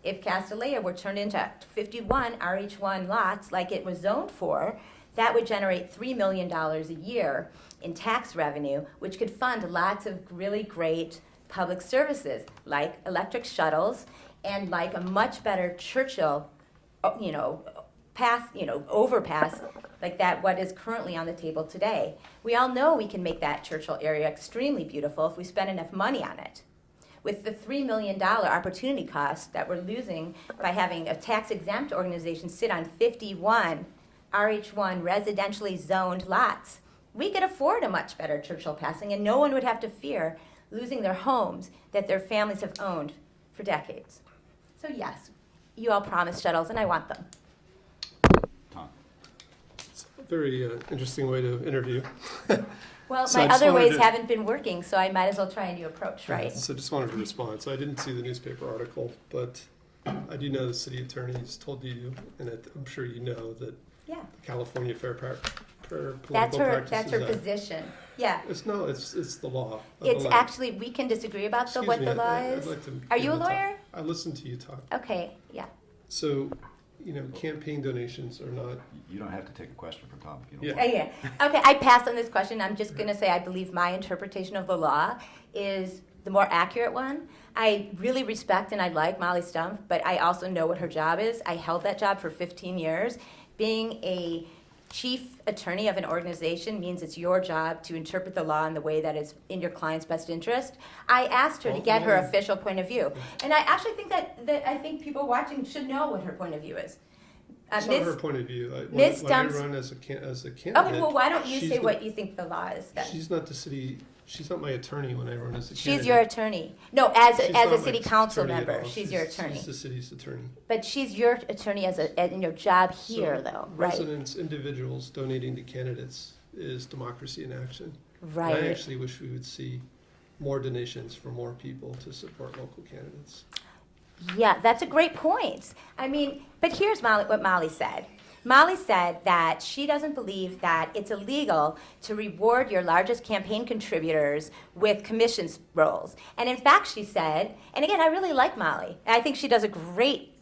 If Castellea were turned into 51 RH1 lots like it was zoned for, that would generate $3 million a year in tax revenue, which could fund lots of really great public services like electric shuttles and like a much better Churchill, overpass like that what is currently on the table today. We all know we can make that Churchill area extremely beautiful if we spend enough money on it. With the $3 million opportunity cost that we're losing by having a tax-exempt organization sit on 51 RH1 residentially zoned lots, we could afford a much better Churchill passing, and no one would have to fear losing their homes that their families have owned for decades. So yes, you all promised shuttles, and I want them. Tom. It's a very interesting way to interview. Well, So my I just other wanted ways to- haven't been working, so I might as well try a new approach, right? So I just wanted to respond. So I didn't see the newspaper article, but I do know the city attorney has told you, and I'm sure you know, that Yeah. the California Fair Political That's her Practices Act- position. Yeah. It's the law. I It's believe. actually, we can disagree about what the law I'd is. like to Are give you a the time. lawyer? I listened to you talk. Okay, yeah. So campaign donations are not. You don't have to take a question from Tom if you don't Yeah. want. Yeah. Okay, I passed on this question. I'm just going to say I believe my interpretation of the law is the more accurate one. I really respect and I like Molly Stumpf, but I also know what her job is. I held that job for 15 years. Being a chief attorney of an organization means it's your job to interpret the law in the way that is in your client's best interest. I asked her to get her official point of view. And I actually think that I think people watching should know what her point of view is. It's not her point of view. Ms. When I Stumpf's- run as a candidate. Okay, well, why don't you she's say the- what you think the law is then? She's not my attorney when I run as a candidate. She's your attorney. No, as She's a not my city council attorney at member, all. she's your attorney. She's the city's attorney. But she's your attorney in your job here, So though, right? Residents, individuals donating to candidates is democracy in action. Right. And I actually wish we would see more donations for more people to support local candidates. Yeah, that's a great point. I mean, but here's what Molly said. Molly said that she doesn't believe that it's illegal to reward your largest campaign contributors with commissions roles. And in fact, she said, and again, I really like Molly. I think she does a great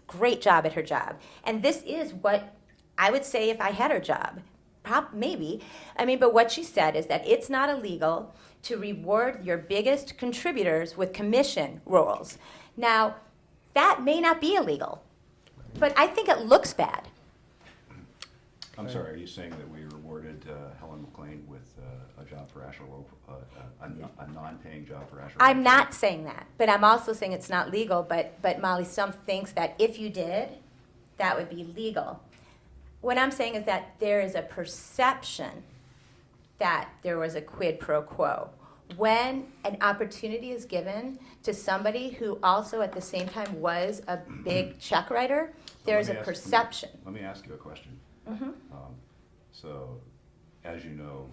job at her job. And this is what I would say if I had her job. Maybe. I mean, but what she said is that it's not illegal to reward your biggest contributors with commission roles. Now, that may not be illegal, but I think it looks bad. I'm sorry, are you saying that we rewarded Helen McLean with a job for Asher Wolf, a non-paying job for Asher Wolf? I'm not saying that, but I'm also saying it's not legal, but Molly Stumpf thinks that if you did, that would be legal. What I'm saying is that there is a perception that there was a quid pro quo. When an opportunity is given to somebody who also at the same time was a big check writer, there's a perception. Let me ask you a question. Mm-hmm. So, as you know,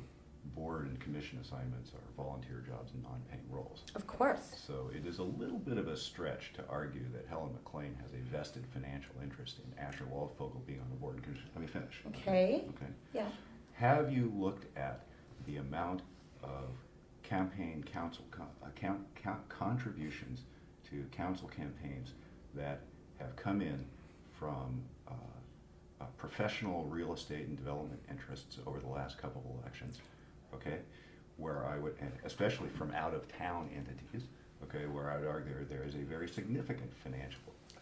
board and commission assignments are volunteer jobs and non-paying roles. Of course. So it is a little bit of a stretch to argue that Helen McLean has a vested financial interest in Asher Waldfogel being on the board and commission. Let me finish. Okay. Okay. Yeah. Have you looked at the amount of campaign council contributions to council campaigns that have come in from professional real estate and development interests over the last couple of elections, okay? Where I would, and especially from out-of-town entities, okay, where I would argue there is a very significant financial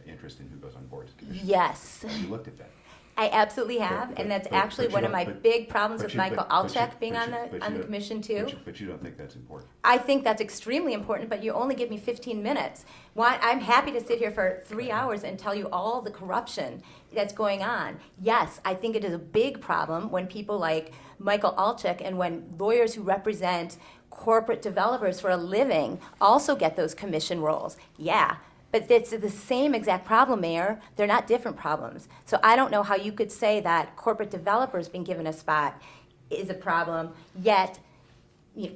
interest in who goes on boards and commissions. Yes. Have you looked at that? I absolutely have, and that's actually one of my big problems with Michael Alchek being on the commission too. But you don't think that's important? I think that's extremely important, but you only give me 15 minutes. I'm happy to sit here for 3 hours and tell you all the corruption that's going on. Yes, I think it is a big problem when people like Michael Alchek and when lawyers who represent corporate developers for a living also get those commission roles. Yeah. But it's the same exact problem, Mayor. They're not different problems. So I don't know how you could say that corporate developers being given a spot is a problem, yet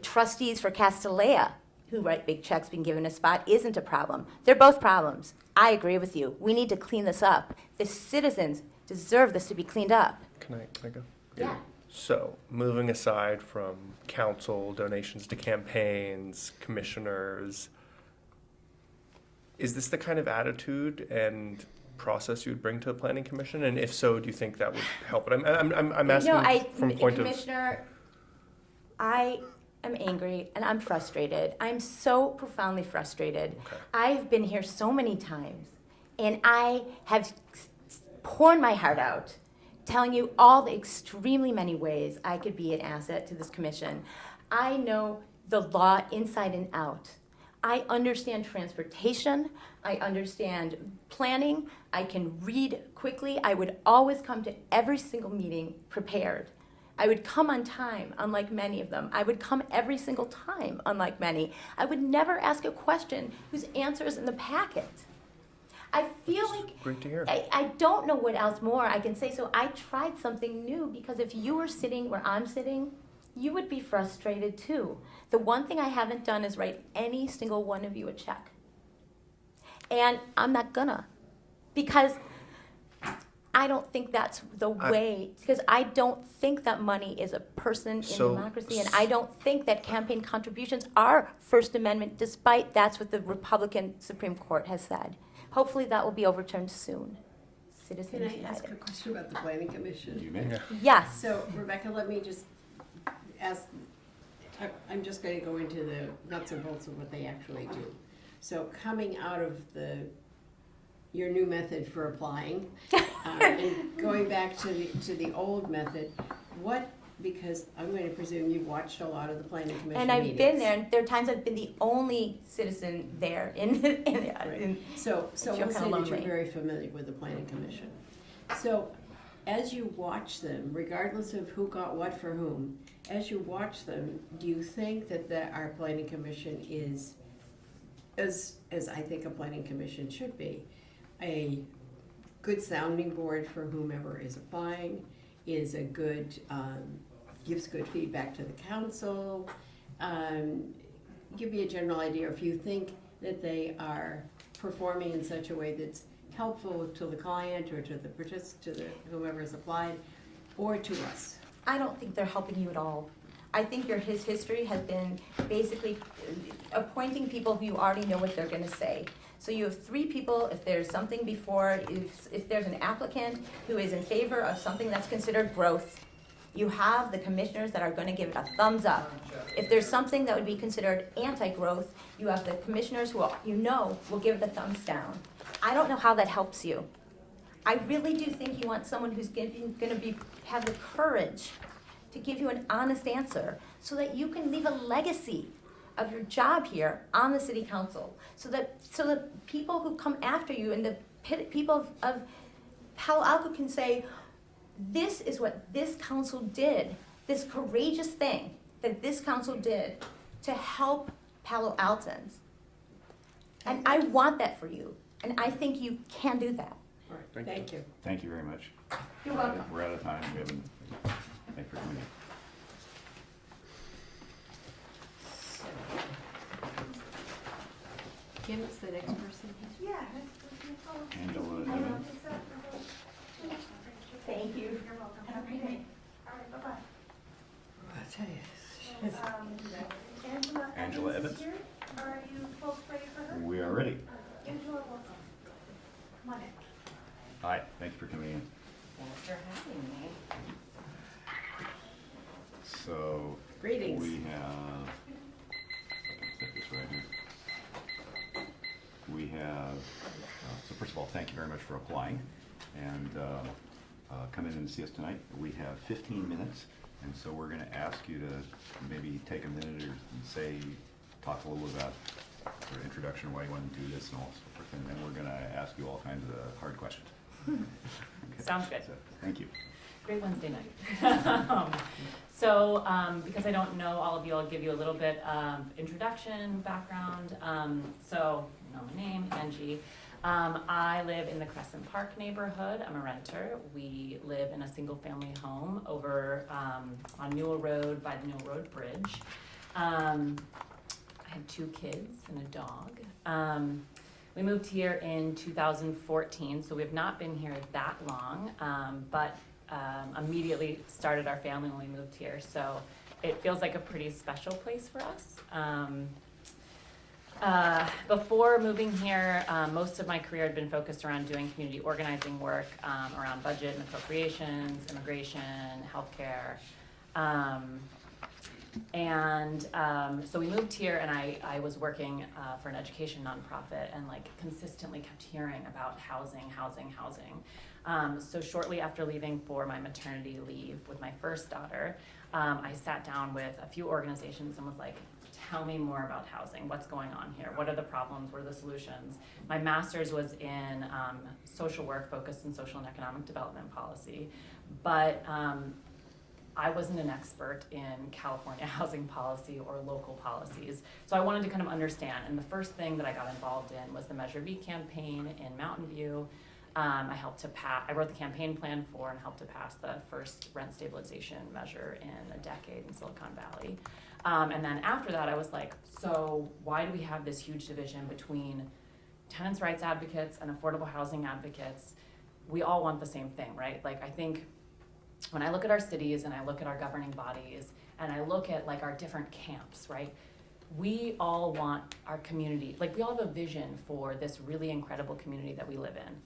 trustees for Castellea who write big checks being given a spot isn't a problem. They're both problems. I agree with you. We need to clean this up. The citizens deserve this to be cleaned up. Can I go? Yeah. So, moving aside from council, donations to campaigns, commissioners, is this the kind of attitude and process you would bring to a planning commission? And if so, do you think that would help? I'm asking from a point of... Commissioner, I am angry and I'm frustrated. I'm so profoundly frustrated. Okay. I've been here so many times and I have poured my heart out telling you all the extremely many ways I could be an asset to this commission. I know the law inside and out. I understand transportation, I understand planning, I can read quickly. I would always come to every single meeting prepared. I would come on time, unlike many of them. I would come every single time, unlike many. I would never ask a question whose answer is in the packet. I feel like great to hear. I don't know what else more I can say, so I tried something new because if you were sitting where I'm sitting, you would be frustrated too. The one thing I haven't done is write any single one of you a check. And I'm not gonna. Because I don't think that's the way, because I don't think that money is a person in democracy, and I don't think that campaign contributions are First Amendment, despite that's what the Republican Supreme Court has said. Hopefully that will be overturned soon. Citizens Can I ask a United. question about the planning commission? You may. Yes. So Rebecca, let me just ask, I'm just gonna go into the nuts and bolts of what they actually do. So coming out of your new method for applying, and going back to the old method, because I'm going to presume you've watched a lot of the planning commission And I've meetings. been there, and there are times I've been the only citizen there Right. So feel we'll kinda say that lonely. you're very familiar with the planning commission. So as you watch them, regardless of who got what for whom, as you watch them, do you think that our planning commission is, as I think a planning commission should be, a good sounding board for whomever is applying, is a good, gives good feedback to the council? Give me a general idea if you think that they are performing in such a way that's helpful to the client or to the whomever has applied, or to us. I don't think they're helping you at all. I think his history has been basically appointing people who you already know what they're gonna say. So you have 3 people, if there's something before, if there's an applicant who is in favor of something that's considered growth, you have the commissioners that are gonna give it a thumbs up. If there's something that would be considered anti-growth, you have the commissioners who will give it the thumbs down. I don't know how that helps you. I really do think you want someone who's have the courage to give you an honest answer so that you can leave a legacy of your job here on the city council, so that people who come after you and the people of Palo Alto can say, this is what this council did, this courageous thing that this council did to help Palo Altans. And I want that for you, and I think you can do that. All right, thank you. Thank you very much. You're welcome. We're out of time. We haven't, thanks for coming in. Kim is the next person. Angela Evans. Thank you. You're welcome. Have a great day. All right, bye-bye. I'll tell you. Angela Evans. Here. Are you folks ready for her? We are ready. Angela, welcome. Come on in. Hi, thank you for coming in. Thanks for having me. So. Greetings. We have, set this right here. We have, so first of all, thank you very much for applying and come in and see us tonight. We have 15 minutes, and so we're going to ask you to maybe take a minute or talk a little about your introduction, why you want to do this and all so forth, and then we're going to ask you all kinds of hard questions. Okay. Sounds good. So, thank you. Great Wednesday night. Because I don't know all of you, I'll give you a little bit of introduction, background. So, you know my name, Angie. I live in the Crescent Park neighborhood. I'm a renter. We live in a single-family home over on Newell Road by the Newell Road Bridge. I had 2 kids and a dog. We moved here in 2014, so we have not been here that long, but immediately started our family when we moved here. So it feels like a pretty special place for us. Before moving here, most of my career had been focused around doing community organizing work around budget and appropriations, immigration, healthcare. So we moved here, and I was working for an education nonprofit, and consistently kept hearing about housing. So shortly after leaving for my maternity leave with my first daughter, I sat down with a few organizations and was like, tell me more about housing. What's going on here? What are the problems? What are the solutions? My master's was in social work, focused in social and economic development policy, but I wasn't an expert in California housing policy or local policies. So I wanted to kind of understand. And the first thing that I got involved in was the Measure B campaign in Mountain View. I wrote the campaign plan for and helped to pass the first rent stabilization measure in a decade in Silicon Valley. And then after that, I was like, so why do we have this huge division between tenants' rights advocates and affordable housing advocates? We all want the same thing, right? I think when I look at our cities and I look at our governing bodies and I look at our different camps, right? We all want our community, we all have a vision for this really incredible community that we live in.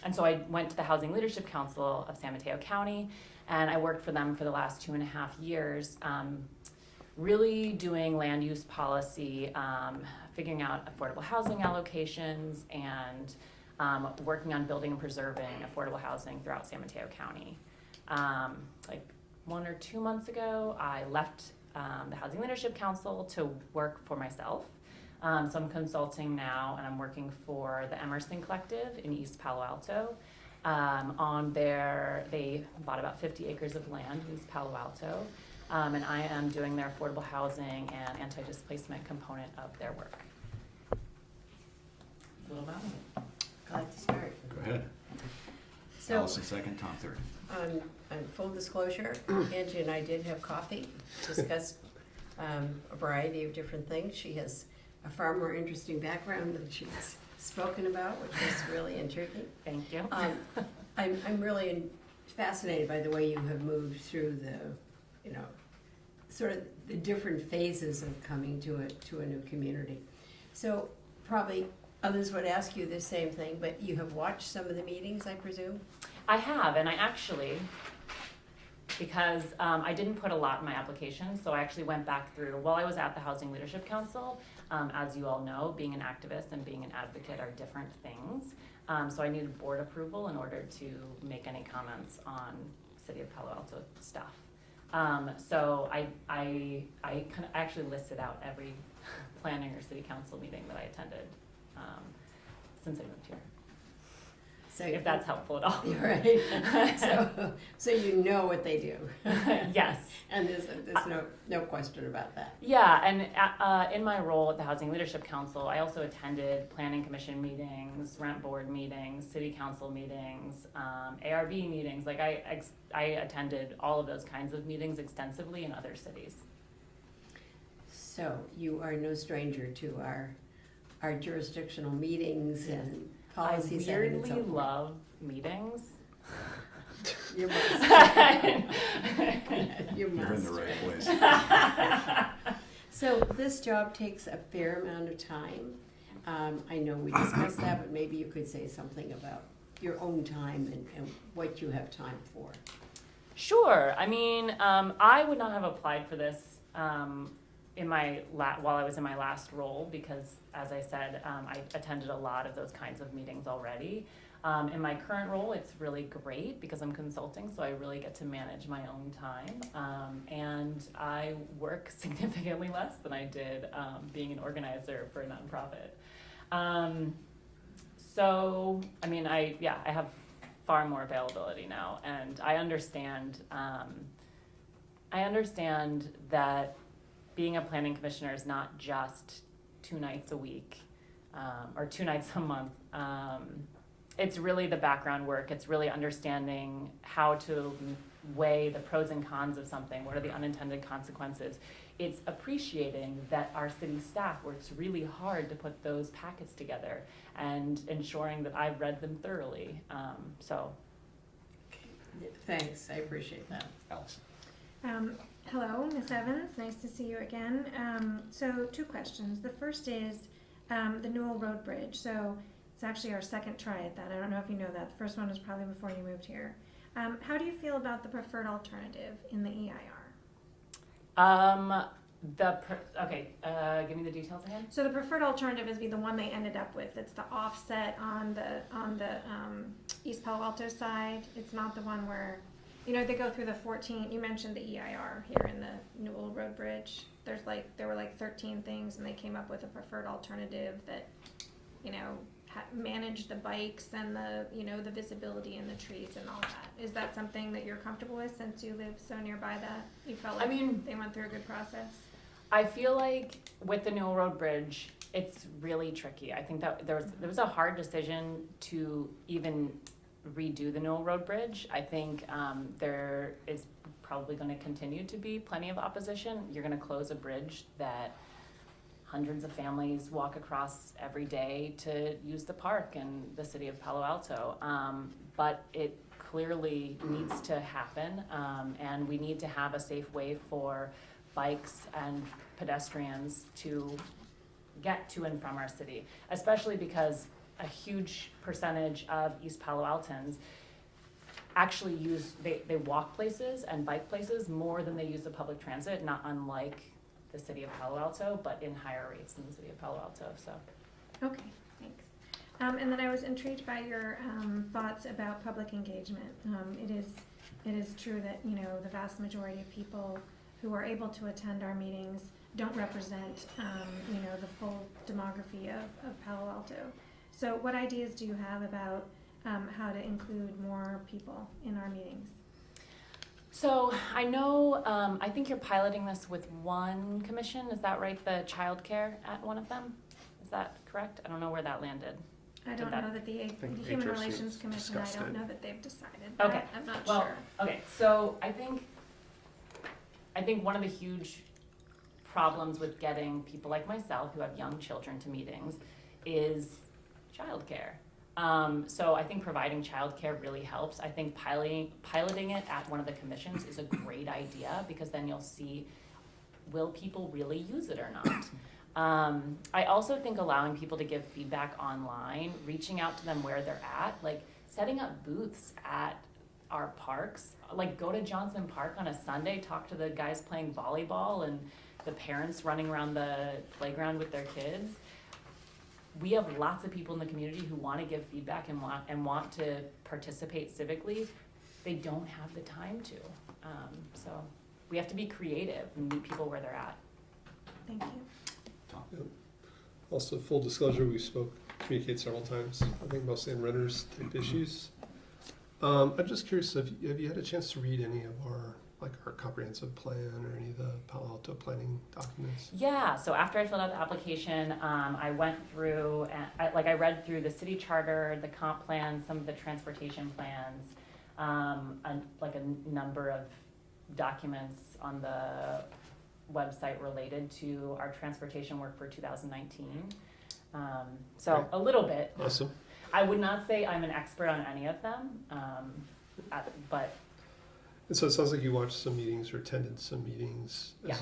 And so I went to the Housing Leadership Council of San Mateo County, and I worked for them for the last 2.5 years, really doing land use policy, figuring out affordable housing allocations, and working on building and preserving affordable housing throughout San Mateo County. Like 1 or 2 months ago, I left the Housing Leadership Council to work for myself. So I'm consulting now, and I'm working for the Emerson Collective in East Palo Alto. They bought about 50 acres of land in East Palo Alto, and I am doing their affordable housing and anti-displacement component of their work. That's a little about me. Glad to start. Go ahead. So, Allison second, Tom third. on full disclosure, Angie and I did have coffee, discussed a variety of different things. She has a far more interesting background than she's spoken about, which is really intriguing. Thank you. I'm really fascinated by the way you have moved through the, sort of the different phases of coming to a new community. So probably others would ask you the same thing, but you have watched some of the meetings, I presume? I have, and I actually, because I didn't put a lot in my application, so I actually went back through, while I was at the Housing Leadership Council, as you all know, being an activist and being an advocate are different things. So I needed board approval in order to make any comments on City of Palo Alto stuff. So I kind of actually listed out every planning or city council meeting that I attended since I moved here. So if that's helpful at all. Right. So you know what they do. Yes. And there's no question about that. Yeah, and in my role at the Housing Leadership Council, I also attended Planning Commission meetings, Rent Board meetings, City Council meetings, ARB meetings. Like I attended all of those kinds of meetings extensively in other cities. So you are no stranger to our jurisdictional meetings and policy setting and so forth. I weirdly love meetings. You must. You must. You're in the right place. So this job takes a fair amount of time. I know we discussed that, but maybe you could say something about your own time and what you have time for. Sure. I mean, I would not have applied for this while I was in my last role because, as I said, I attended a lot of those kinds of meetings already. In my current role, it's really great because I'm consulting, so I really get to manage my own time. And I work significantly less than I did being an organizer for a nonprofit. So, I mean, I have far more availability now, and I understand that being a planning commissioner is not just 2 nights a week or 2 nights a month. It's really the background work. It's really understanding how to weigh the pros and cons of something. What are the unintended consequences? It's appreciating that our city staff works really hard to put those packets together and ensuring that I've read them thoroughly. Thanks, I appreciate that. Allison. Hello, Ms. Evans, nice to see you again. So 2 questions. The first is the Newell Road Bridge. So it's actually our second try at that. I don't know if you know that. The first one was probably before you moved here. How do you feel about the preferred alternative in the EIR? Give me the details again. So the preferred alternative is the one they ended up with. It's the offset on the East Palo Alto side. It's not the one where, they go through the 14. You mentioned the EIR here in the Newell Road Bridge. There were 13 things, and they came up with a preferred alternative that, manage the bikes and the visibility in the trees and all that. Is that something that you're comfortable with since you live so nearby that you felt like they went through a good process? I feel like with the Newell Road Bridge, it's really tricky. I think that there was a hard decision to even redo the Newell Road Bridge. I think there is probably going to continue to be plenty of opposition. You're going to close a bridge that hundreds of families walk across every day to use the park in the city of Palo Alto. But it clearly needs to happen, and we need to have a safe way for bikes and pedestrians to get to and from our city, especially because a huge percentage of East Palo Altans actually they walk places and bike places more than they use the public transit, not unlike the city of Palo Alto, but in higher rates than the city of Palo Alto, so. Okay, thanks. And then I was intrigued by your thoughts about public engagement. It is true that, you know, the vast majority of people who are able to attend our meetings don't represent, you know, the full demography of Palo Alto. So what ideas do you have about how to include more people in our meetings? So I know, I think you're piloting this with one commission, is that right? The childcare at one of them? Is that correct? I don't know where that landed. I don't know that the Human Relations Commission, I don't know that they've decided. Okay. I'm not Well, sure. okay, so I think one of the huge problems with getting people like myself who have young children to meetings is childcare. So I think providing childcare really helps. I think piloting it at one of the commissions is a great idea, because then you'll see, will people really use it or not? I also think allowing people to give feedback online, reaching out to them where they're at, like setting up booths at our parks, like go to Johnson Park on a Sunday, talk to the guys playing volleyball and the parents running around the playground with their kids. We have lots of people in the community who want to give feedback and want to participate civically. They don't have the time to. So we have to be creative and meet people where they're at. Thank you. Yep. Also, full disclosure, we communicated several times, I think mostly on renters type issues. I'm just curious, have you had a chance to read any of our comprehensive plan or any of the Palo Alto planning documents? Yeah, so after I filled out the application, I went through, and I read through the city charter, the comp plan, some of the transportation plans, a number of documents on the website related to our transportation work for 2019. So Great. a little bit. Awesome. I would not say I'm an expert on any of them, but. And so it sounds like you watched some meetings or attended some meetings. Yeah.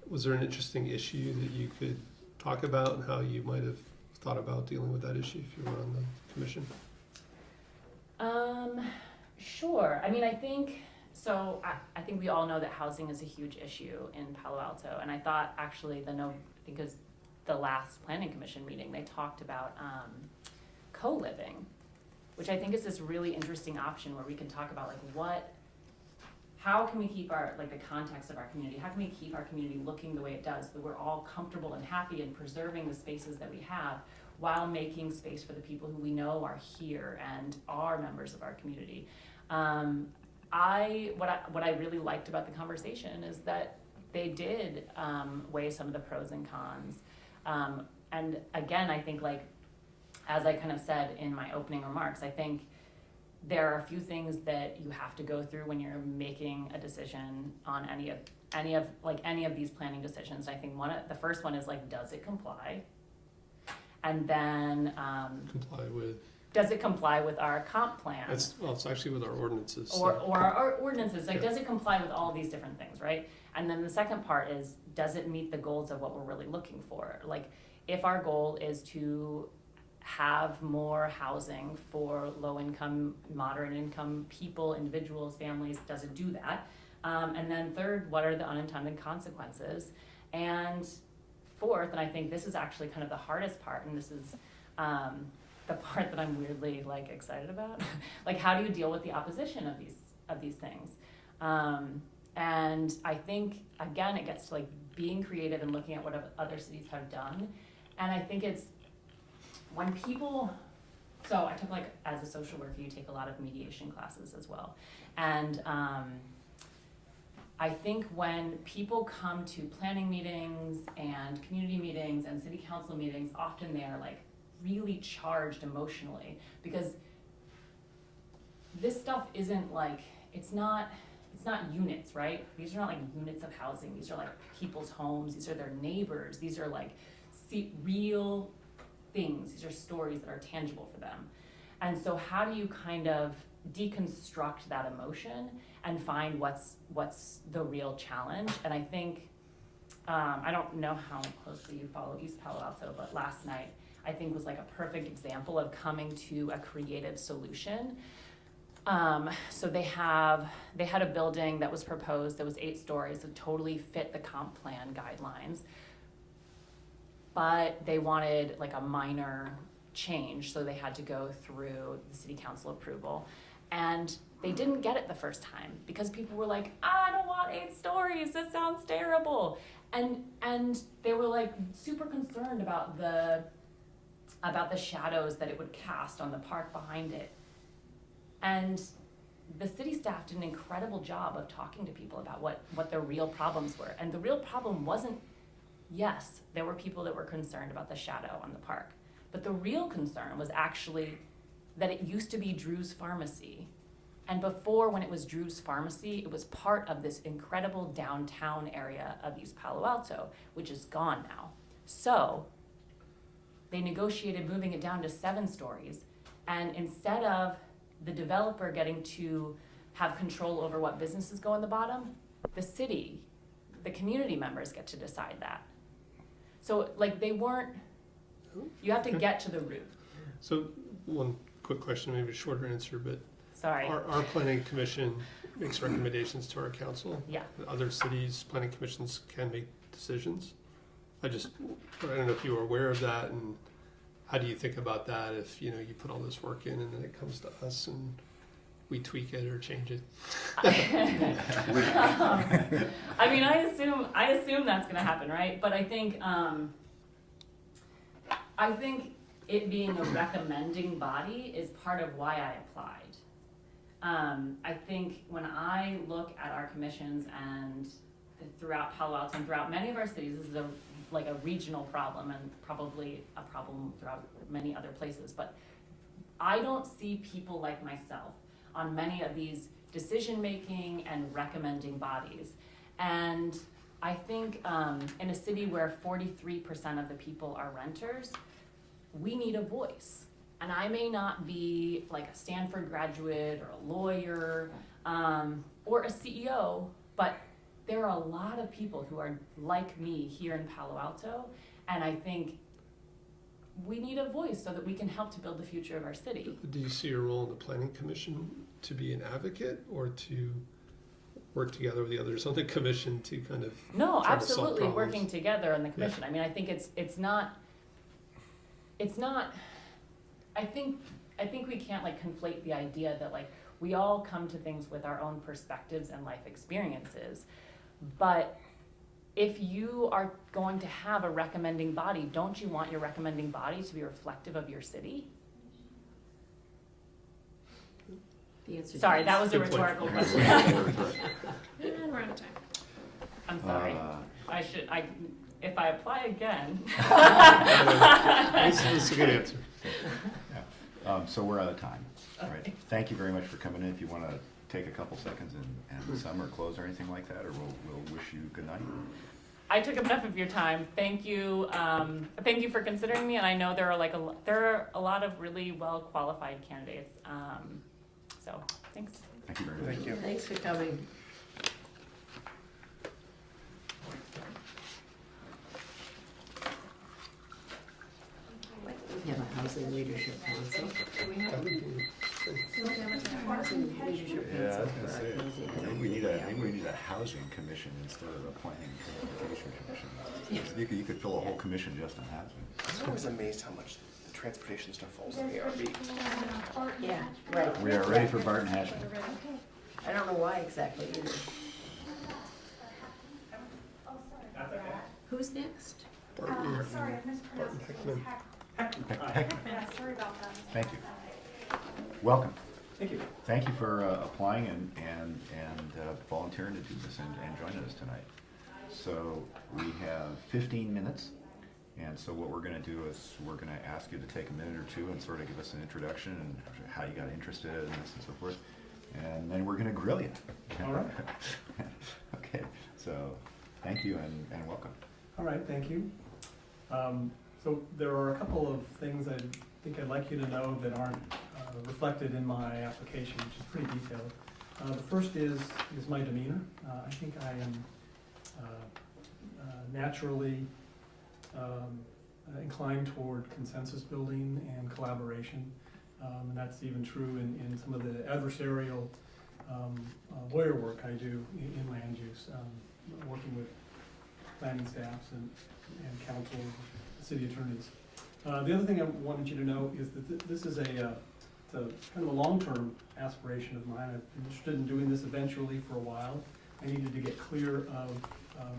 Was there an interesting issue that you could talk about, and how you might have thought about dealing with that issue if you were on the commission? Sure. I mean, I think we all know that housing is a huge issue in Palo Alto, and I thought actually it was the last planning commission meeting, they talked about co-living, which I think is this really interesting option where we can talk about how can we keep the context of our community, how can we keep our community looking the way it does, that we're all comfortable and happy and preserving the spaces that we have while making space for the people who we know are here and are members of our community. What I really liked about the conversation is that they did weigh some of the pros and cons. And again, I think as I kind of said in my opening remarks, I think there are a few things that you have to go through when you're making a decision on any of these planning decisions. I think the first one is does it comply? And then does it comply with our comp plan? It's actually with our ordinances. Or our ordinances, Yeah. does it comply with all of these different things, right? And then the second part is, does it meet the goals of what we're really looking for? If our goal is to have more housing for low-income, moderate-income people, individuals, families, does it do that? And then third, what are the unintended consequences? And fourth, and I think this is actually kind of the hardest part, and this is the part that I'm weirdly excited about. How do you deal with the opposition of these things? And I think again it gets to being creative and looking at what other cities have done. And I think it's when people, so I took as a social worker, you take a lot of mediation classes as well. And I think when people come to planning meetings and community meetings and city council meetings, often they are really charged emotionally, because this stuff isn't it's not units, right? These are not units of housing. These are people's homes. These are their neighbors. These are real things. These are stories that are tangible for them. And so how do you kind of deconstruct that emotion and find what's the real challenge? And I think, I don't know how closely you follow East Palo Alto, but last night I think was like a perfect example of coming to a creative solution. So they had a building that was proposed that was 8 stories, that totally fit the comp plan guidelines, but they wanted like a minor change, so they had to go through the city council approval. And they didn't get it the first time because people were like, I don't want 8 stories, this sounds terrible. And they were like super concerned about the shadows that it would cast on the park behind it. And the city staff did an incredible job of talking to people about what their real problems were. And the real problem wasn't, yes, there were people that were concerned about the shadow on the park, but the real concern was actually that it used to be Drew's Pharmacy. And before, when it was Drew's Pharmacy, it was part of this incredible downtown area of East Palo Alto, which is gone now. So they negotiated moving it down to 7 stories. And instead of the developer getting to have control over what businesses go on the bottom, the city, the community members get to decide that. So like they weren't, you have to get to the root. So one quick question, maybe a shorter answer, but Sorry. Our planning commission makes recommendations to our council. Yeah. Other cities' planning commissions can make decisions. I don't know if you are aware of that, and how do you think about that if, you put all this work in and then it comes to us and we tweak it or change it? I mean, I assume that's going to happen, right? But I think it being a recommending body is part of why I applied. I think when I look at our commissions and throughout Palo Alto and throughout many of our cities, this is like a regional problem and probably a problem throughout many other places, but I don't see people like myself on many of these decision-making and recommending bodies. And I think in a city where 43% of the people are renters, we need a voice. And I may not be like a Stanford graduate or a lawyer or a CEO, but there are a lot of people who are like me here in Palo Alto, and I think we need a voice so that we can help to build the future of our city. Do you see your role in the planning commission to be an advocate or to work together with the others on the commission to kind of No, try to solve absolutely problems? working together on the commission. Yeah. I mean, I think it's not. I think we can't like conflate the idea that like we all come to things with our own perspectives and life experiences, but if you are going to have a recommending body, don't you want your recommending body to be reflective of your city? The answer Sorry, is that was a Good point. rhetorical question. And we're out of time. I'm sorry. If I apply again. That's a good answer. So we're out of time. All right. Thank you very much for coming in. If you want to take a couple seconds and sum or close or anything like that, or we'll wish you good night. I took up enough of your time. Thank you. Thank you for considering me. And I know there are a lot of really well qualified candidates. So thanks. Thank you very much. Thank you. Thanks for coming. We have a housing leadership council. Housing leadership Yeah, I was council gonna for our say, closing. maybe we need a housing commission instead of a planning transportation commission. You could fill a whole commission just on housing. I'm always amazed how much the transportation stuff falls on ARB. Yeah, right. We are ready for Barton Hashman. I don't know why exactly either. Who's next? Barton, Sorry, I mispronounced Barton it. Heck, Yeah, sorry about that. Thank you. Welcome. Thank you. Thank you for applying and volunteering to do this and joining us tonight. So we have 15 minutes, and so what we're going to do is we're going to ask you to take a minute or two and sort of give us an introduction and how you got interested in this and so forth, and then we're going to grill you. All right. Okay. So thank you and welcome. All right, thank you. So there are a couple of things I think I'd like you to know that aren't reflected in my application, which is pretty detailed. The first is my demeanor. I think I am naturally inclined toward consensus building and collaboration. And that's even true in some of the adversarial lawyer work I do in land use, working with planning staffs and council, city attorneys. The other thing I wanted you to know is that this is it's a kind of a long-term aspiration of mine. I've been interested in doing this eventually for a while. I needed to get clear of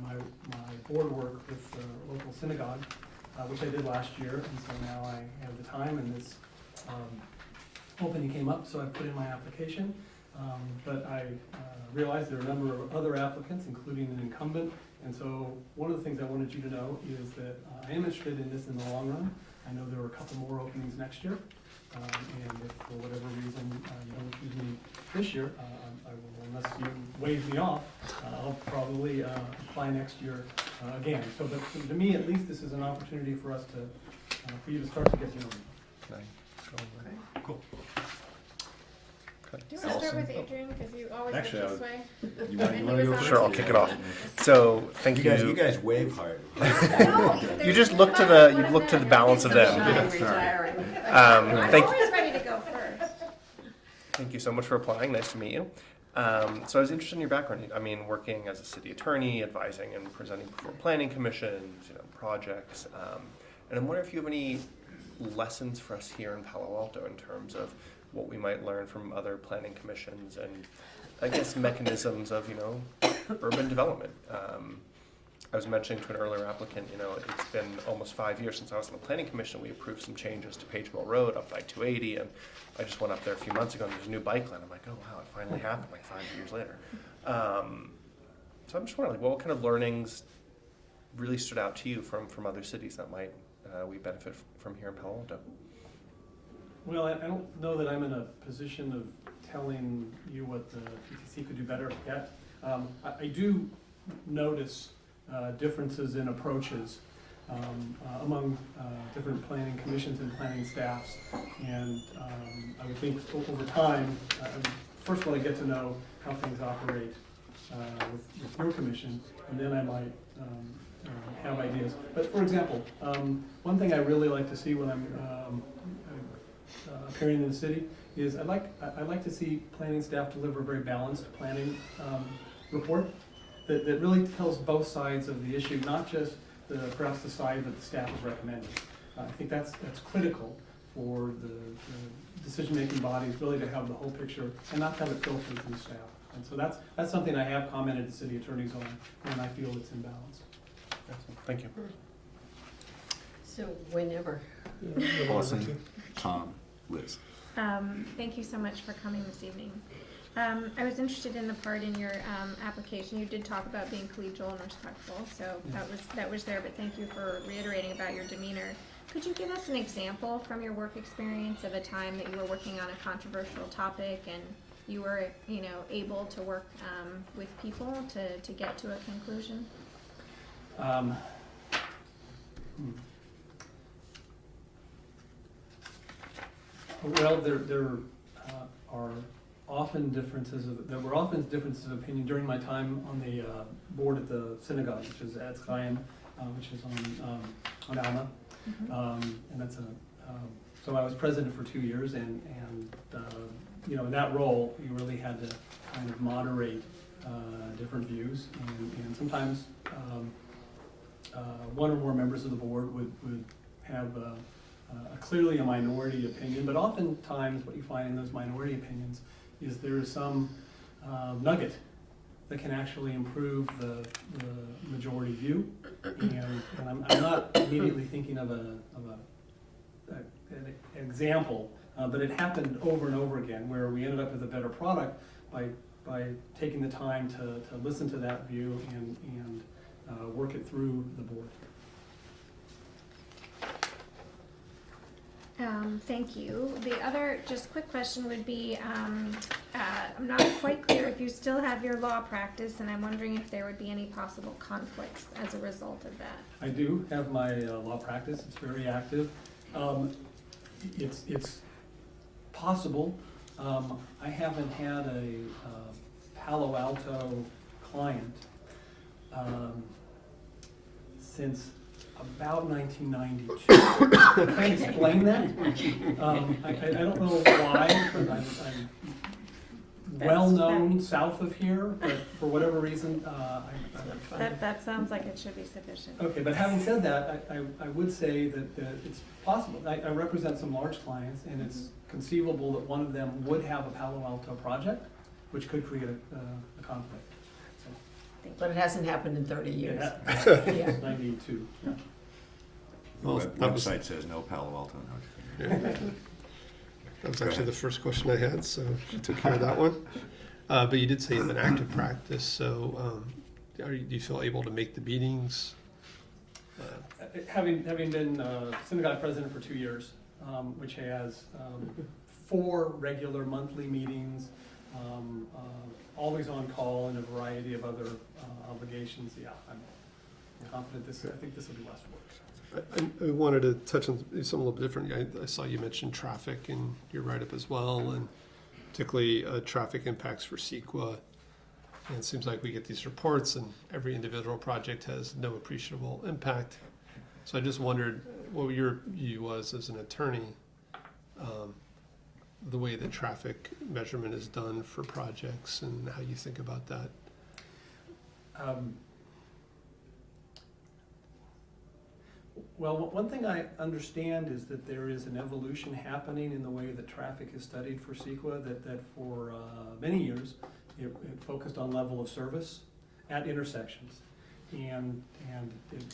my board work with the local synagogue, which I did last year, and so now I have the time, and this opening came up, so I put in my application. But I realized there are a number of other applicants, including an incumbent, and so one of the things I wanted you to know is that I am interested in this in the long run. I know there are a couple more openings next year, and if for whatever reason you don't choose me this year, I will, unless you wave me off, I'll probably apply next year again. So, but to me, at least, this is an opportunity for us to, for you to start to get to know me. Okay. Cool. Do you want to start with Adrian, because you always look Actually, this way? You want And to he go was first? Sure, I'll kick it off. So, thank you. You guys wave hard. You just look to the balance of them. I'm always ready to go first. Thank you so much for applying. Nice to meet you. So I was interested in your background. I mean, working as a city attorney, advising and presenting before planning commissions, projects. And I'm wondering if you have any lessons for us here in Palo Alto in terms of what we might learn from other planning commissions and, I guess, mechanisms of, urban development. I was mentioning to an earlier applicant, it's been almost 5 years since I was on the planning commission. We approved some changes to Page Mill Road up by 280, and I just went up there a few months ago and there's a new bike lane. I'm like, oh wow, it finally happened like 5 years later. So I'm just wondering, what kind of learnings really stood out to you from other cities that might we benefit from here in Palo Alto? Well, I don't know that I'm in a position of telling you what the PTC could do better yet. I do notice differences in approaches among different planning commissions and planning staffs. And I would think over time, first I want to get to know how things operate with your commission, and then I might have ideas. But for example, one thing I really like to see when I'm appearing in the city is I like to see planning staff deliver a very balanced planning report that really tells both sides of the issue, not just perhaps the side that the staff is recommending. I think that's critical for the decision-making bodies really to have the whole picture and not have it filtered through staff. And so that's something I have commented to city attorneys on when I feel it's imbalanced. Thank you. So whenever. Awesome. Tom, Liz. Thank you so much for coming this evening. I was interested in the part in your application. You did talk about being collegial and respectful, so that was there, but thank you for reiterating about your demeanor. Could you give us an example from your work experience of a time that you were working on a controversial topic and you were, able to work with people to get to a conclusion? Well, there are often differences there were often differences of opinion during my time on the board at the synagogue, which is at Chaim, which is on Alma, and that's so I was president for 2 years, and in that role you really had to kind of moderate different views, and sometimes one or more members of the board would have clearly a minority opinion, but oftentimes what you find in those minority opinions is there is some nugget that can actually improve the majority view, and I'm not immediately thinking of an example, but it happened over and over again where we ended up with a better product by taking the time to listen to that view and work it through the board. Thank you. The other just quick question would be, I'm not quite clear if you still have your law practice, and I'm wondering if there would be any possible conflicts as a result of that. I do have my law practice. It's very active. It's possible. I haven't had a Palo Alto client since about 1992. I can't explain that. I don't know why, but I'm well-known south of here, but for whatever reason, That sounds like it should be sufficient. Okay, but having said that, I would say that it's possible. I represent some large clients, and it's conceivable that one of them would have a Palo Alto project, which could create a conflict. So, But it hasn't happened in 30 years. yeah, 92. Yeah. Well, The that was- website says no Palo Alto, no. Yeah. That was Go actually ahead. the first question I had, so you took care of that one. But you did say you have an active practice, so do you feel able to make the meetings? Having been synagogue president for 2 years, which has 4 regular monthly meetings, always on call, and a variety of other obligations, yeah, I'm confident I think this will be less work. I wanted to touch on something a little bit different. I saw you mention traffic in your write-up as well, and particularly traffic impacts for CEQA. And it seems like we get these reports, and every individual project has no appreciable impact. So I just wondered what your view was as an attorney, the way that traffic measurement is done for projects, and how you think about that. Well, one thing I understand is that there is an evolution happening in the way that traffic is studied for CEQA, that for many years, it focused on level of service at intersections. And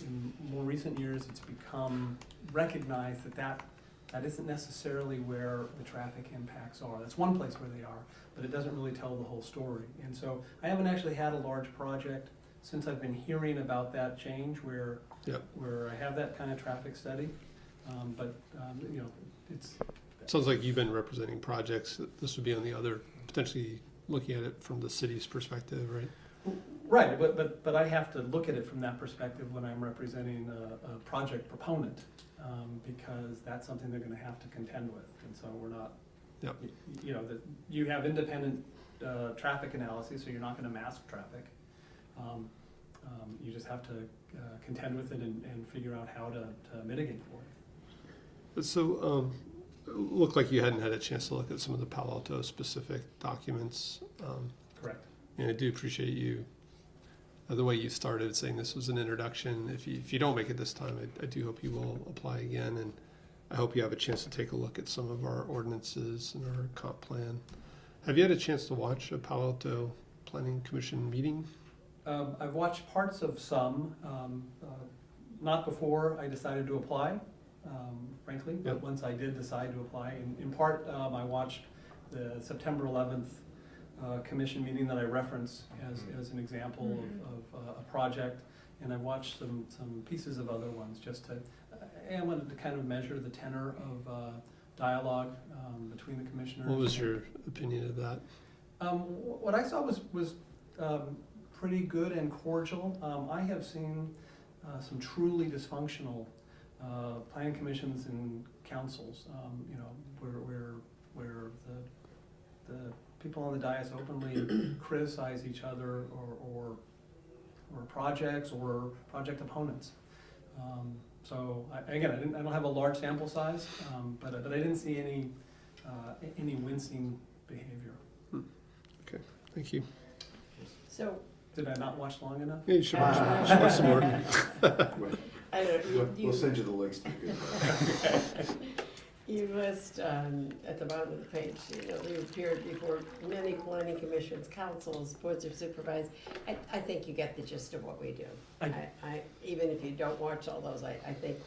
in more recent years, it's become recognized that isn't necessarily where the traffic impacts are. That's one place where they are, but it doesn't really tell the whole story. And so I haven't actually had a large project since I've been hearing about that change where I have that kind of traffic study. You know, it's... Sounds like you've been representing projects. This would be on the other, potentially looking at it from the city's perspective, right? Right, but I have to look at it from that perspective when I'm representing a project proponent, because that's something they're going to have to contend with. And so we're not, you know, that you have independent traffic analysis, so you're not going to mask traffic. You just have to contend with it and figure out how to mitigate for it. So, it looked like you hadn't had a chance to look at some of the Palo Alto specific documents. Correct. And I do appreciate you, the way you started saying this was an introduction. If you don't make it this time, I do hope you will apply again, and I hope you have a chance to take a look at some of our ordinances and our comp plan. Have you had a chance to watch a Palo Alto Planning Commission meeting? I've watched parts of some, not before I decided to apply, frankly, but once I did decide to apply. In part, I watched the September 11th commission meeting that I reference as an example of a project, and I watched some pieces of other ones just to, I wanted to kind of measure the tenor of dialogue between the commissioners. What was your opinion of that? What I saw was pretty good and cordial. I have seen some truly dysfunctional planning commissions and councils, you know, where the people on the dais openly criticize each other or projects or project opponents. So I don't have a large sample size, but I didn't see any wincing behavior. Okay, thank you. So, did I not watch long enough? Yeah, you should watch some more. We'll send you the links to the good. You list at the bottom of the page, you know, you appeared before many planning commissions, councils, boards of supervisors. I think you get the gist of what we do. I even if you don't watch all those, I think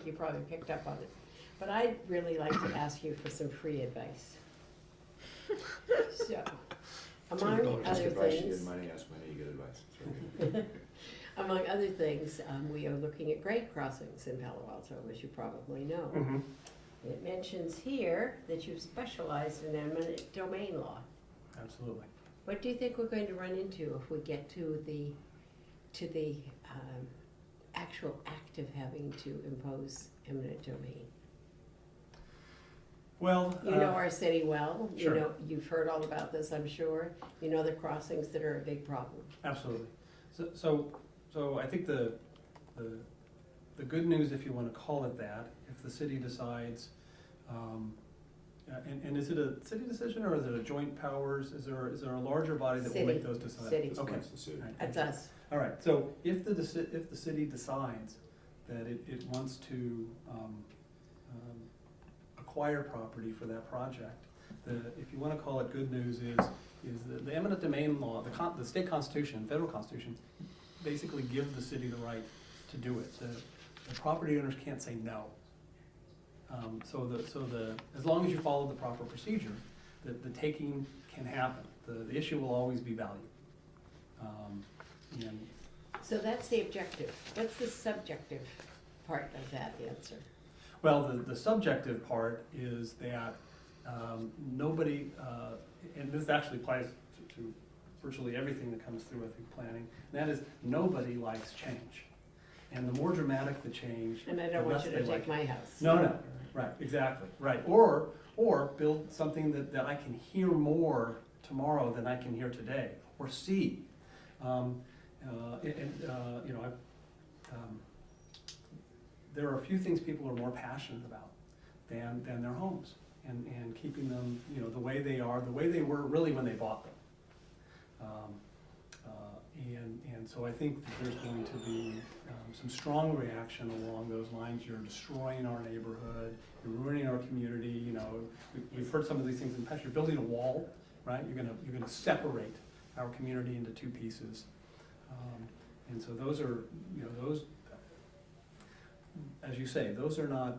you probably picked up on it. But I'd really like to ask you for some free advice. So, among other things, money, ask money, you get advice. among other things, we are looking at grade crossings in Palo Alto, as you probably know. Mm-hmm. It mentions here that you've specialized in eminent domain law. Absolutely. What do you think we're going to run into if we get to the actual act of having to impose eminent domain? Well, you know our city well. Sure. You know, you've heard all about this, I'm sure. You know the crossings that are a big problem. Absolutely. So I think the the good news, if you want to call it that, if the city decides, and is it a city decision or is it a joint powers? Is there a larger body that will make those decisions? City. Okay. That's the city. Right. That's us. All right, so if the city decides that it wants to acquire property for that project, if you want to call it good news, is the eminent domain law, the state constitution, federal constitution, basically give the city the right to do it. The property owners can't say no. As long as you follow the proper procedure, the taking can happen. The issue will always be value. And So that's the objective. What's the subjective part of that answer? well, the subjective part is that nobody, and this actually applies to virtually everything that comes through, I think, planning, and that is nobody likes change. And the more dramatic the change, And I the don't want less you they to like take it. my house. No, right, exactly, right. Or build something that I can hear more tomorrow than I can hear today, or see. There are a few things people are more passionate about than their homes, and keeping them, the way they are, the way they were really when they bought them. And so I think that there's going to be some strong reaction along those lines. You're destroying our neighborhood, you're ruining our community. We've heard some of these things in the past. You're building a wall, right? You're gonna separate our community into two pieces. And so those are, those, as you say, those are not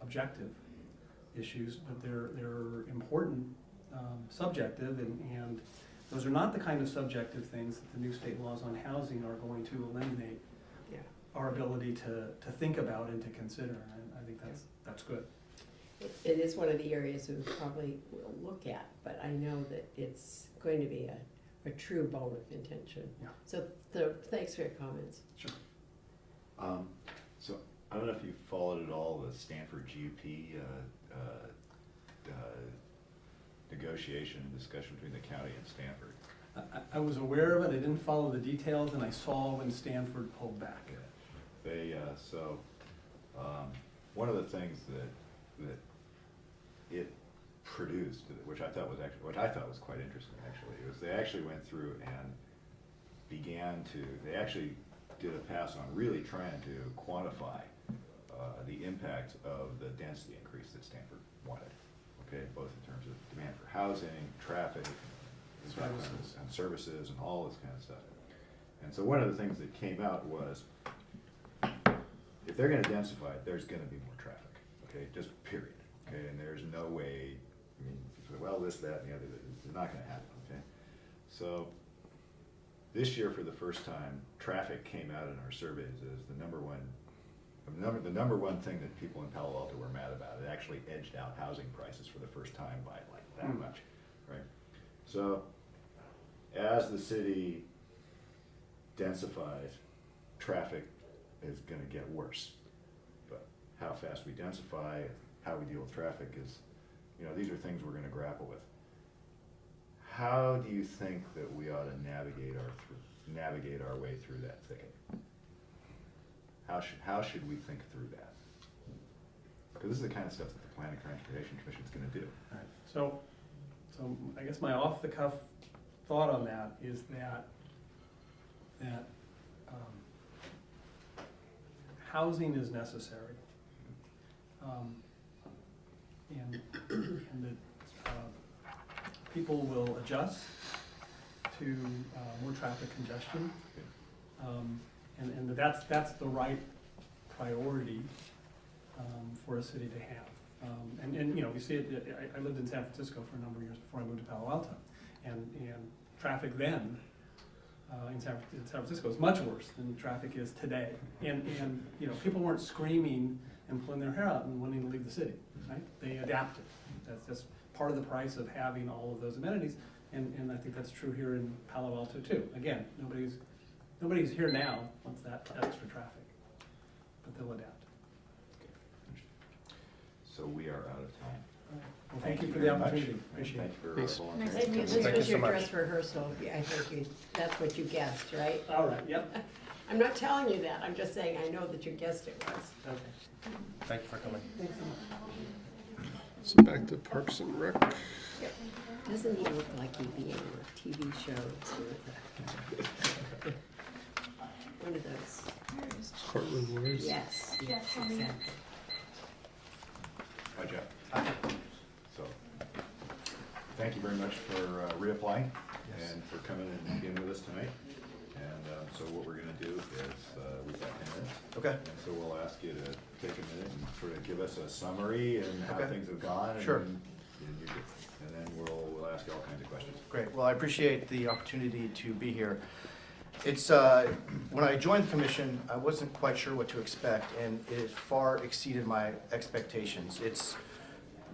objective issues, but they're important, subjective, and those are not the kind of subjective things that the new state laws on housing are going to eliminate our ability to think about and to consider. And I think that's good. It is one of the areas we probably will look at, but I know that it's going to be a true bone of contention. Yeah. So thanks for your comments. Sure. So I don't know if you followed at all the Stanford GUP negotiation and discussion between the county and Stanford. I was aware of it. I didn't follow the details, and I saw when Stanford pulled back. They one of the things that it produced, which I thought was quite interesting actually, was they actually went through and they actually did a pass on really trying to quantify the impact of the density increase that Stanford wanted. Okay, both in terms of demand for housing, traffic, and services, and all this kind of stuff. And so one of the things that came out was, if they're going to densify, there's going to be more traffic. Okay, just period. Okay, and there's no way. I mean, well, this, that, and the other. It's not going to happen. Okay, so this year, for the first time, traffic came out in our surveys as the number one thing that people in Palo Alto were mad about. It actually edged out housing prices for the first time by like that much, right? So as the city densifies, traffic is going to get worse. But how fast we densify, how we deal with traffic is, these are things we're going to grapple with. How do you think that we ought to navigate our way through that thicket? How should we think through that? Because this is the kind of stuff that the Planning Transportation Commission is going to do. All right. So I guess my off-the-cuff thought on that is that housing is necessary, and that people will adjust to more traffic congestion, and that's the right priority for a city to have. And you see it. I lived in San Francisco for a number of years before I moved to Palo Alto, and traffic then in San Francisco is much worse than traffic is today. And people weren't screaming and pulling their hair out and wanting to leave the city, right? They adapted. That's just part of the price of having all of those amenities, and I think that's true here in Palo Alto too. Again, nobody's here now wants that extra traffic, but they'll adapt. So we are out of time. Well, thank you for the opportunity. Appreciate it. Thank you for Thanks. volunteering. This Thank you was so your much. dress rehearsal. I think that's what you guessed, right? All right, yep. I'm not telling you that. I'm just saying I know that you guessed it was. Okay. Thank you for coming. Thanks. So back to Parks and Rec. Doesn't he look like he'd be in a TV show with one of those? Courtroom Wars. Yes, yes, exactly. Hi, Jeff. So, thank you very much for reapplying and for coming and being with us tonight. And so what we're going to do is we've got 10 minutes. Okay. And so we'll ask you to take a minute and sort of give us a summary and how Okay. things have gone. Sure. And then we'll ask you all kinds of questions. Great. Well, I appreciate the opportunity to be here. It's when I joined the commission, I wasn't quite sure what to expect, and it far exceeded my expectations. It's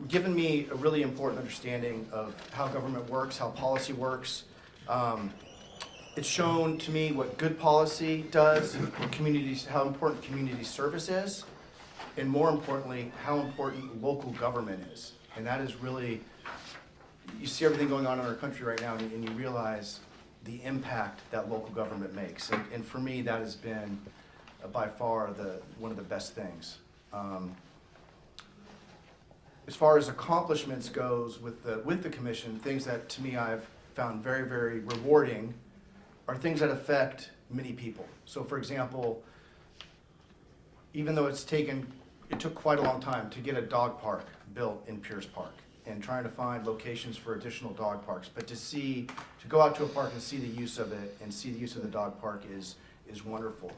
given me a really important understanding of how government works, how policy works. It's shown to me what good policy does, how important community service is, and more importantly, how important local government is. And that is really, you see everything going on in our country right now, and you realize the impact that local government makes. And for me, that has been by far one of the best things. As far as accomplishments goes with the commission, things that to me I've found very, very rewarding are things that affect many people. So for example, even though it took quite a long time to get a dog park built in Pierce Park and trying to find locations for additional dog parks, but to go out to a park and see the use of it and see the use of the dog park is wonderful.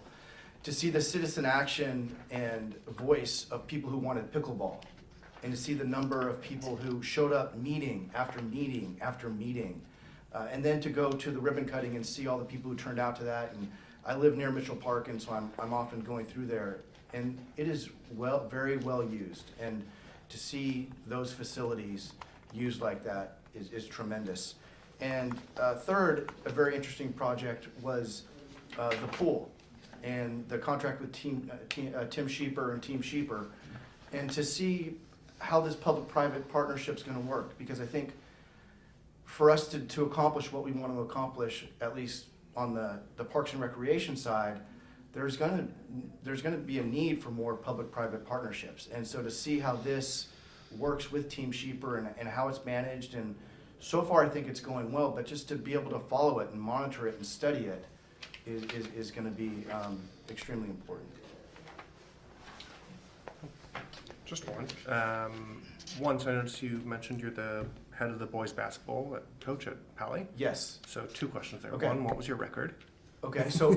To see the citizen action and voice of people who wanted pickleball, and to see the number of people who showed up meeting after meeting after meeting, and then to go to the ribbon cutting and see all the people who turned out to that. And I live near Mitchell Park, and so I'm often going through there, and it is very well used. And to see those facilities used like that is tremendous. And third, a very interesting project was the pool and the contract with Tim Sheeper and Team Sheeper, and to see how this public-private partnership is going to work. Because I think for us to accomplish what we want to accomplish, at least on the Parks and Recreation side, there's going to be a need for more public-private partnerships. And so to see how this works with Team Sheeper and how it's managed, and so far I think it's going well, but just to be able to follow it and monitor it and study it is going to be extremely important. Just one. So I noticed you mentioned you're the head of the boys basketball coach at Palo. Yes. So 2 questions there. Okay. One, what was your record? Okay, so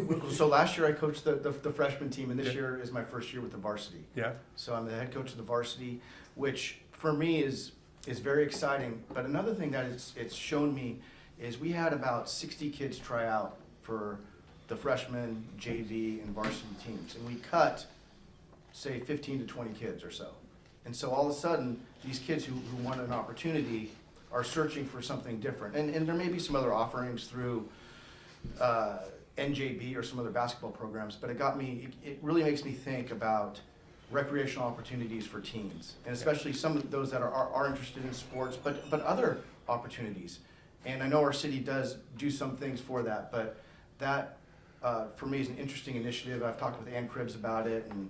last year I coached the freshman team, and this year is my first year with the varsity. Yeah. So I'm the head coach of the varsity, which for me is very exciting. But another thing that it's shown me is we had about 60 kids try out for the freshman, JV, and varsity teams, and we cut, say, 15 to 20 kids or so. And so all of a sudden, these kids who want an opportunity are searching for something different. And there may be some other offerings through NJB or some other basketball programs, but it really makes me think about recreational opportunities for teens, and especially some of those that are interested in sports, but other opportunities. And I know our city does do some things for that, but that for me is an interesting initiative. I've talked with Ann Cribbs about it, and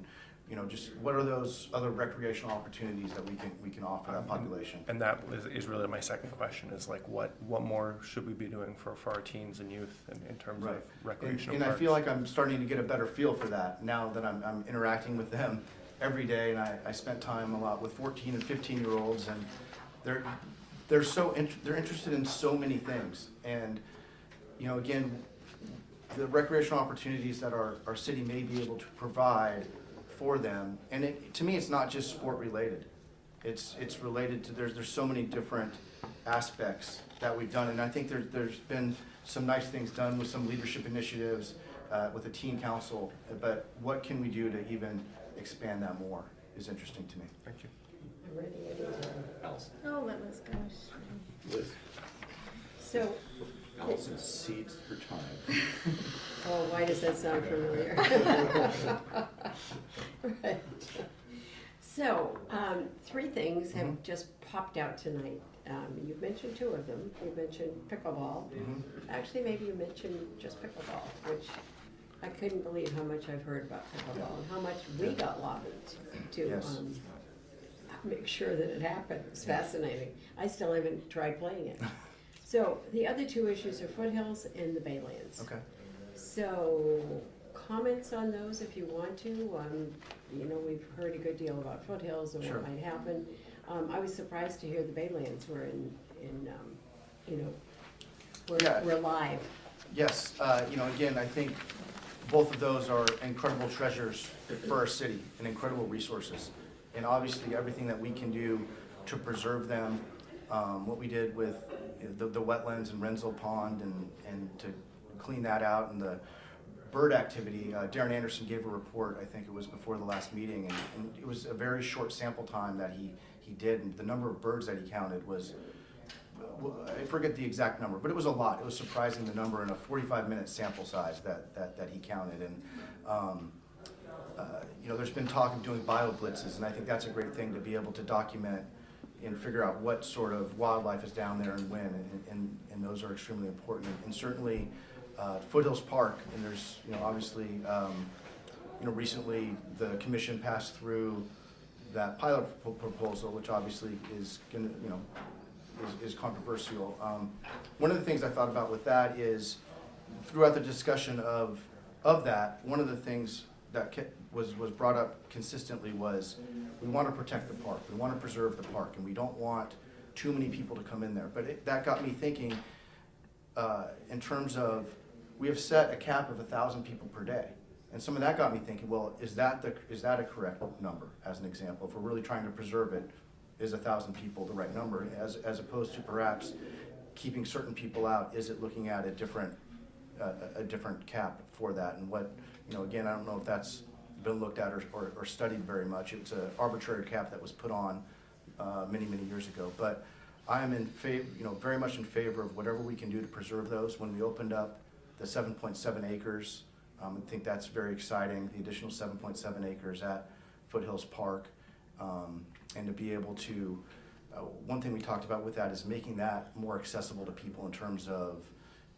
just what are those other recreational opportunities that we can offer that population. And that is really my second question, is like what more should we be doing for our teens and youth in terms of recreational And I parks? feel like I'm starting to get a better feel for that now that I'm interacting with them every day, and I spent time a lot with 14 and 15-year-olds, and they're interested in so many things. And again, the recreational opportunities that our city may be able to provide for them, and to me it's not just sport related. It's related to there's so many different aspects that we've done, and I think there's been some nice things done with some leadership initiatives with the teen council, but what can we do to even expand that more is interesting to me. Thank you. Oh, that was gosh. Liz. So. Allison's seeds for time. Oh, why does that sound familiar? Right. So, 3 things have just popped out tonight. You mentioned two of them. You mentioned pickleball. Actually, maybe you mentioned just pickleball, which I couldn't believe how much I've heard about pickleball and how much we got lobbied to Yes. make sure that it happened. It's fascinating. I still haven't tried playing it. So the other two issues are Foothills and the Baylands. Okay. So comments on those if you want to. You know, we've heard a good deal about Foothills and Sure. what might happen. I was surprised to hear the Baylands were in you know, Yeah. we're live. Yes, you know, again, I think both of those are incredible treasures for our city and incredible resources. And obviously, everything that we can do to preserve them, what we did with the wetlands and Renzel Pond and to clean that out, and the bird activity. Darren Anderson gave a report, I think it was before the last meeting, and it was a very short sample time that he did, and the number of birds that he counted was, I forget the exact number, but it was a lot. It was surprising, the number in a 45-minute sample size that he counted. And you know, there's been talk of doing bio blitzes, and I think that's a great thing to be able to document and figure out what sort of wildlife is down there and when, and those are extremely important. And certainly Foothills Park, and there's, you know, obviously, you know, recently the commission passed through that pilot proposal, which obviously is gonna, you know, is controversial. One of the things I thought about with that is, throughout the discussion of that, one of the things that was brought up consistently was, we want to protect the park, we want to preserve the park, and we don't want too many people to come in there. But that got me thinking, in terms of, we have set a cap of 1,000 people per day. And some of that got me thinking, well, is that a correct number, as an example? If we're really trying to preserve it, is 1,000 people the right number, as opposed to perhaps keeping certain people out? Is it looking at a different cap for that? And what, you know, again, I don't know if that's been looked at or studied very much. It's an arbitrary cap that was put on many years ago. But I am in favor, you know, very much in favor of whatever we can do to preserve those. When we opened up the 7.7 acres, I think that's very exciting, the additional 7.7 acres at Foothills Park. And to be able to, one thing we talked about with that is making that more accessible to people in terms of,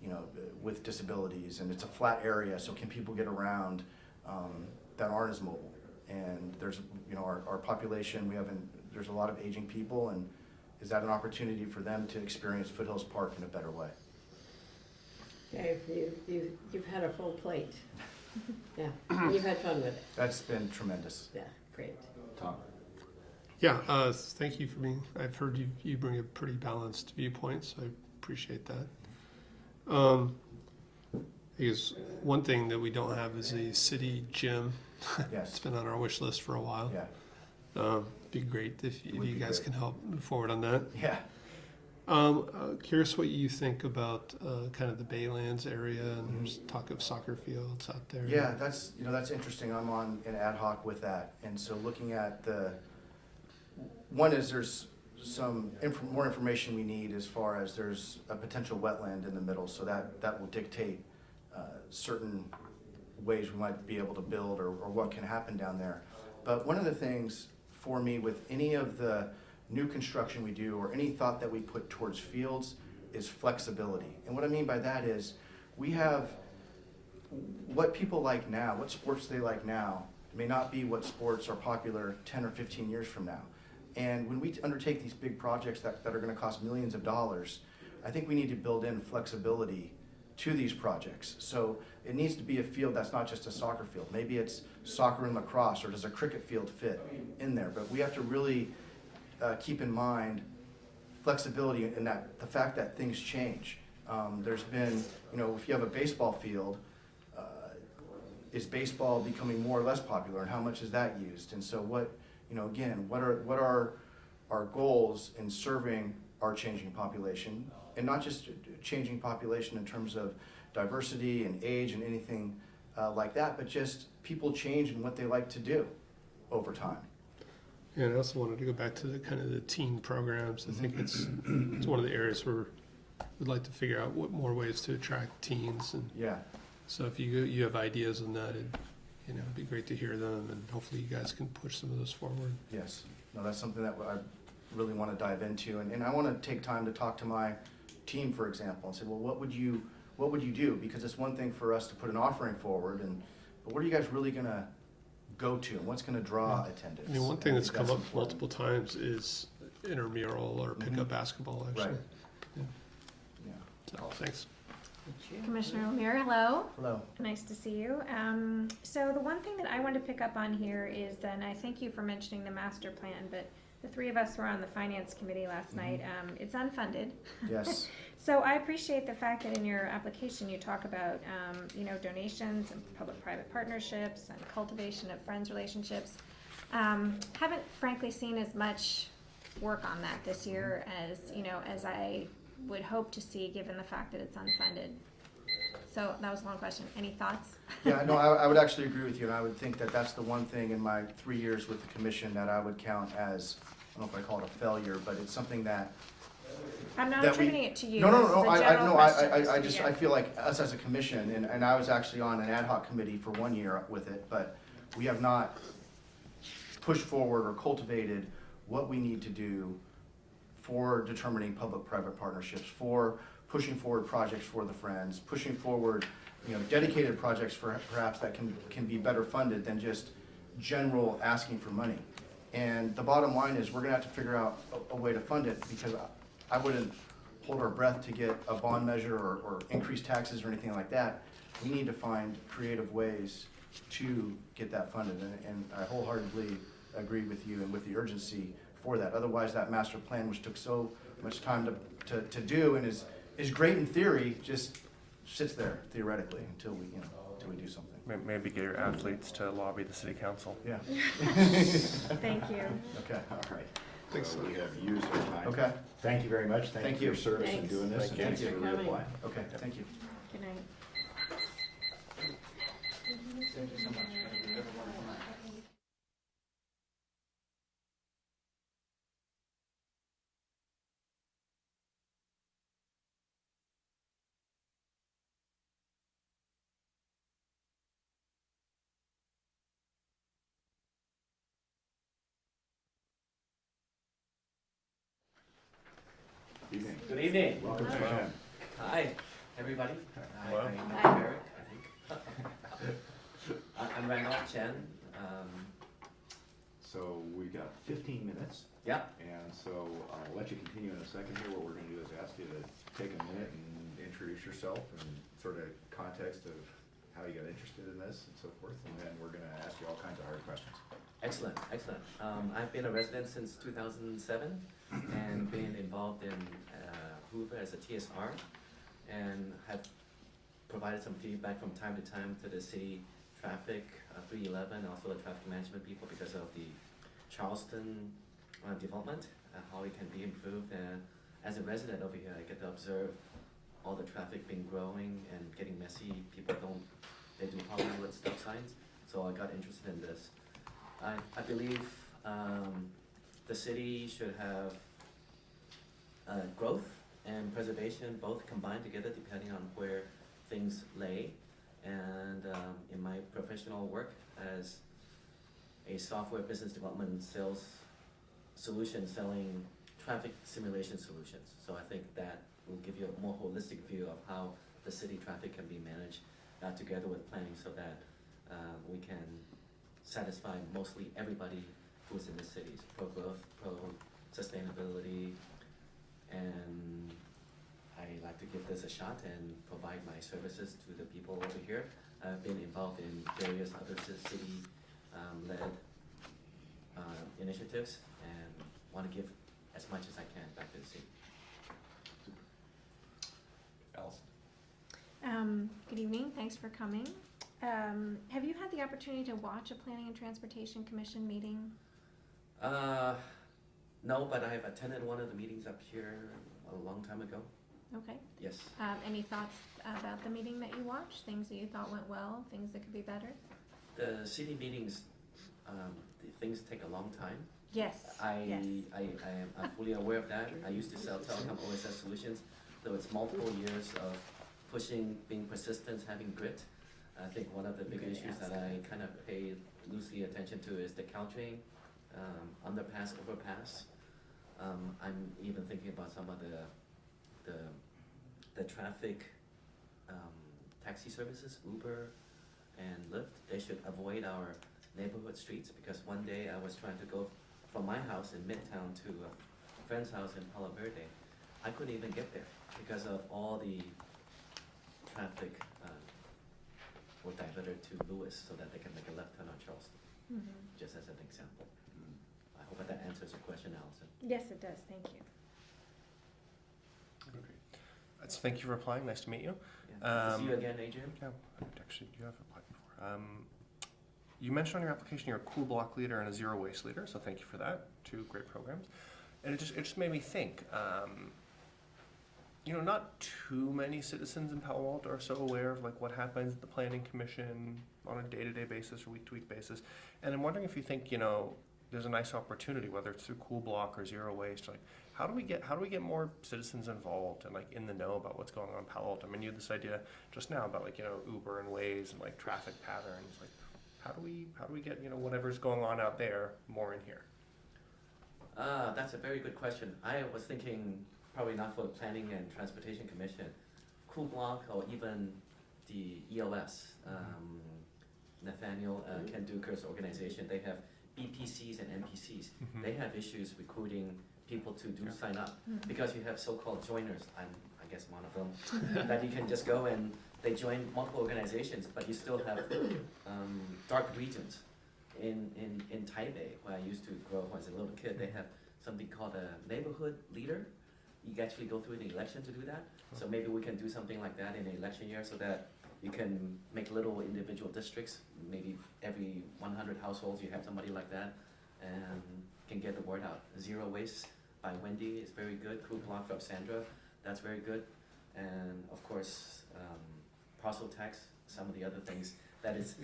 you know, with disabilities. And it's a flat area, so can people get around that aren't as mobile? And there's, you know, our population, there's a lot of aging people, and is that an opportunity for them to experience Foothills Park in a better way? Okay, you've had a full plate. Yeah, and you've had fun with it. That's been tremendous. Yeah, great. Tom? Yeah, thank you for being, I've heard you bring a pretty balanced viewpoint, so I appreciate that. I guess one thing that we don't have is a city gym. Yes. It's been on our wish list for a while. Yeah. Be great if you be guys great. can help move forward on that. Yeah. Curious what you think about kind of the Baylands area, and there's talk of soccer fields out there. Yeah, that's interesting. I'm on an ad hoc with that, and so looking at one is there's some more information we need as far as there's a potential wetland in the middle, so that will dictate certain ways we might be able to build or what can happen down there. But one of the things for me with any of the new construction we do or any thought that we put towards fields is flexibility. And what I mean by that is, we have what people like now, what sports they like now, may not be what sports are popular 10 or 15 years from now. And when we undertake these big projects that are going to cost millions of dollars, I think we need to build in flexibility to these projects. So it needs to be a field that's not just a soccer field. Maybe it's soccer and lacrosse, or does a cricket field fit in there? But we have to really keep in mind flexibility in that, the fact that things change. There's been, you know, if you have a baseball field, is baseball becoming more or less popular, and how much is that used? And so what, you know, again, what are our goals in serving our changing population, and not just changing population in terms of diversity and age and anything like that, but just people change in what they like to do over time. Yeah, and I also wanted to go back to the kind of the teen programs. I think it's one of the areas where we'd like to figure out what more ways to attract teens. And yeah. So if you have ideas on that, it'd be great to hear them, and hopefully you guys can push some of those forward. Yes. No, that's something that really want to dive into. And I want to take time to talk to my team, for example, and say, well, what would you do? Because it's one thing for us to put an offering forward, but what are you guys really going to go to, and what's going to draw attendance? I mean, one And thing I that's think come up important. multiple times is intramural or pickup basketball, actually. Right. Yeah. Yeah. So, thanks. Commissioner O'Meara, hello. Hello. Nice to see you. So the one thing that I wanted to pick up on here is, and I thank you for mentioning the master plan, but the three of us were on the finance committee last night. It's unfunded. Yes. So I appreciate the fact that in your application you talk about, donations and public-private partnerships and cultivation of friends relationships. Haven't frankly seen as much work on that this year as I would hope to see, given the fact that it's unfunded. So that was a long question. Any thoughts? Yeah, no, I would actually agree with you, and I would think that that's the one thing in my 3 years with the commission that I would count as, I don't know if I call it a failure, but it's something that I'm not that we- attributing it to you. No, This is a I general question. just, I feel like us as a commission, and I was actually on an ad hoc committee for 1 year with it, but we have not pushed forward or cultivated what we need to do for determining public-private partnerships, for pushing forward projects for the Friends, pushing forward, dedicated projects for perhaps that can be better funded than just general asking for money. And the bottom line is we're gonna have to figure out a way to fund it, because I wouldn't hold our breath to get a bond measure or increase taxes or anything like that. We need to find creative ways to get that funded, and I wholeheartedly agree with you and with the urgency for that. Otherwise, that master plan, which took so much time to do and is great in theory, just sits there theoretically until we do something. Maybe get your athletes to lobby the city council. Yeah. Thank you. Okay. All right. Thanks. So we have used our time. Okay. Thank you very much. Thank you for your service in Thanks. doing this, and Thank thanks you. for reapplying. Okay, thank you. Good night. Thank you so much. Evening. Good evening. Welcome to Jen. Hi, everybody. Hello. I'm Eric, I think. I'm Randolph Chen. So we've got 15 minutes. Yeah. And so I'll let you continue in a second here. What we're going to do is ask you to take a minute and introduce yourself and sort of context of how you got interested in this and so forth. And then we're going to ask you all kinds of hard questions. Excellent, excellent. I've been a resident since 2007 and been involved in Hoover as a TSR, and have provided some feedback from time to time to the city traffic, 311, also the traffic management people, because of the Charleston development, how it can be improved. And as a resident over here, I get to observe all the traffic being growing and getting messy. People they do Hollywood stop signs. So I got interested in this. I believe the city should have growth and preservation both combined together depending on where things lay. And in my professional work as a software business development sales solution selling traffic simulation solutions. So I think that will give you a more holistic view of how the city traffic can be managed together with planning, so that we can satisfy mostly everybody who's in the cities, pro-growth, pro-sustainability, and I like to give this a shot and provide my services to the people over here. I've been involved in various other city-led initiatives and want to give as much as I can back to the city. Allison. Good evening, thanks for coming. Have you had the opportunity to watch a Planning and Transportation Commission meeting? No, but I've attended one of the meetings up here a long time ago. Okay. Yes. Any thoughts about the meeting that you watched? Things that you thought went well, things that could be better? The city meetings, things take a long time. Yes. Yes. I am fully aware of that. I used to sell telecom OSS solutions, so it's multiple years of pushing, being persistent, having grit. I think one of the big issues that I kind of pay loosely attention to is the Caltrain underpass, overpass. I'm even thinking about some of the traffic taxi services, Uber and Lyft. They should avoid our neighborhood streets, because one day I was trying to go from my house in Midtown to a friend's house in Palo Verde. I couldn't even get there because of all the traffic were diverted to Lewis so that they can make a left turn on Charleston, just as an example. I hope that answers your question, Allison. Yes, it does, thank you. So thank you for applying. Nice to meet you. Yeah. See you again, Adrian. Yeah, actually, you have applied before. You mentioned on your application you're a cool block leader and a zero waste leader, so thank you for that. 2 great programs. And it just made me think, you know, not too many citizens in Palo Alto are so aware of like what happens at the Planning Commission on a day-to-day basis or week-to-week basis. And I'm wondering if you think, you know, there's a nice opportunity, whether it's through Cool Block or Zero Waste, like how do we get more citizens involved and like in the know about what's going on in Palo Alto? I mean, you had this idea just now about like, you know, Uber and Waze and like traffic patterns. Like, how do we get, you know, whatever's going on out there more in here? That's a very good question. I was thinking probably not for the Planning and Transportation Commission, Cool Block or even the EOS, Nathaniel Ken Duker's organization. They have BPCs and NPCs. They have issues recruiting people to sign up because you have so-called joiners. I guess one of them that you can just go and they join multiple organizations, but you still have dark regions. In Taipei, where I used to grow up as a little kid, they have something called a neighborhood leader. You actually go through an election to do that. So maybe we can do something like that in the election year so that you can make little individual districts. Maybe every 100 households you have somebody like that and can get the word out. Zero Waste by Wendy is very good. Cool Block from Sandra, that's very good. And of course, parcel tax, some of the other things. That is,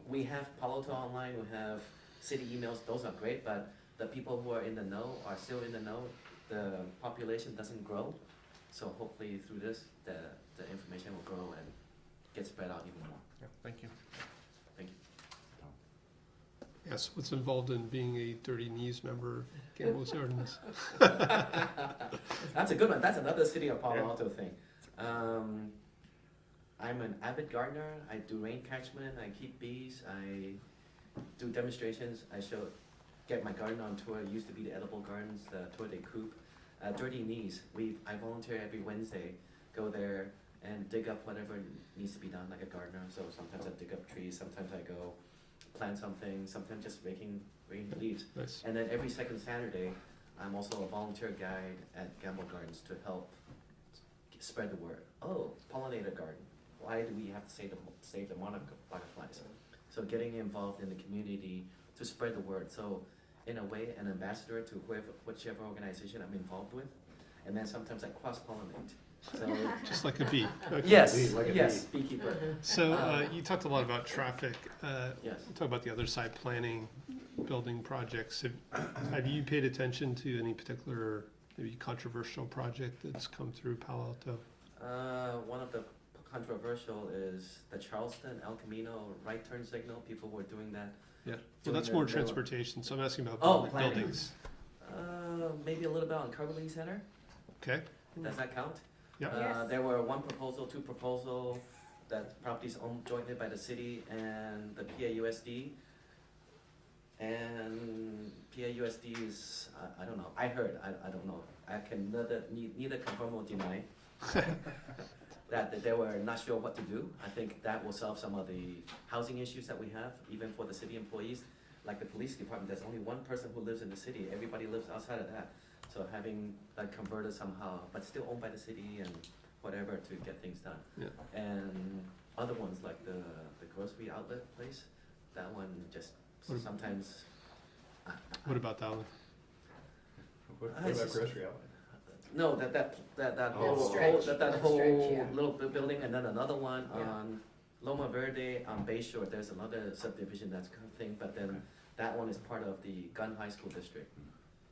we have Palo Alto Online, we have city emails, those are great, but the people who are in the know are still in the know. The population doesn't grow, so hopefully through this, the information will grow and get spread out even more. Yeah, thank you. Thank you. Yes, what's involved in being a Dirty Knees member of Gambler's Gardens? That's a good one. That's another City of Palo Alto thing. I'm an avid gardener. I do rain catchment. I keep bees. I do demonstrations. I get my garden on tour. It used to be the Edible Gardens, the Tour de Coupe. Dirty Knees. I volunteer every Wednesday. Go there and dig up whatever needs to be done, like a gardener. So sometimes I dig up trees. Sometimes I go plant something. Sometimes just raking leaves. Nice. And then every second Saturday, I'm also a volunteer guide at Gamble Gardens to help spread the word. Oh, pollinator garden. Why do we have to save the monarch butterflies? So getting involved in the community to spread the word. So in a way, an ambassador to whichever organization I'm involved with. And then sometimes I cross-pollinate. So just like a bee. Okay. Yes, yes, beekeeper. So you talked a lot about traffic. Yes. Talk about the other side, planning, building projects. Have you paid attention to any particular maybe controversial project that's come through Palo Alto? One of the controversial is the Charleston El Camino right turn signal. People were doing that. Yeah, well, that's more transportation. So I'm asking about planning. buildings. Maybe a little bit on Carboline Center. Okay. Does that count? Yeah. Yes. There were 1 proposal, 2 proposal that properties owned jointly by the city and the PAUSD. And PAUSD is, I don't know. I heard, I don't know. I can neither confirm or deny that they were not sure what to do. I think that will solve some of the housing issues that we have, even for the city employees. Like the police department, there's only 1 person who lives in the city. Everybody lives outside of that. So having that converted somehow, but still owned by the city and whatever to get things done. Yeah. And other ones like the grocery outlet place, that one just sometimes. What about that one? What about grocery outlet? No, that whole Stretch. that Stretch, whole yeah. little building, and then another one on Loma Verde on Bayshore. There's another subdivision that's kind of thing, but then that one is part of the Gun High School District.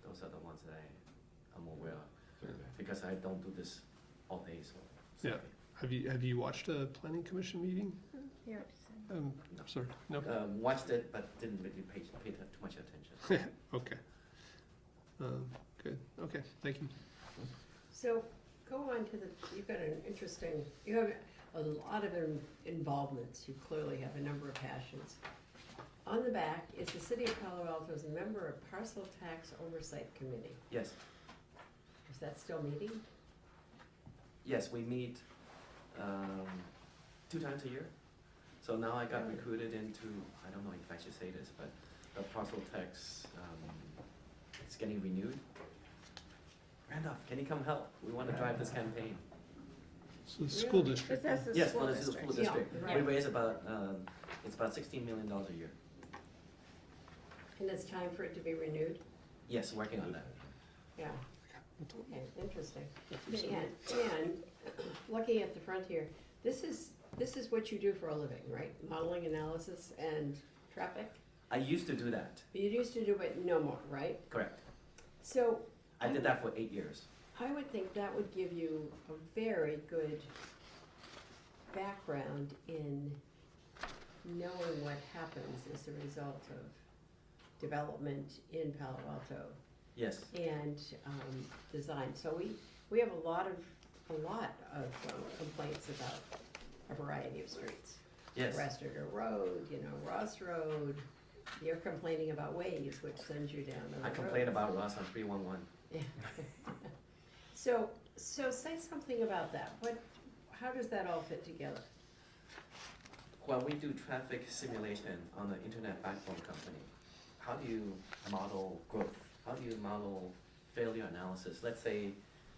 Those are the ones that I'm aware of because I don't do this all day. So yeah, have you watched a planning commission meeting? Here. Sorry, no. Watched it, but didn't really pay too much attention. Okay. Good, okay, thank you. So go on to the, you've got an interesting, you have a lot of involvements. You clearly have a number of passions. On the back is the City of Palo Alto as a member of Parcel Tax Oversight Committee. Yes, Is that still meeting? yes, we meet 2 times a year. So now I got recruited into, I don't know if I should say this, but the parcel tax, it's getting renewed. Randolph, can you come help? We want to drive this campaign. So the school district. That's the Yes, school for the district. school district. Yeah, We right. raise about, it's about $16 million a year. And it's time for it to be renewed? Yes, working on that. Yeah. Okay, interesting. And looking at the front here, this is what you do for a living, right? Modeling, analysis, and traffic? I used to do that, You used to do it no more, right? correct. So I did that for 8 years. I would think that would give you a very good background in knowing what happens as a result of development in Palo Alto Yes, and design. So we have a lot of complaints about a variety of streets. yes. Restorer Road, Ross Road. You're complaining about Waves, which sends you down the I road. complain about Ross on 311. Yeah. So say something about that. How does that all fit together? When we do traffic simulation on the internet backbone company, how do you model growth? How do you model failure analysis? Let's say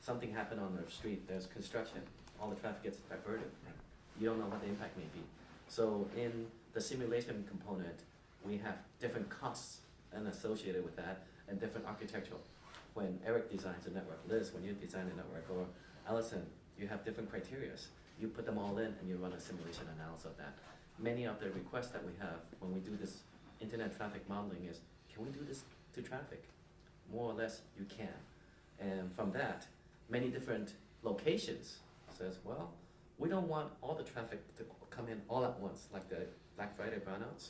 something happened on the street, there's construction, all the traffic gets diverted. You don't know what the impact may be. So in the simulation component, we have different costs and associated with that and different architectural. When Eric designs a network, Liz, when you design a network, or Allison, you have different criterias. You put them all in and you run a simulation analysis of that. Many of the requests that we have when we do this internet traffic modeling is, can we do this to traffic? More or less, you can. And from that, many different locations says, well, we don't want all the traffic to come in all at once, like the Black Friday brownouts.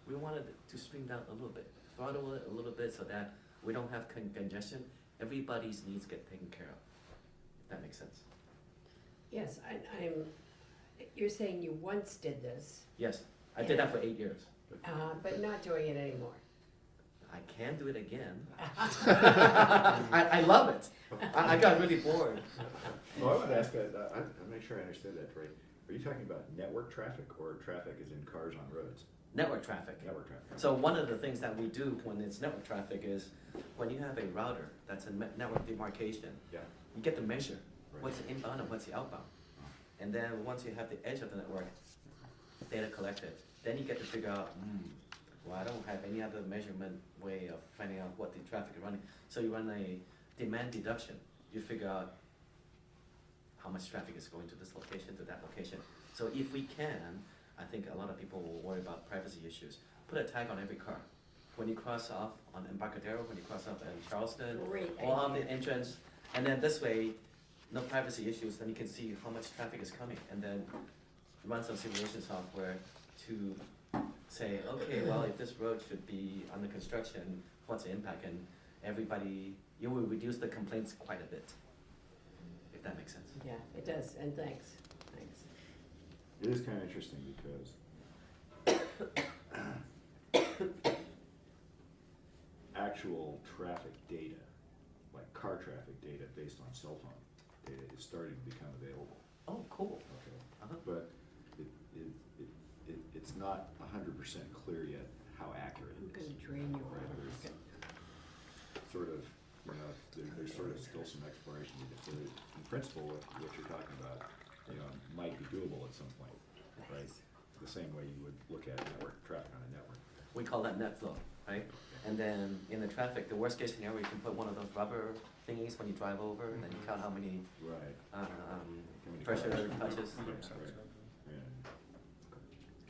We wanted to stream down a little bit, throttle it a little bit so that we don't have congestion. Everybody's needs get taken care of, if that makes sense. Yes, you're saying you once did this, Yes, I did that for 8 years. but not doing it anymore. I can do it again. I love it. I got really bored. Well, I want to ask, I'm not sure I understood that right. Are you talking about network traffic or traffic as in cars on roads? Network traffic. Network traffic. So one of the things that we do when it's network traffic is when you have a router that's a network demarcation, Yeah. you get to measure Right. what's the inbound and what's the outbound. And then once you have the edge of the network, data collected, then you get to figure out, well, I don't have any other measurement way of finding out what the traffic is running. So you run a demand deduction. You figure out how much traffic is going to this location, to that location. So if we can, I think a lot of people will worry about privacy issues. Put a tag on every car. When you cross off on Embarcadero, when you cross off in Charleston, Great or on the idea. entrance, and then this way, no privacy issues, then you can see how much traffic is coming, and then run some simulation software to say, okay, well, if this road should be under construction, what's the impact? And everybody, you will reduce the complaints quite a bit, if that makes sense. Yeah, it does, and thanks. It is kind of interesting because actual traffic data, like car traffic data based on cell phone data, is starting to become available. Oh, cool. Okay. Uh-huh. But it's not 100% clear yet how accurate I'm it gonna is. drain you Right, over. there's sort of, there's sort of still some exploration needed. So in principle, what you're talking about, might be doable at some point, right? The same way you would look at network traffic on a network. We call that net flow, right? And then in the traffic, the worst case scenario, you can put one of those rubber thingies when you drive over, and then you count how many Right. pressure touches. Yeah.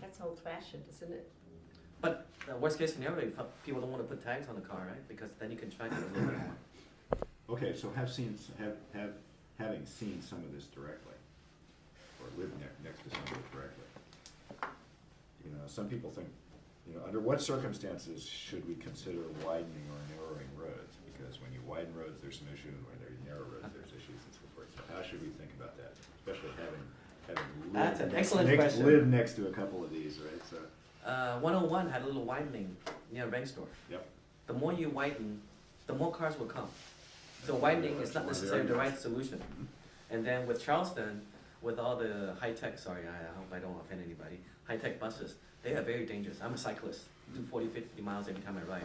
That's old-fashioned, isn't it? But the worst case scenario, people don't want to put tags on the car, right? Because then you can track it a little bit more. Okay, so having seen some of this directly, or lived next to some of it directly, some people think, under what circumstances should we consider widening or narrowing roads? Because when you widen widen roads, there's some issues, and where there are narrow roads, there's issues and so forth. So how should we think about that, especially having That's lived an excellent question. lived next to a couple of these, right? So 101 had a little widening near Rengsdorf. yep. The more you widen, the more cars will come. So widening is not necessarily the right solution. And then with Charleston, with all the high-tech, sorry, I hope I don't offend anybody, high-tech buses, they are very dangerous. I'm a cyclist, do 40, 50 miles every time I ride.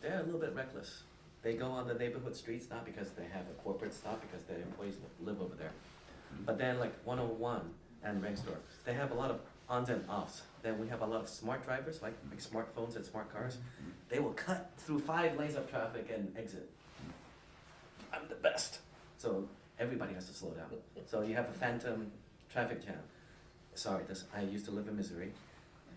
They're a little bit reckless. They go on the neighborhood streets, not because they have a corporate stop, because their employees live over there. But then like 101 and Rengsdorf, they have a lot of ons and offs. Then we have a lot of smart drivers, like smartphones and smart cars. They will cut through 5 lanes of traffic and exit. I'm the best. So everybody has to slow down. So you have a phantom traffic jam. Sorry, I used to live in Missouri.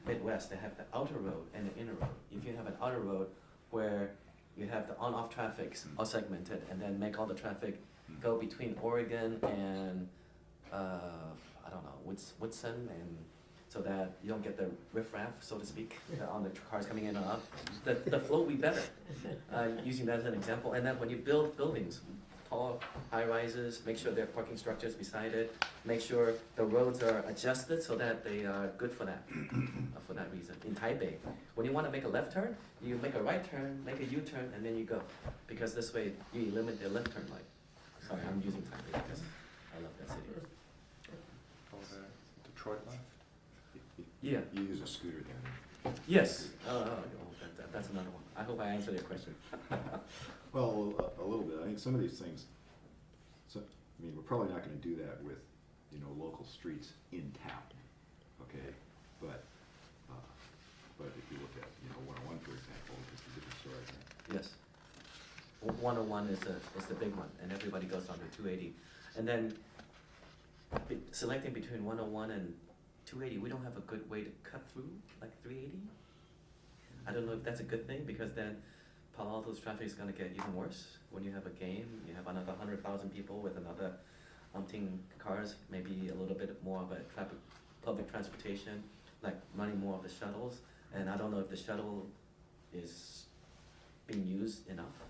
Midwest, they have the outer road and the inner road. If you have an outer road where you have the on-off traffic all segmented, and then make all the traffic go between Oregon and I don't know, Woodson, and so that you don't get the riffraff, so to speak, on the cars coming in and out. The flow will be better, using that as an example. And then when you build buildings, tall high rises, make sure there are parking structures beside it, make sure the roads are adjusted so that they are good for that reason. In Taipei, when you want to make a left turn, you make a right turn, make a U-turn, and then you go, because this way you eliminate the left turn light. Sorry, I'm using Taipei because I love that city. Detroit life. Yeah. You use a scooter there. Yes. That's another one. I hope I answered your question. Well, a little bit. I think some of these things, I mean, we're probably not gonna do that with, local streets in town, okay? But if you look at, 101, for example, it's a different story, right? Yes. 101 is the big one, and everybody goes on to 280. And then selecting between 101 and 280, we don't have a good way to cut through, like 380. I don't know if that's a good thing, because then Palo Alto's traffic is going to get even worse. When you have a game, you have another 100,000 people with another umpteen cars, maybe a little bit more of a public transportation, like running more of the shuttles. And I don't know if the shuttle is being used enough,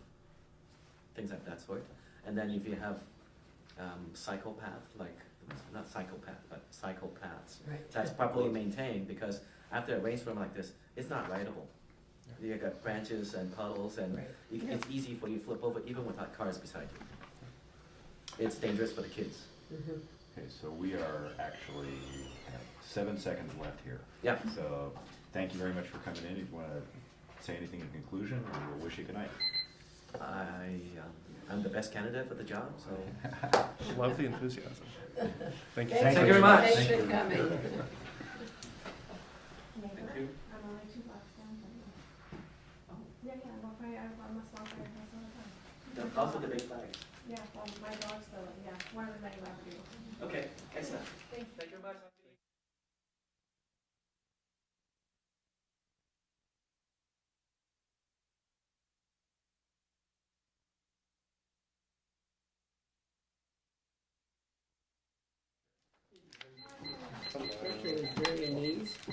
things like that sort. And then if you have psychopath, like, not psychopath, but psychopaths, Right. that's properly maintained, because after a rainstorm like this, it's not rideable. You got branches and puddles, and Right. it's easy for you to flip over even without cars beside you. It's dangerous for the kids. Okay, so we are actually at 7 seconds left here. Yeah. So, thank you very much for coming in. If you wanna say anything in conclusion, or we'll wish you good night. I'm the best candidate for the job, so. Love the enthusiasm. Thank you. Thank you very much. Thanks for coming. I'm only 2 blocks down from you. Yeah, I walk by, I must walk by your house all the time. Also the big flags. Yeah, well, my dog's still, one of the many Labradoodles. Okay, excellent. Thank Thank you very much.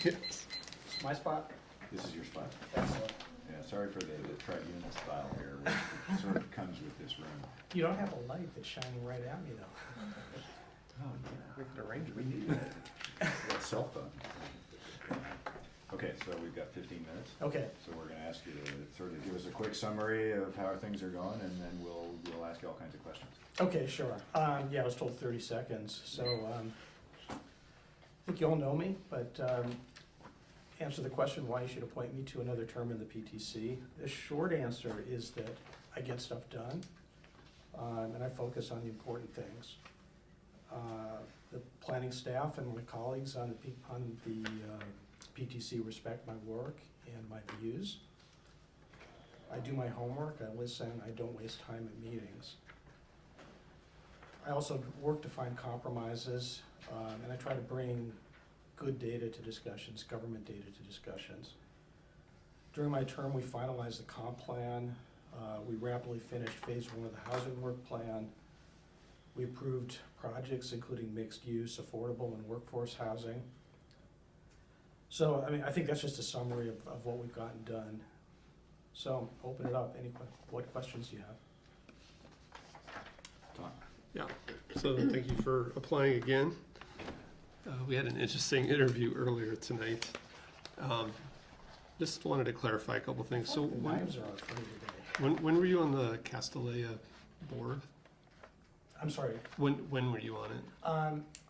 It's my spot. This is your spot. Excellent. Yeah, sorry for the tribunal style here, which sort of comes with this room. You don't have a light that's shining right at me, though. Oh, We could arrange it. we need that cell phone. Okay, so we've got 15 minutes. Okay. So we're gonna ask you to sort of give us a quick summary of how things are going, and then we'll ask you all kinds of questions. Okay, sure. Yeah, I was told 30 seconds, so I think you all know me, but answer the question why you should appoint me to another term in the PTC. The short answer is that I get stuff done, and I focus on the important things. The planning staff and my colleagues on the PTC respect my work and my views. I do my homework, I listen, I don't waste time at meetings. I also work to find compromises, and I try to bring good data to discussions, government data to discussions. During my term, we finalized the comp plan. We rapidly finished phase 1 of the housing work plan. We approved projects including mixed use, affordable, and workforce housing. So, I think that's just a summary of what we've gotten done. So, open it up. What questions do you have? fun. Yeah, so thank you for applying again. We had an interesting interview earlier tonight. Just wanted to clarify a couple things. So The knives are out for me today. when were you on the Castellea board? I'm sorry. When were you on it?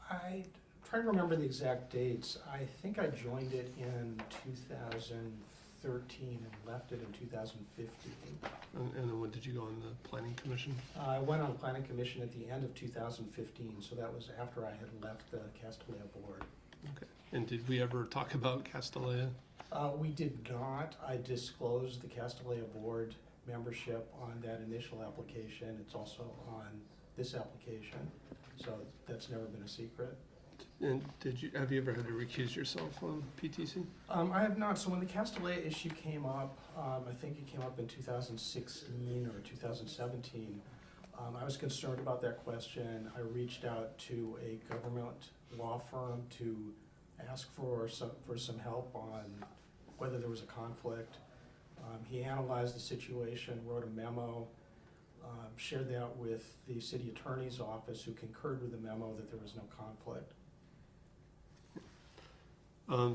I trying to remember the exact dates. I think I joined it in 2013 and left it in 2015. And then when did you go on the planning commission? I went on planning commission at the end of 2015, so that was after I had left the Castellea board. Okay. And did we ever talk about Castellea? We did not. I disclosed the Castellea board membership on that initial application. It's also on this application, so that's never been a secret. And have you ever had to recuse yourself on PTC? I have not. So when the Castellea issue came up, I think it came up in 2016 or 2017, I was concerned about that question. I reached out to a government law firm to ask for some help on whether there was a conflict. He analyzed the situation, wrote a memo, shared that with the city attorney's office, who concurred with the memo that there was no conflict.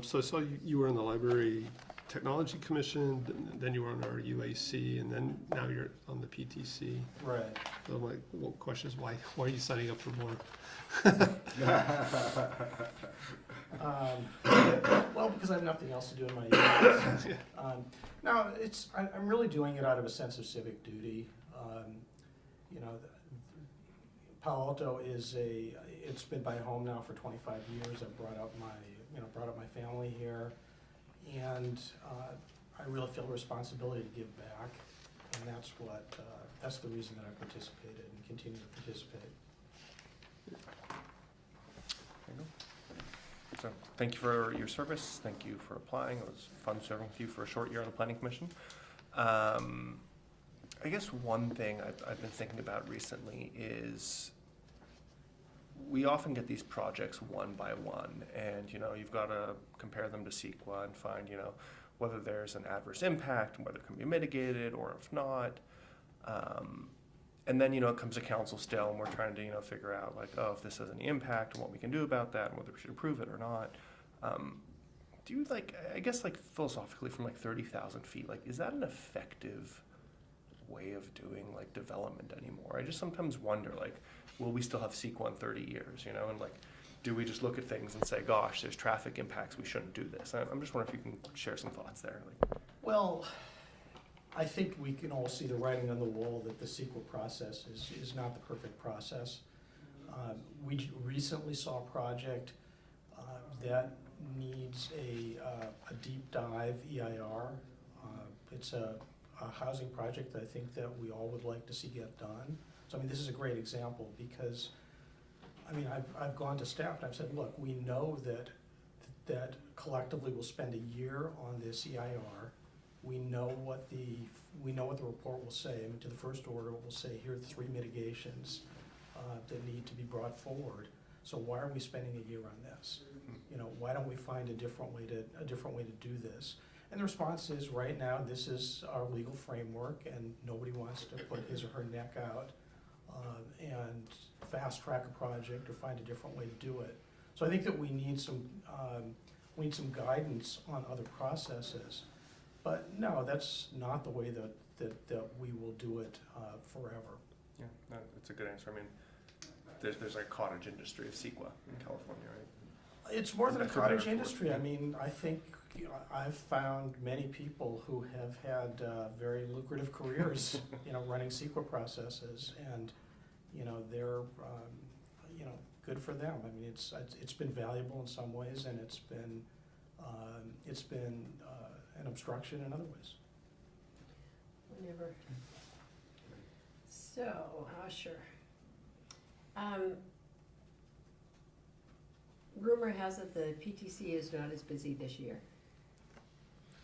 So I saw you were on the Library Technology Commission, then you were on our UAC, and then now you're on the PTC. Right. So my question is, why are you signing up for more? Well, because I have nothing else to do in my evenings. No, I'm really doing it out of a sense of civic duty. You know, Palo Alto it's been my home now for 25 years. I've brought up my family here, and I really feel a responsibility to give back, and that's the reason that I've participated and continue to participate. So thank you for your service. Thank you for applying. It was fun serving with you for a short year on the Planning Commission. I guess one thing I've been thinking about recently is we often get these projects one by one, and you've got to compare them to CEQA and find whether there's an adverse impact and whether it can be mitigated or if not. And then it comes to council still, and we're trying to figure out if this has any impact and what we can do about that and whether we should approve it or not. Do you I guess philosophically from 30,000 feet, is that an effective way of doing development anymore? I just sometimes wonder will we still have CEQA in 30 years, and do we just look at things and say, gosh, there's traffic impacts, we shouldn't do this? I'm just wondering if you can share some thoughts there. Well, I think we can all see the writing on the wall that the CEQA process is not the perfect process. We recently saw a project that needs a deep dive EIR. It's a housing project that I think that we all would like to see get done. So this is a great example because, I've gone to staff and I've said, look, we know that collectively we'll spend a year on this EIR. We know what the report will say. To the first order, it will say here are the 3 mitigations that need to be brought forward. So why are we spending a year on this? Why don't we find a different way to do this? And the response is, right now, this is our legal framework, and nobody wants to put his or her neck out and fast track a project or find a different way to do it. So I think that we need some guidance on other processes. But no, that's not the way that we will do it forever. Yeah, that's a good answer. There's a cottage industry of CEQA in California, right? It's more than a cottage industry. I think I've found many people who have had very lucrative careers, running CEQA processes, and they're good for them. It's been valuable in some ways, and it's been an obstruction in other ways. Whenever. So, sure. Rumor has it the PTC is not as busy this year.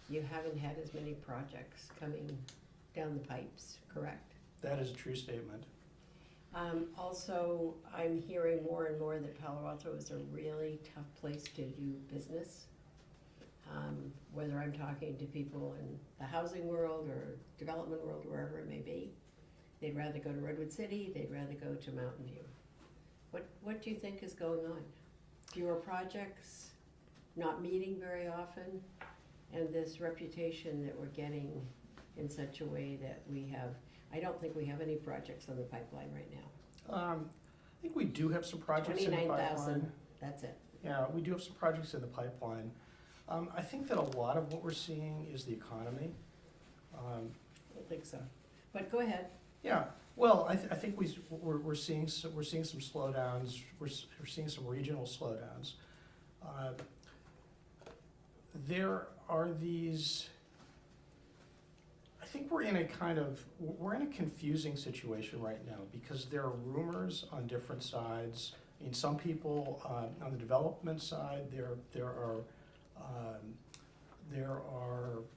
You haven't had as many projects coming down the pipes, correct? That is a true statement. Also, I'm hearing more and more that Palo Alto is a really tough place to do business. Whether I'm talking to people in the housing world or development world, wherever it may be, they'd rather go to Redwood City, they'd rather go to Mountain View. What do you think is going on? Fewer projects, not meeting very often, and this reputation that we're getting in such a way that we have, I don't think we have any projects on the pipeline right now. I think we do have some projects in the 29,000, pipeline. that's it. Yeah, we do have some projects in the pipeline. I think that a lot of what we're seeing is the economy. I don't think so. But go ahead. Yeah, well, I think we're seeing some slowdowns. We're seeing some regional slowdowns. There are these. I think we're in a confusing situation right now because there are rumors on different sides. I mean, some people on the development side, there are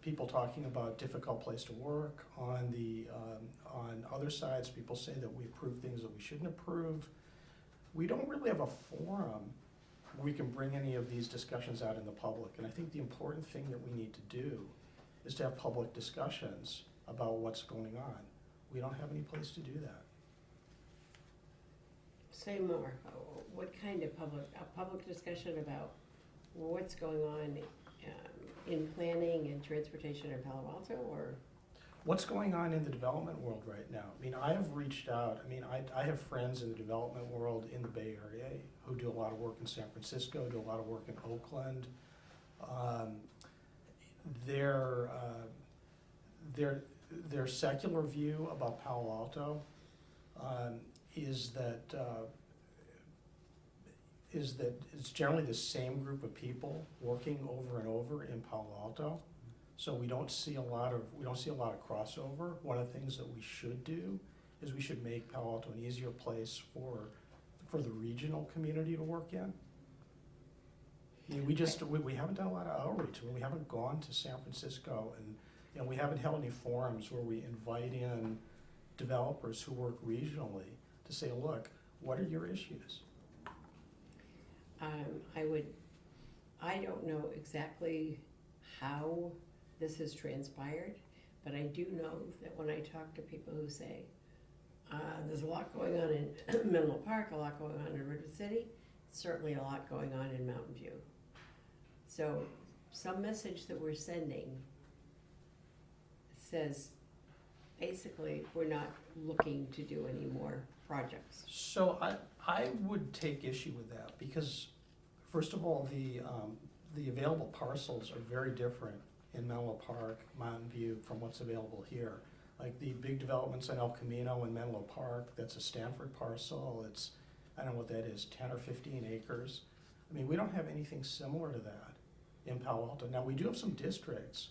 people talking about difficult place to work. On other sides, people say that we approve things that we shouldn't approve. We don't really have a forum where we can bring any of these discussions out in the public. And I think the important thing that we need to do is to have public discussions about what's going on. We don't have any place to do that. Say more. What kind of public discussion about what's going on in planning and transportation in Palo Alto, or? What's going on in the development world right now? I mean, I have reached out. I mean, I have friends in the development world in the Bay Area who do a lot of work in San Francisco, do a lot of work in Oakland. Their secular view about Palo Alto is that it's generally the same group of people working over and over in Palo Alto. So we don't see a lot of crossover. One of the things that we should do is we should make Palo Alto an easier place for the regional community to work in. I mean, we haven't done a lot of outreach. We haven't gone to San Francisco, and we haven't held any forums where we invite in developers who work regionally to say, look, what are your issues? I don't know exactly how this has transpired, but I do know that when I talk to people who say, there's a lot going on in Menlo Park, a lot going on in Redwood City, certainly a lot going on in Mountain View. So some message that we're sending says, basically, we're not looking to do any more projects. So I would take issue with that because, first of all, the available parcels are very different in Menlo Park, Mountain View, from what's available here. Like the big developments in El Camino and Menlo Park, that's a Stanford parcel. It's, I don't know what that is, 10 or 15 acres. I mean, we don't have anything similar to that in Palo Alto. Now, we do have some districts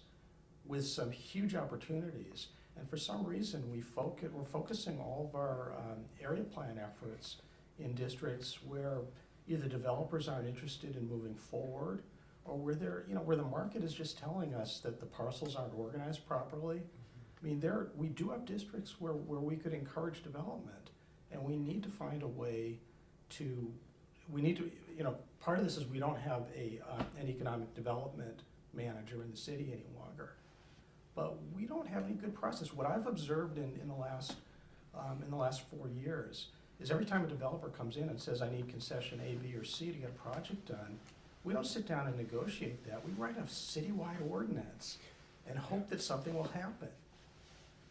with some huge opportunities. And for some reason, we're focusing all of our area plan efforts in districts where either developers aren't interested in moving forward, or where where the market is just telling us that the parcels aren't organized properly. I mean, we do have districts where we could encourage development, and we need to find a way to. Part of this is we don't have an economic development manager in the city any longer. But we don't have any good process. What I've observed in the last 4 years is every time a developer comes in and says, I need concession A, B, or C to get a project done, we don't sit down and negotiate that. We write a citywide ordinance and hope that something will happen.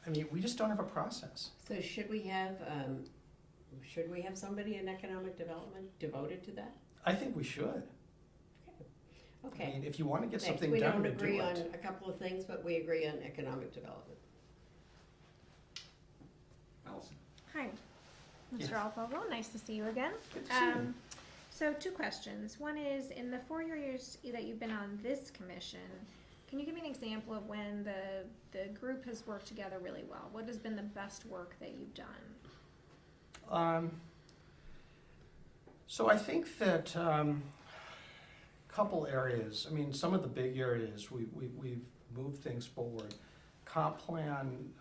I mean, we just don't have a process. So should we have somebody in economic development devoted to that? I think we should. Okay. I mean, if you want to get Next, something we done, don't agree do on it. a couple of things, but we agree on economic development. Allison. Hi, Mr. Yes. Alto. Nice to see you again. Good to see you. So 2 questions. One is, in the 4 years that you've been on this commission, can you give me an example of when the group has worked together really well? What has been the best work that you've done? So I think that couple areas. I mean, some of the big areas we've moved things forward. Comp plan.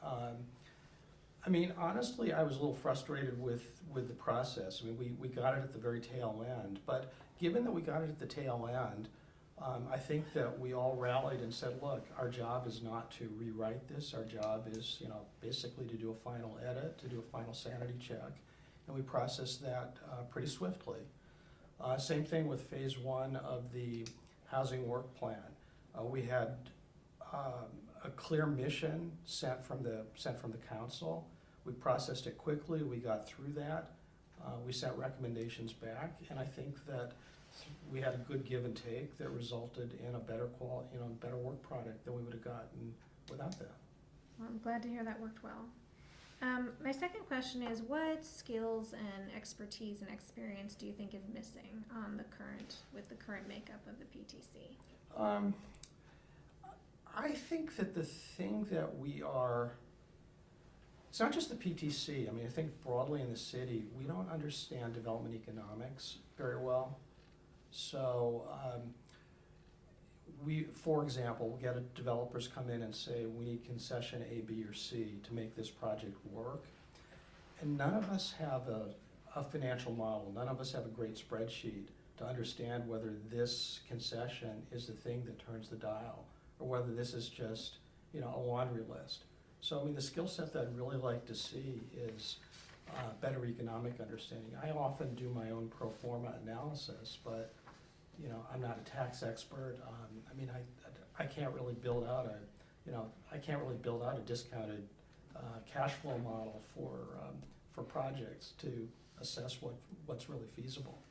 I mean, honestly, I was a little frustrated with the process. I mean, we got it at the very tail end, but given that we got it at the tail end, I think that we all rallied and said, look, our job is not to rewrite this. Our job is, basically to do a final edit, to do a final sanity check. And we processed that pretty swiftly. Same thing with phase 1 of the housing work plan. We had a clear mission sent from the council. We processed it quickly. We got through that. We sent recommendations back, and I think that we had a good give and take that resulted in a better quality, better work product than we would have gotten without that. Well, I'm glad to hear that worked well. My second question is, what skills and expertise and experience do you think is missing on with the current makeup of the PTC? I think that the thing that it's not just the PTC. I mean, I think broadly in the city, we don't understand development economics very well. So for example, we get developers come in and say, we need concession A, B, or C to make this project work. And none of us have a financial model. None of us have a great spreadsheet to understand whether this concession is the thing that turns the dial, or whether this is just, a laundry list. So, I mean, the skill set that I'd really like to see is better economic understanding. I often do my own pro forma analysis, but, I'm not a tax expert. I mean, I can't really build out a discounted cash flow model for projects to assess what's really feasible.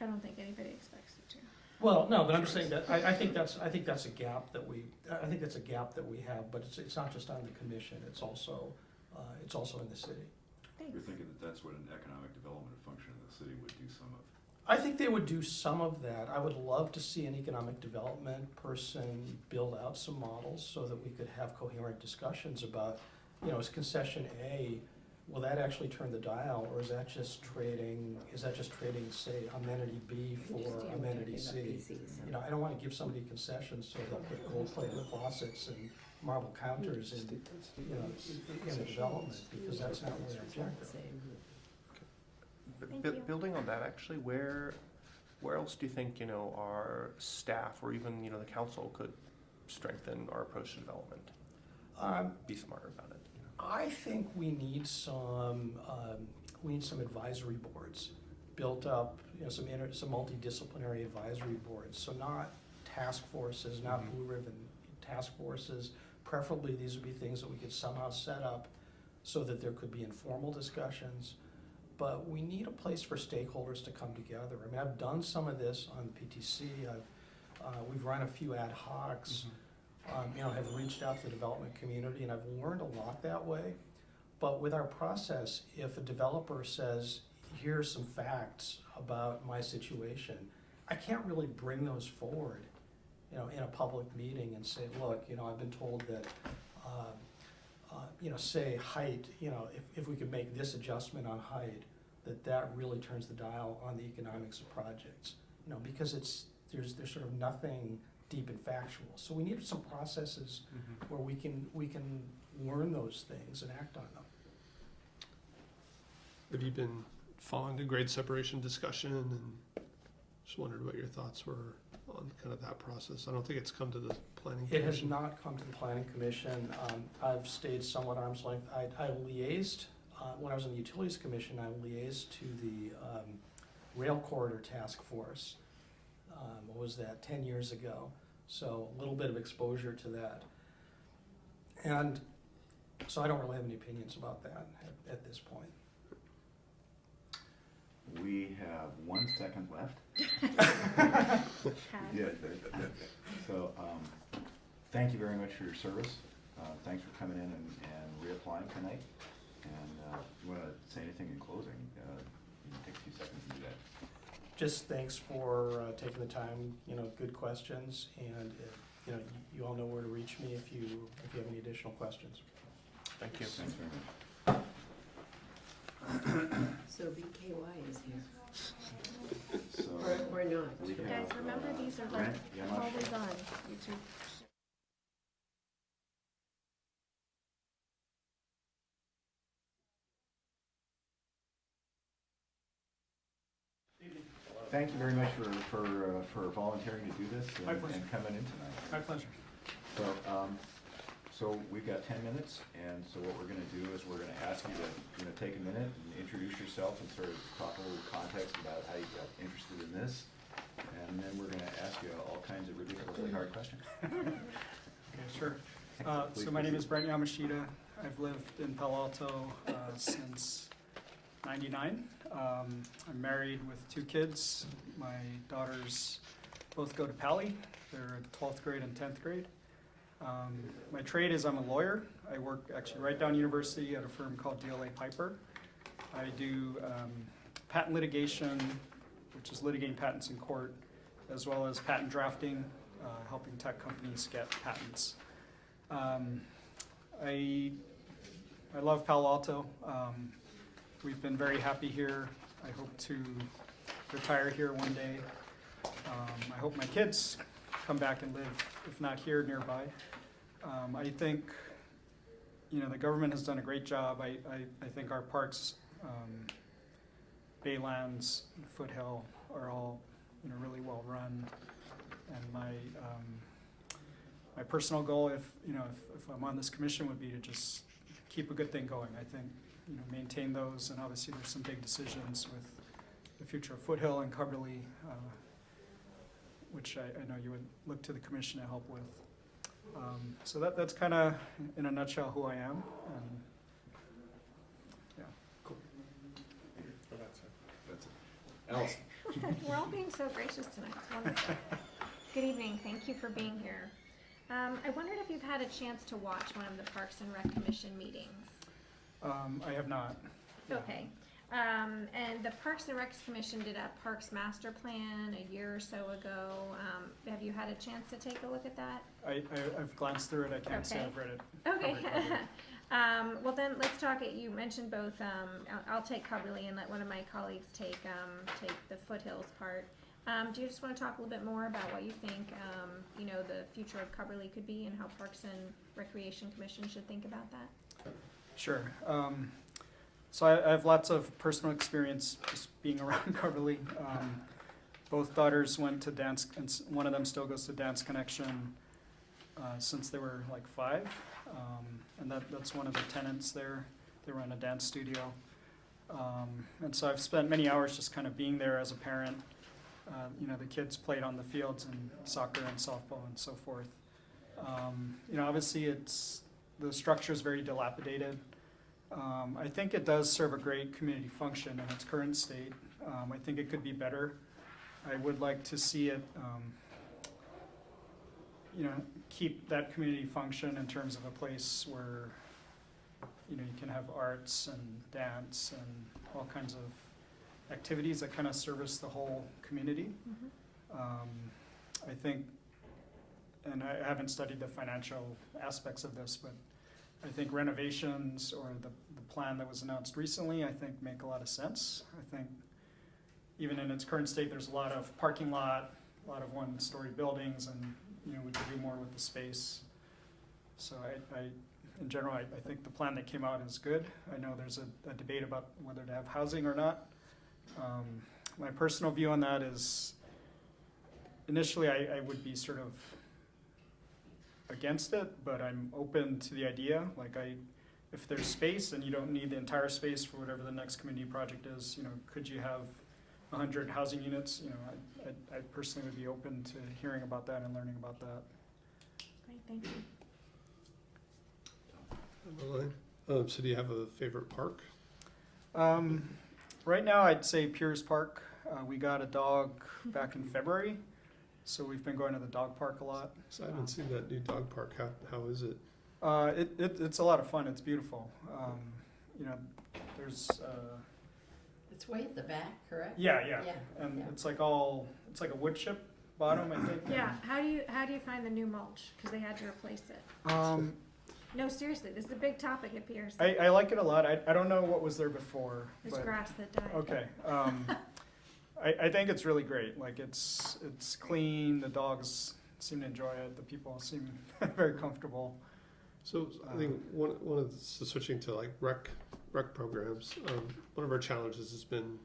I don't think anybody expects you to. Well, no, but I'm saying that I think that's a gap that we have, but it's not just on the commission. It's also in the city. Thanks. You're thinking that that's what an economic development function of the city would do some of. I think they would do some of that. I would love to see an economic development person build out some models so that we could have coherent discussions about, is concession A, will that actually turn the dial, or is that just trading, say, amenity B for amenity C? I don't want to give somebody concessions so they'll put gold-plated faucets and marble counters in the development, because that's not really our objective. Building on that, actually, where else do you think, our staff or even, the council could strengthen our approach to development? Be smarter about it. I think we need some advisory boards built up, some multidisciplinary advisory boards. So not task forces, not blue ribbon task forces. Preferably, these would be things that we could somehow set up so that there could be informal discussions. But we need a place for stakeholders to come together. I mean, I've done some of this on the PTC. We've run a few ad hocs. Have reached out to the development community, and I've learned a lot that way. But with our process, if a developer says, here's some facts about my situation, I can't really bring those forward, in a public meeting and say, look, I've been told that, say height, if we could make this adjustment on height, that really turns the dial on the economics of projects, because there's sort of nothing deep and factual. So we need some processes where we can learn those things and act on them. Have you been following the grade separation discussion, and just wondered what your thoughts were on kind of that process? I don't think it's come to the planning commission. It has not come to the planning commission. I've stayed somewhat arm's length. I liaised, when I was on the utilities commission, I liaised to the rail corridor task force. What was that, 10 years ago? So a little bit of exposure to that. And so I don't really have any opinions about that at this point. We have 1 second left. Yeah. So thank you very much for your service. Thanks for coming in and reapplying tonight. And if you want to say anything in closing, you can take a few seconds to do that. Just thanks for taking the time, good questions, and you all know where to reach me if you have any additional questions. Thank you. Thanks very much. So BKY is here. So Or not. we have, Guys, remember these are Brent, always on YouTube. thank you very much for volunteering to do this My and pleasure. coming in tonight. My pleasure. So, so we've got 10 minutes, and so what we're gonna do is we're gonna ask you to, take a minute and introduce yourself and sort of talk a little context about how you got interested in this, and then we're gonna ask you all kinds of ridiculously hard questions. Okay, sure. Please So my name proceed. is Brent Yamashita. I've lived in Palo Alto since '99. I'm married with 2 kids. My daughters both go to Palo. They're in 12th grade and 10th grade. My trade is I'm a lawyer. I work actually right down University at a firm called DLA Piper. I do patent litigation, which is litigating patents in court, as well as patent drafting, helping tech companies get patents. I love Palo Alto. We've been very happy here. I hope to retire here one day. I hope my kids come back and live, if not here, nearby. I think, the government has done a great job. I think our parks, Baylands, Foothill are all, really well run. And my personal goal, if I'm on this commission, would be to just keep a good thing going. I think, maintain those, and obviously there's some big decisions with the future of Foothill and Cumberly, which I know you would look to the commission to help with. So that's kind of, in a nutshell, who I am. And, yeah. Cool. That's it. Allison. We're all being so gracious tonight. It's wonderful. Good evening. Thank you for being here. I wondered if you've had a chance to watch one of the Parks and Rec Commission meetings. I have not. Okay. And the Parks and Recs Commission did a Parks Master Plan a year or so ago. Have you had a chance to take a look at that? I've glanced through it. I can't say Okay. I've read it. Okay. cover. Well, then let's talk. You mentioned both. I'll take Cumberly and let one of my colleagues take the Foothills part. Do you just want to talk a little bit more about what you think, the future of Cumberly could be, and how Parks and Recreation Commission should think about that? Sure. So I have lots of personal experience just being around Cumberly. Both daughters went to dance, and one of them still goes to Dance Connection since they were like 5. And that's one of the tenants there. They run a dance studio. And so I've spent many hours just kind of being there as a parent. The kids played on the fields and soccer and softball and so forth. Obviously the structure is very dilapidated. I think it does serve a great community function in its current state. I think it could be better. I would like to see it, keep that community function in terms of a place where, you can have arts and dance and all kinds of activities that kind of service the whole community. I think, and I haven't studied the financial aspects of this, but I think renovations or the plan that was announced recently, I think make a lot of sense. I think even in its current state, there's a lot of parking lot, a lot of one-story buildings, and we could do more with the space. So in general, I think the plan that came out is good. I know there's a debate about whether to have housing or not. My personal view on that is, initially I would be sort of against it, but I'm open to the idea. If there's space and you don't need the entire space for whatever the next community project is, could you have 100 housing units? I personally would be open to hearing about that and learning about that. Great, thank you. So do you have a favorite park? Right now I'd say Piers Park. We got a dog back in February, so we've been going to the dog park a lot. So I haven't seen that new dog park. How is it? It's a lot of fun. It's beautiful. There's It's way at the back, correct? yeah, and it's like a wood chip bottom, I think. Yeah. How do you find the new mulch? Because they had to replace it. No, seriously, this is a big topic at Pierce. I like it a lot. I don't know what was there before. There's but, grass that died. Okay. I think it's really great. It's clean. The dogs seem to enjoy it. The people seem very comfortable. So I think one of the, so switching to rec programs, one of our challenges has been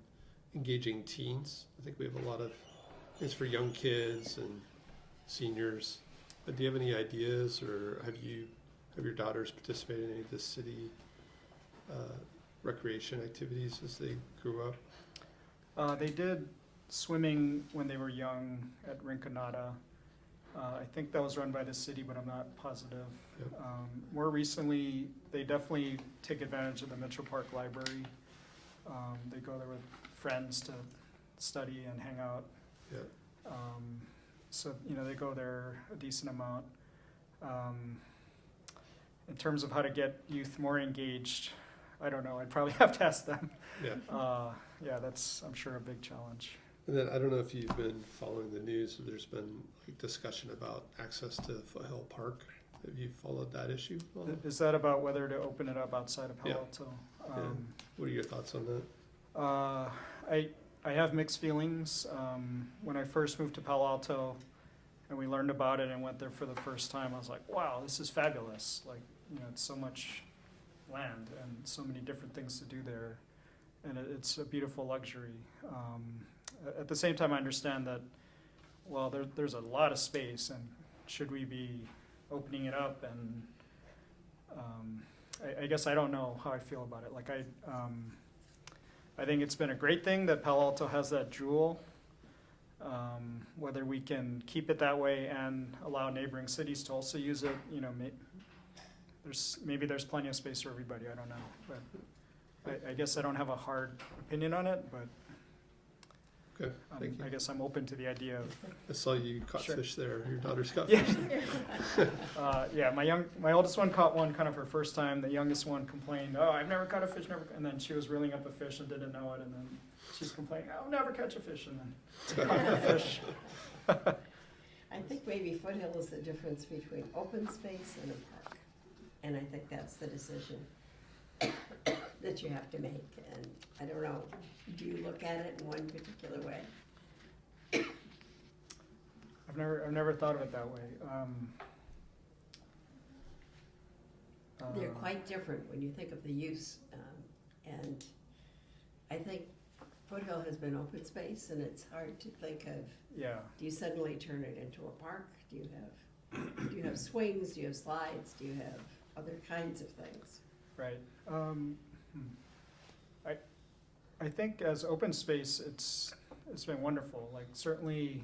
engaging teens. I think we have a lot of, it's for young kids and seniors. But do you have any ideas, or have your daughters participated in any of the city recreation activities as they grew up? They did swimming when they were young at Rinconada. I think that was run by the city, but I'm not positive. Yep. More recently, they definitely take advantage of the Metro Park Library. They go there with friends to study and hang out. Yeah. So, they go there a decent amount. In terms of how to get youth more engaged, I don't know. I'd probably have to ask them. Yeah. Yeah, that's, I'm sure, a big challenge. And then I don't know if you've been following the news, but there's been discussion about access to Foothill Park. Have you followed that issue? Is that about whether to open it up outside of Palo Yeah. Alto? Yeah. What are your thoughts on that? I have mixed feelings. When I first moved to Palo Alto and we learned about it and went there for the first time, I was like, wow, this is fabulous. Like, it's so much land and so many different things to do there. And it's a beautiful luxury. At the same time, I understand that, well, there's a lot of space, and should we be opening it up? And I guess I don't know how I feel about it. Like, I think it's been a great thing that Palo Alto has that jewel. Whether we can keep it that way and allow neighboring cities to also use it, maybe there's plenty of space for everybody. I don't know, but I guess I don't have a hard opinion on it. But good, thank you. I guess I'm open to the idea of. I saw you caught Sure. fish there. Your daughter's caught Yeah. fish. Yeah, my oldest one caught one kind of her first time. The youngest one complained, "Oh, I've never caught a fish, never." And then she was reeling up a fish and didn't know it, and then she's complaining, "I'll never catch a fish," and then caught a fish. I think maybe Foothill is the difference between open space and a park. And I think that's the decision that you have to make. And I don't know, do you look at it in one particular way? I've never thought of it that way. They're quite different when you think of the use. And I think Foothill has been open space, and it's hard to think of, Yeah. do you suddenly turn it into a park? Do you have swings? Do you have slides? Do you have other kinds of things? Right. I think as open space, it's been wonderful. Like, certainly,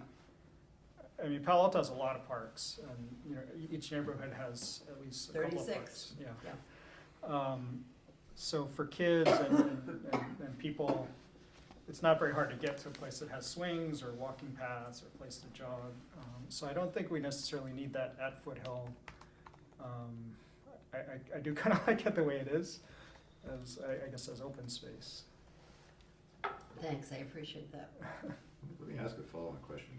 I mean, Palo Alto has a lot of parks, and each neighborhood has at least a couple of 36. parks. Yeah. So for kids and people, it's not very hard to get to a place that has swings or walking paths or a place to jog. So I don't think we necessarily need that at Foothill. I do kind of like it the way it is, as I guess as open space. Thanks, I appreciate that. Let me ask a follow-on question.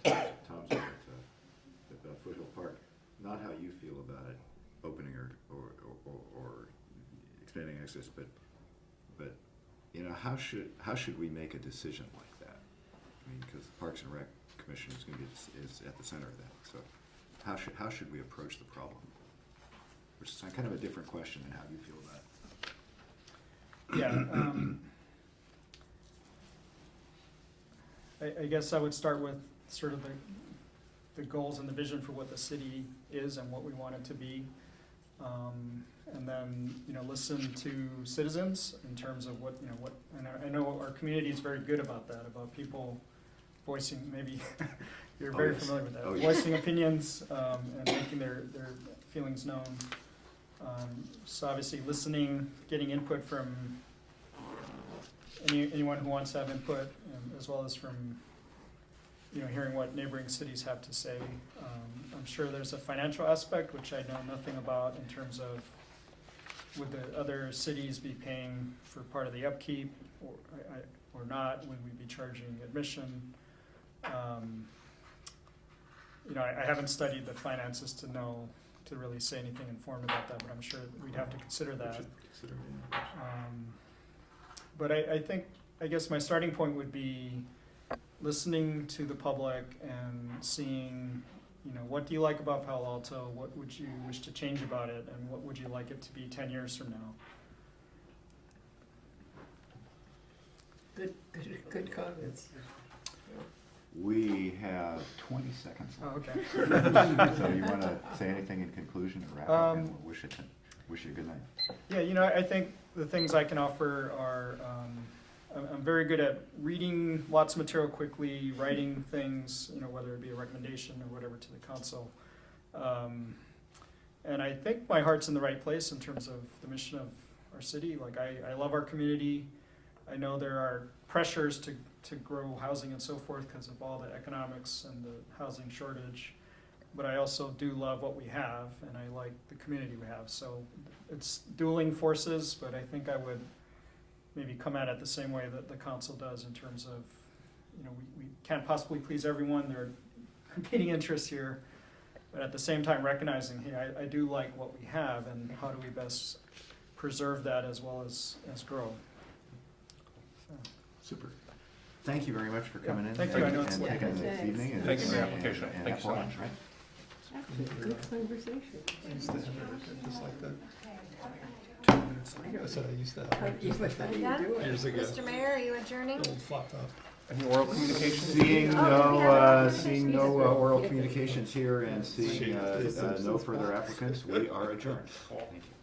Tom's about Foothill Park, not how you feel about it, opening or expanding access, but how should we make a decision like that? I mean, because the Parks and Rec Commission is going to be is at the center of that. So how should we approach the problem? Which is kind of a different question than how you feel about it. Yeah. I guess I would start with sort of the goals and the vision for what the city is and what we want it to be. And then, listen to citizens in terms of what, and I know our community is very good about that, about people voicing, maybe you're very yes. familiar with that, Oh, yes. voicing opinions and making their feelings known. So obviously listening, getting input from anyone who wants to have input, as well as from hearing what neighboring cities have to say. I'm sure there's a financial aspect, which I know nothing about, in terms of would the other cities be paying for part of the upkeep or not? Would we be charging admission? I haven't studied the finances to really say anything informed about that, but I'm sure we'd have to consider that. But I guess my starting point would be listening to the public and seeing, what do you like about Palo Alto? What would you wish to change about it? And what would you like it to be 10 years from now? Good comments. We have 20 seconds Oh, left. okay. So you want to say anything in conclusion or wrap up, and we'll wish you a good night. Yeah, you know, I think the things I can offer are, I'm very good at reading lots of material quickly, writing things, you know, whether it be a recommendation or whatever to the council. And I think my heart's in the right place in terms of the mission of our city. Like, I love our community. I know there are pressures to grow housing and so forth because of all the economics and the housing shortage. But I also do love what we have, and I like the community we have. So it's dueling forces, but I think I would maybe come at it the same way that the council does in terms of, you know, we can't possibly please everyone. There are competing interests here. But at the same time recognizing, hey, I do like what we have, and how do we best preserve that as well as grow. So. Super. Thank you very much for coming in. Thank you. I know it's and late. taking this evening. And, Thank you for your application. And Thank you so have much. fun, right? Actually, good conversation. I used to have it just like that. 2 minutes later, that's what I used to have. How do you do it? Years ago. Mr. Mayor, are you adjourning? Old flop top. Any oral communication? Seeing no oral communications here and seeing no further applicants, we are adjourned. Thank you.